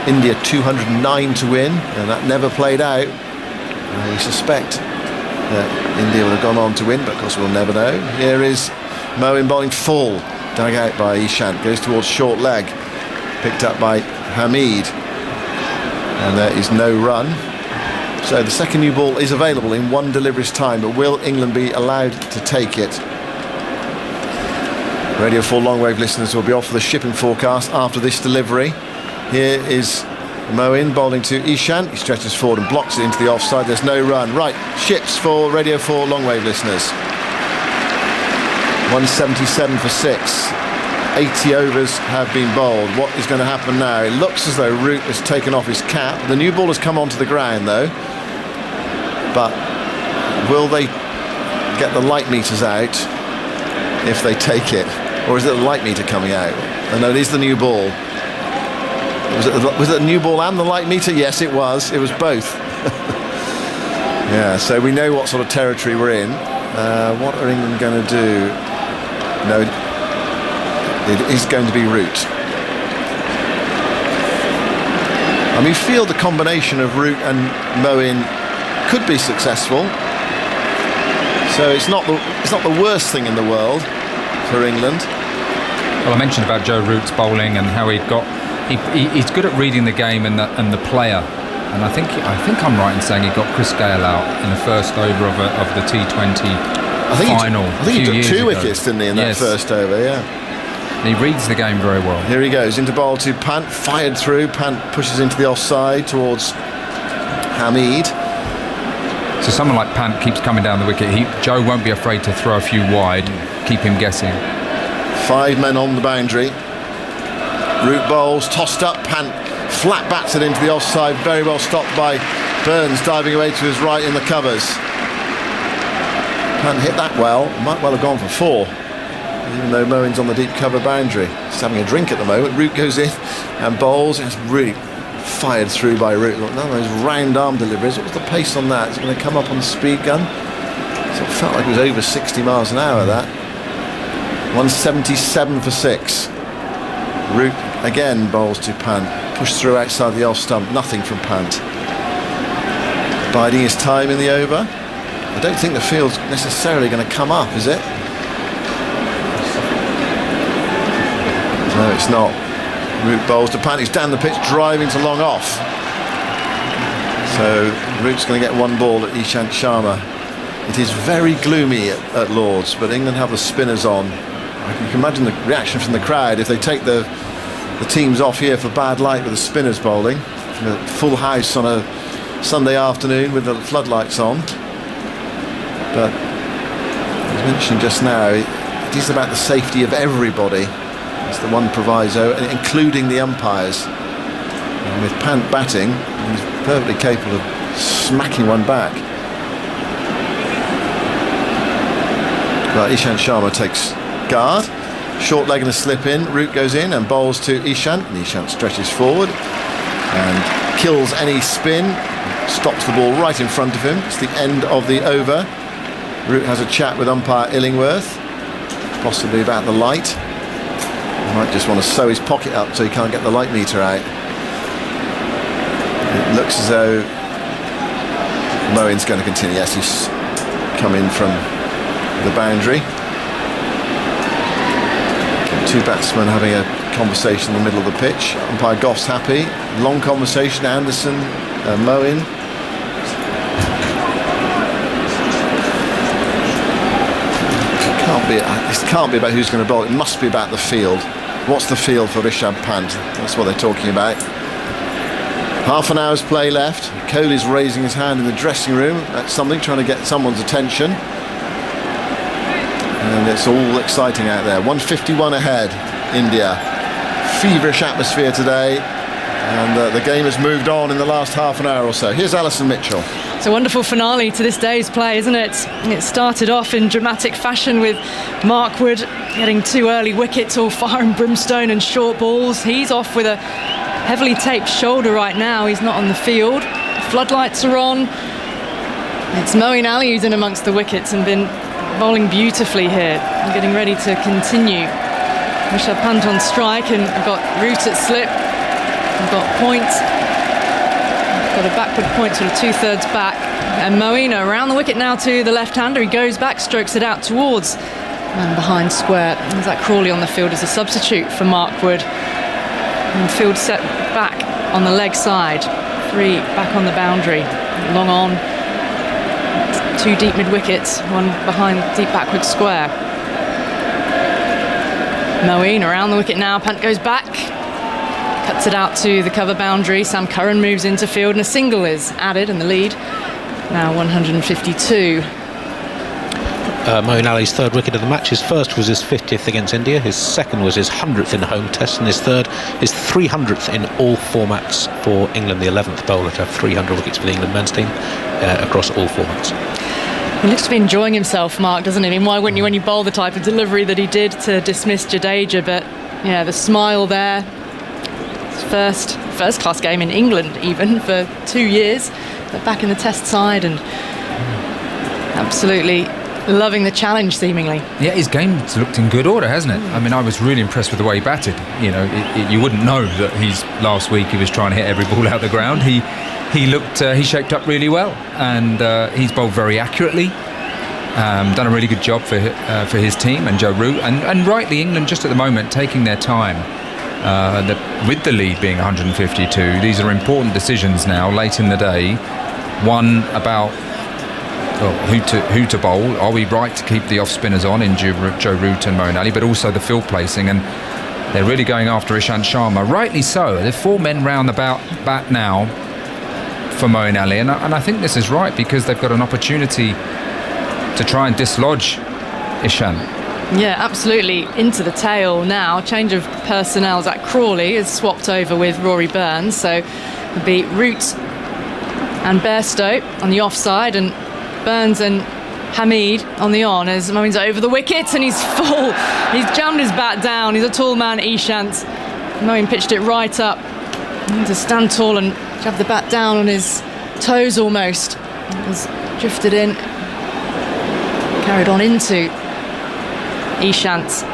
India 209 to win, and that never played out. We suspect that India would have gone on to win, but of course we'll never know. Here is Moeen bowling full, dug out by Ishant, goes towards short leg, picked up by Hamid, and there is no run. So the second new ball is available in 1 delivery's time, but will England be allowed to take it? Radio 4 long wave listeners will be off for the shipping forecast after this delivery. Here is Moeen bowling to Ishant. He stretches forward and blocks it into the offside. There's no run. Right, ships for Radio 4 long wave listeners. 177 for 6. 80 overs have been bowled. What is going to happen now? It looks as though Root has taken off his cap. The new ball has come onto the ground though. But will they get the light meters out if they take it? Or is it the light meter coming out? Oh, no, it is the new ball. Was it the new ball and the light meter? Yes, it was. It was both. Yeah, so we know what sort of territory we're in. What are England going to do? No, it is going to be Root. And we feel the combination of Root and Moeen could be successful. So it's not the worst thing in the world for England. Well, I mentioned about Joe Root's bowling and how he's good at reading the game and the player. And I think I'm right in saying he got Chris Gayle out in the first over of the T20 final. I think he took 2 wickets, didn't he, in that first over? Yeah. He reads the game very well. Here he goes into bowl to Pant, fired through. Pant pushes into the offside towards Hamid. So someone like Pant keeps coming down the wicket. Joe won't be afraid to throw a few wide, keep him guessing. 5 men on the boundary. Root bowls, tossed up. Pant flat bats it into the offside. Very well stopped by Burns, diving away to his right in the covers. Pant hit that well. Might well have gone for 4, even though Moeen's on the deep cover boundary. He's having a drink at the moment. Root goes in and bowls. It's really fired through by Root. Look, none of those round arm deliveries. What was the pace on that? Is it going to come up on the speed gun? So it felt like it was over 60 miles an hour, that. 177 for 6. Root again bowls to Pant. Pushed through outside the off stump. Nothing from Pant. Biding his time in the over. I don't think the field's necessarily going to come up, is it? No, it's not. Root bowls to Pant. He's down the pitch, driving to long off. So Root's going to get 1 ball at Ishant Sharma. It is very gloomy at Lord's, but England have the spinners on. You can imagine the reaction from the crowd if they take the teams off here for bad light with the spinners bowling. A full house on a Sunday afternoon with the floodlights on. But as mentioned just now, it is about the safety of everybody. It's the one proviso, including the umpires. And with Pant batting, he's perfectly capable of smacking one back. But Ishant Sharma takes guard. Short leg and a slip in. Root goes in and bowls to Ishant. And Ishant stretches forward and kills any spin. Stops the ball right in front of him. It's the end of the over. Root has a chat with umpire Illingworth, possibly about the light. He might just want to sew his pocket up so he can't get the light meter out. It looks as though Moeen's going to continue. Yes, he's come in from the boundary. 2 batsmen having a conversation in the middle of the pitch. Umpire Goff's happy. Long conversation. Anderson, Moeen. It can't be about who's going to bowl. It must be about the field. What's the field for Rishabh Pant? That's what they're talking about. Half an hour's play left. Kohli's raising his hand in the dressing room. That's something, trying to get someone's attention. And it's all exciting out there. 151 ahead, India. Feverish atmosphere today. And the game has moved on in the last half an hour or so. Here's Alison Mitchell. It's a wonderful finale to this day's play, isn't it? It started off in dramatic fashion with Mark Wood getting 2 early wickets, all fire and brimstone and short balls. He's off with a heavily taped shoulder right now. He's not on the field. Floodlights are on. It's Moeen Ali who's in amongst the wickets and been bowling beautifully here and getting ready to continue. Rishabh Pant on strike, and we've got Root at slip. We've got point. Got a backward point, sort of 2/3 back. And Moeen around the wicket now to the left-hander. He goes back, strokes it out towards and behind square. There's that Crawley on the field as a substitute for Mark Wood. And field set back on the leg side. 3 back on the boundary. Long on. 2 deep mid-wickets, 1 behind deep backward square. Moeen around the wicket now. Pant goes back, cuts it out to the cover boundary. Sam Curran moves into field and a single is added in the lead. Now 152. Moeen Ali's third wicket of the match. His first was his 50th against India. His second was his 100th in the home test, and his third, his 300th in all formats for England. The 11th bowler to have 300 wickets for the England men's team across all formats. He looks to be enjoying himself, Mark, doesn't he? I mean, why wouldn't you when you bowl the type of delivery that he did to dismiss Jadeja? But yeah, the smile there. His first class game in England, even for 2 years, but back in the test side and absolutely loving the challenge, seemingly. Yeah, his game's looked in good order, hasn't it? I mean, I was really impressed with the way he batted. You know, you wouldn't know that last week he was trying to hit every ball out the ground. He shaped up really well, and he's bowled very accurately. Done a really good job for his team and Joe Root, and rightly England just at the moment taking their time with the lead being 152. These are important decisions now late in the day. One about who to bowl. Are we right to keep the off spinners on in Joe Root and Moeen Ali, but also the field placing, and they're really going after Ishant Sharma, rightly so. There are 4 men round the bat now for Moeen Ali, and I think this is right because they've got an opportunity to try and dislodge Ishant. Yeah, absolutely. Into the tail now. Change of personnel. Zach Crawley is swapped over with Rory Burns, so it'll be Root and Bairstow on the offside, and Burns and Hamid on the on as Moeen's over the wicket and he's full. He's jammed his bat down. He's a tall man, Ishant. Moeen pitched it right up. To stand tall and have the bat down on his toes almost. It was drifted in, carried on into Ishant.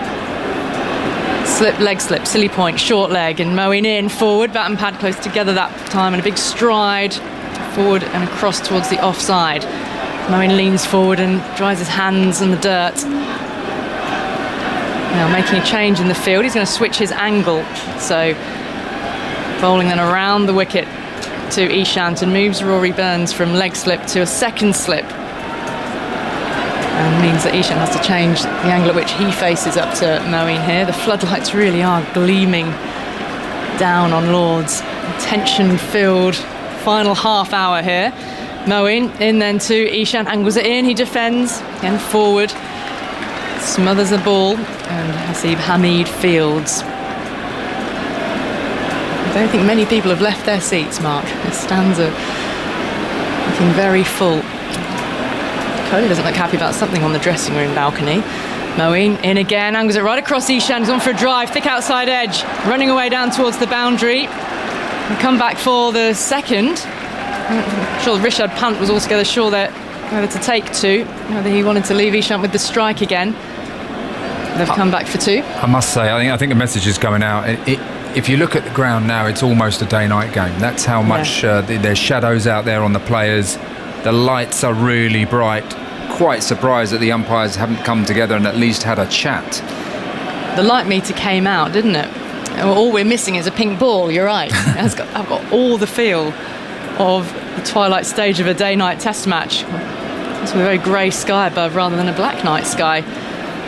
Leg slip, silly point, short leg, and Moeen in, forward, bat and pad close together that time, and a big stride forward and across towards the offside. Moeen leans forward and dries his hands in the dirt. Now making a change in the field, he's going to switch his angle, so bowling then around the wicket to Ishant and moves Rory Burns from leg slip to a second slip, and means that Ishant has to change the angle at which he faces up to Moeen here. The floodlights really are gleaming down on Lord's. Tension filled final half hour here. Moeen in then to Ishant, angles it in, he defends, again forward, smothers the ball, and Hasib Hamid fields. I don't think many people have left their seats, Mark. The stands are looking very full. Kohli doesn't look happy about something on the dressing room balcony. Moeen in again, angles it right across Ishant, he's on for a drive, thick outside edge, running away down towards the boundary. And come back for the second. I'm sure Rishabh Pant was altogether sure that whether to take 2, whether he wanted to leave Ishant with the strike again. They've come back for 2. I must say, I think a message is coming out. If you look at the ground now, it's almost a day-night game. That's how much there's shadows out there on the players. The lights are really bright. Quite surprised that the umpires haven't come together and at least had a chat. The light meter came out, didn't it? All we're missing is a pink ball, you're right. I've got all the feel of the twilight stage of a day-night test match. It's a very grey sky above rather than a black night sky.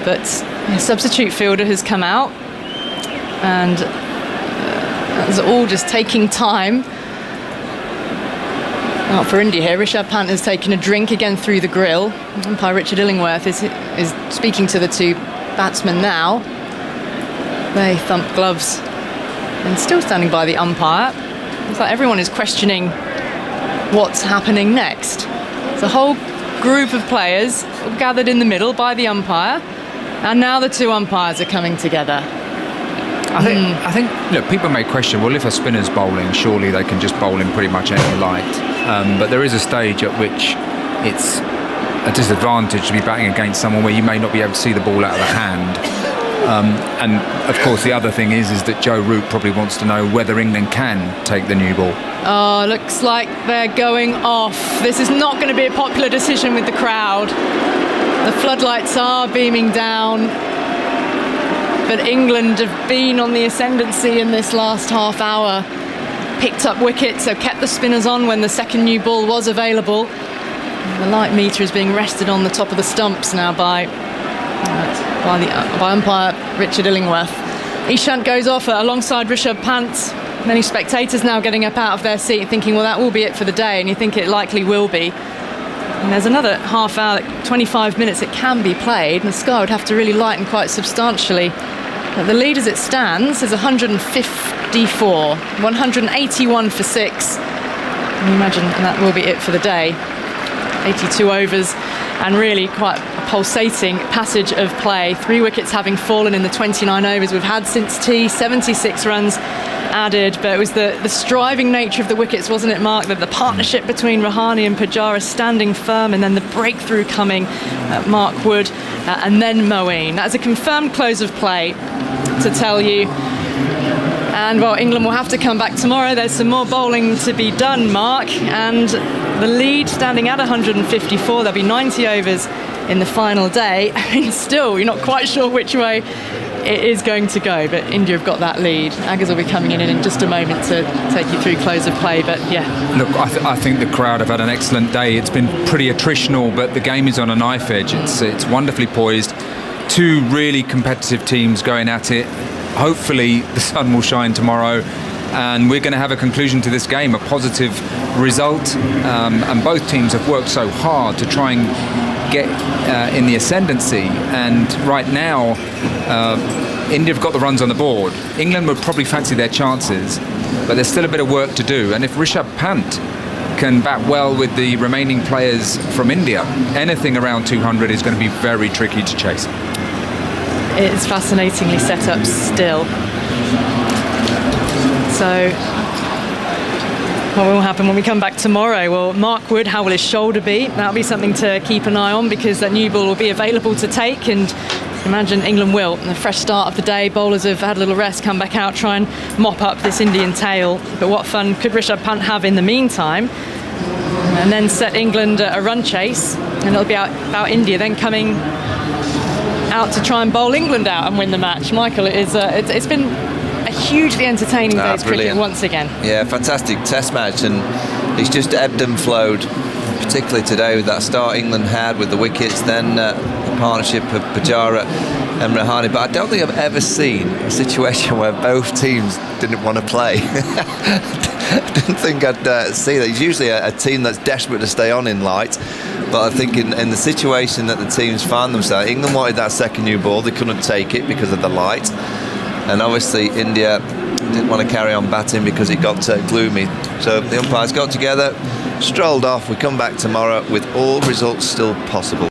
But a substitute fielder has come out, and it's all just taking time. Out for India here, Rishabh Pant has taken a drink again through the grill. Umpire Richard Illingworth is speaking to the 2 batsmen now. They thump gloves and still standing by the umpire. It's like everyone is questioning what's happening next. It's a whole group of players gathered in the middle by the umpire, and now the 2 umpires are coming together. I think look, people may question, well, if a spinner's bowling, surely they can just bowl in pretty much any light. But there is a stage at which it's a disadvantage to be batting against someone where you may not be able to see the ball out of the hand. And of course the other thing is that Joe Root probably wants to know whether England can take the new ball. Oh, looks like they're going off. This is not going to be a popular decision with the crowd. The floodlights are beaming down, but England have been on the ascendancy in this last half hour. Picked up wickets, so kept the spinners on when the second new ball was available. The light meter is being rested on the top of the stumps now by by umpire Richard Illingworth. Ishant goes off alongside Rishabh Pant. Many spectators now getting up out of their seat thinking, well, that will be it for the day, and you think it likely will be. And there's another half hour, 25 minutes it can be played, and the sky would have to really lighten quite substantially. But the lead as it stands is 154, 181 for 6. Can you imagine? And that will be it for the day. 82 overs, and really quite a pulsating passage of play. 3 wickets having fallen in the 29 overs we've had since tea, 76 runs added, but it was the striving nature of the wickets, wasn't it, Mark? The partnership between Rahane and Pujara standing firm, and then the breakthrough coming at Mark Wood and then Moeen. That's a confirmed close of play to tell you. And, well, England will have to come back tomorrow. There's some more bowling to be done, Mark, and the lead standing at 154. There'll be 90 overs in the final day. I mean, still, you're not quite sure which way it is going to go, but India have got that lead. Aggers will be coming in just a moment to take you through close of play, but yeah. Look, I think the crowd have had an excellent day. It's been pretty attritional, but the game is on a knife edge. It's wonderfully poised. 2 really competitive teams going at it. Hopefully the sun will shine tomorrow, and we're going to have a conclusion to this game, a positive result. And both teams have worked so hard to try and get in the ascendancy, and right now India have got the runs on the board. England would probably fancy their chances, but there's still a bit of work to do. And if Rishabh Pant can bat well with the remaining players from India, anything around 200 is going to be very tricky to chase. It's fascinatingly set up still. So what will happen when we come back tomorrow? Well, Mark Wood, how will his shoulder be? That'll be something to keep an eye on, because that new ball will be available to take, and imagine England will. A fresh start of the day, bowlers have had a little rest, come back out, try and mop up this Indian tail. But what fun could Rishabh Pant have in the meantime? And then set England a run chase, and it'll be about India then coming out to try and bowl England out and win the match. Michael, it's been a hugely entertaining day's cricket once again. Yeah, fantastic test match, and it's just ebbed and flowed, particularly today with that start England had with the wickets, then the partnership of Pujara and Rahane. But I don't think I've ever seen a situation where both teams didn't want to play. I didn't think I'd see that. It's usually a team that's desperate to stay on in light, but I think in the situation that the teams found themselves, England wanted that second new ball, they couldn't take it because of the light, and obviously India didn't want to carry on batting because it got gloomy. So the umpires got together, strolled off. We come back tomorrow with all results still possible.